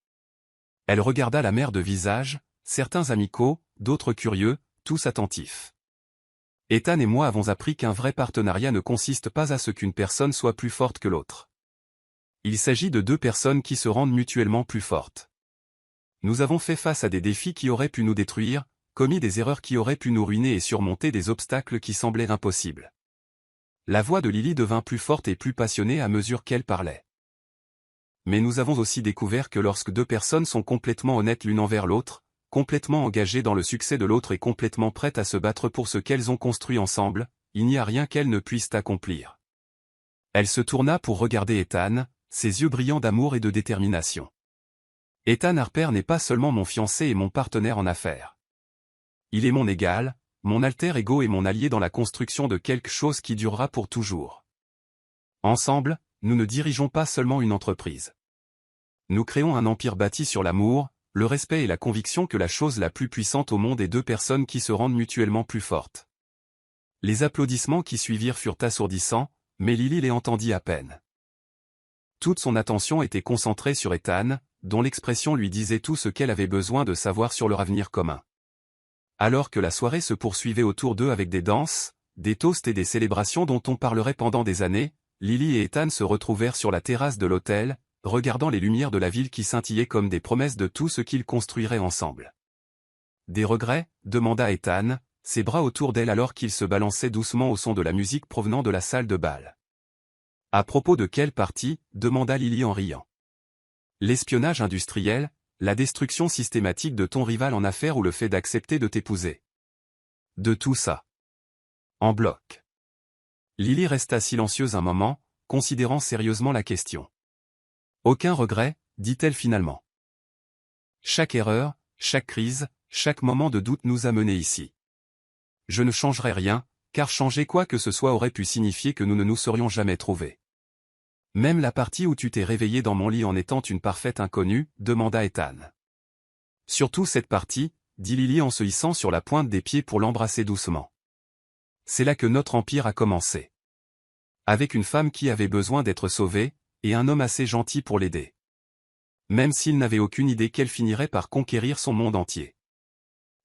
S1: Elle regarda la mère de visage, certains amicaux, d'autres curieux, tous attentifs. Ethan et moi avons appris qu'un vrai partenariat ne consiste pas à ce qu'une personne soit plus forte que l'autre. Il s'agit de deux personnes qui se rendent mutuellement plus fortes. Nous avons fait face à des défis qui auraient pu nous détruire, commis des erreurs qui auraient pu nous ruiner et surmonté des obstacles qui semblaient impossibles. La voix de Lily devint plus forte et plus passionnée à mesure qu'elle parlait. Mais nous avons aussi découvert que lorsque deux personnes sont complètement honnêtes l'une envers l'autre, complètement engagées dans le succès de l'autre et complètement prêtes à se battre pour ce qu'elles ont construit ensemble, il n'y a rien qu'elles ne puissent accomplir. Elle se tourna pour regarder Ethan, ses yeux brillants d'amour et de détermination. Ethan Harper n'est pas seulement mon fiancé et mon partenaire en affaires. Il est mon égal, mon alter ego et mon allié dans la construction de quelque chose qui durera pour toujours. Ensemble, nous ne dirigeons pas seulement une entreprise. Nous créons un empire bâti sur l'amour, le respect et la conviction que la chose la plus puissante au monde est deux personnes qui se rendent mutuellement plus fortes. Les applaudissements qui suivirent furent assourdissants, mais Lily les entendit à peine. Toute son attention était concentrée sur Ethan, dont l'expression lui disait tout ce qu'elle avait besoin de savoir sur leur avenir commun. Alors que la soirée se poursuivait autour d'eux avec des danses, des toasts et des célébrations dont on parlerait pendant des années, Lily et Ethan se retrouvèrent sur la terrasse de l'hôtel, regardant les lumières de la ville qui scintillaient comme des promesses de tout ce qu'ils construiraient ensemble. Des regrets, demanda Ethan, ses bras autour d'elle alors qu'il se balançait doucement au son de la musique provenant de la salle de bal. À propos de quelle partie, demanda Lily en riant. L'espionnage industriel, la destruction systématique de ton rival en affaires ou le fait d'accepter de t'épouser. De tout ça. En bloc. Lily resta silencieuse un moment, considérant sérieusement la question. Aucun regret, dit-elle finalement. Chaque erreur, chaque crise, chaque moment de doute nous a menés ici. Je ne changerai rien, car changer quoi que ce soit aurait pu signifier que nous ne nous serions jamais trouvés. Même la partie où tu t'es réveillé dans mon lit en étant une parfaite inconnue, demanda Ethan. Surtout cette partie, dit Lily en se hissant sur la pointe des pieds pour l'embrasser doucement. C'est là que notre empire a commencé. Avec une femme qui avait besoin d'être sauvée, et un homme assez gentil pour l'aider. Même s'il n'avait aucune idée qu'elle finirait par conquérir son monde entier.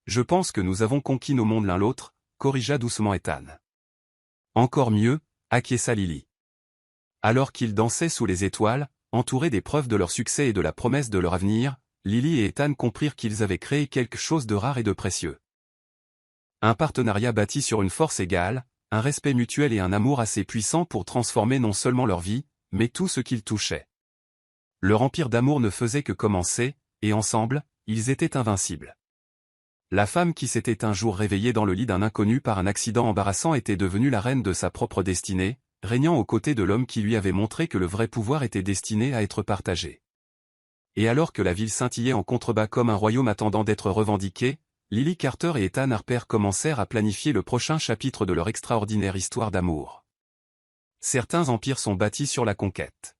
S1: Je pense que nous avons conquis nos mondes l'un l'autre, corrigea doucement Ethan. Encore mieux, acquiesça Lily. Alors qu'ils dansaient sous les étoiles, entourés des preuves de leur succès et de la promesse de leur avenir, Lily et Ethan comprirent qu'ils avaient créé quelque chose de rare et de précieux. Un partenariat bâti sur une force égale, un respect mutuel et un amour assez puissant pour transformer non seulement leur vie, mais tout ce qu'ils touchaient. Leur empire d'amour ne faisait que commencer, et ensemble, ils étaient invincibles. La femme qui s'était un jour réveillée dans le lit d'un inconnu par un accident embarrassant était devenue la reine de sa propre destinée, régnant aux côtés de l'homme qui lui avait montré que le vrai pouvoir était destiné à être partagé. Et alors que la ville scintillait en contrebas comme un royaume attendant d'être revendiqué, Lily Carter et Ethan Harper commencèrent à planifier le prochain chapitre de leur extraordinaire histoire d'amour. Certains empires sont bâtis sur la conquête.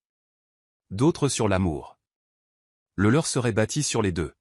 S1: D'autres sur l'amour. Le leur serait bâti sur les deux.